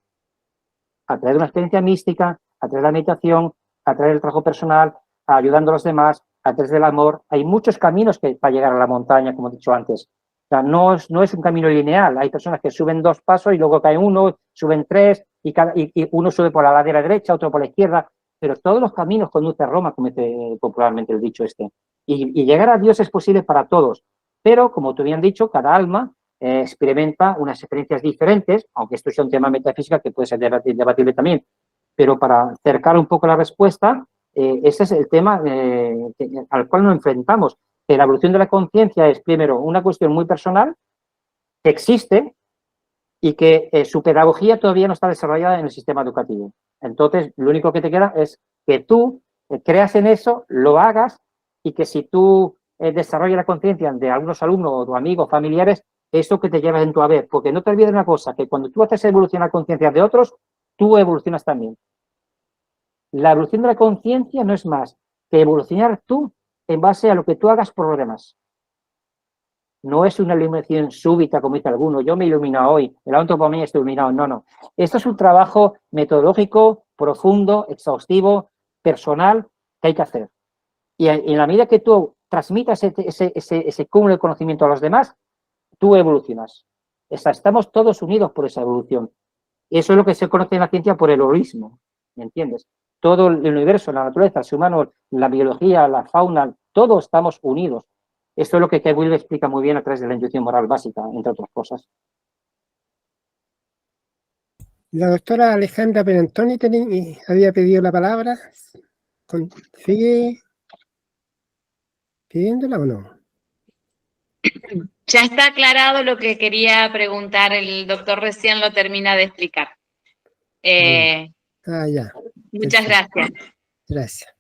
A través de una experiencia mística, a través de la meditación, a través del trabajo personal, ayudando a los demás, a través del amor. Hay muchos caminos para llegar a la montaña, como he dicho antes. O sea, no es un camino lineal. Hay personas que suben 2 pasos y luego cae uno, suben 3 y uno sube por la ladera derecha, otro por la izquierda. Pero todos los caminos conducen a Roma, como dice popularmente el dicho este. Y llegar a Dios es posible para todos. Pero, como te habían dicho, cada alma experimenta unas experiencias diferentes, aunque esto sea un tema metafísica que puede ser debatible también. Pero para acercar un poco la respuesta, ese es el tema al cual nos enfrentamos. Que la evolución de la conciencia es, primero, una cuestión muy personal, que existe y que su pedagogía todavía no está desarrollada en el sistema educativo. Entonces, lo único que te queda es que tú creas en eso, lo hagas y que si tú desarrollas la conciencia de algunos alumnos o amigos, familiares, eso que te llevas en tu haber. Porque no te olvides una cosa, que cuando tú haces evolucionar la conciencia de otros, tú evolucionas también. La evolución de la conciencia no es más que evolucionar tú en base a lo que tú hagas por los demás. No es una iluminación súbita, como dice alguno. Yo me he iluminado hoy, el otro por mí está iluminado. No. Esto es un trabajo metodológico, profundo, exhaustivo, personal, que hay que hacer. Y en la medida que tú transmitas ese cúmulo de conocimiento a los demás, tú evolucionas. Estamos todos unidos por esa evolución. Eso es lo que se conoce en la ciencia por el holismo. ¿Me entiendes? Todo el universo, la naturaleza, el ser humano, la biología, la fauna, todos estamos unidos. Esto es lo que Will explica muy bien a través de la intuición moral básica, entre otras cosas. La doctora Alejandra Perantoni había pedido la palabra. ¿Sigue pidiéndola o no? Ya está aclarado lo que quería preguntar, el doctor recién lo termina de explicar. Ya. Muchas gracias. Gracias.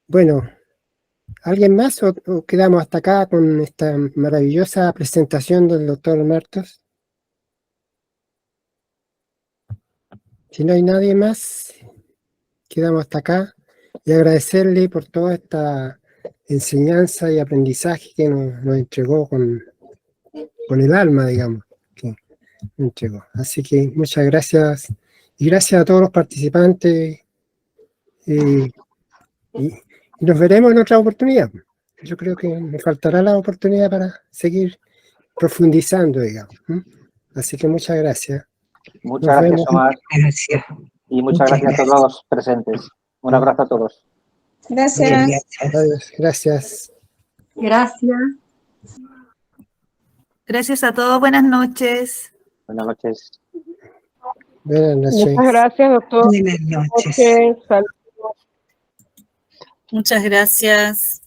Bueno, ¿alguien más o quedamos hasta acá con esta maravillosa presentación del doctor Martos? Si no hay nadie más, quedamos hasta acá y agradecerle por toda esta enseñanza y aprendizaje que nos entregó con el alma, digamos, que nos entregó. Así que muchas gracias y gracias a todos los participantes y nos veremos en otra oportunidad. Yo creo que me faltará la oportunidad para seguir profundizando, digamos. Así que muchas gracias. Muchas Nos gracias, vemos. Omar. Gracias. Y muchas gracias a todos los presentes. Un abrazo a todos. Gracias. Adiós. Gracias. Gracias. Gracias a todos, buenas noches. Buenas noches. Buenas noches. Muchas gracias, doctor. Buenas noches. Saludos. Muchas gracias.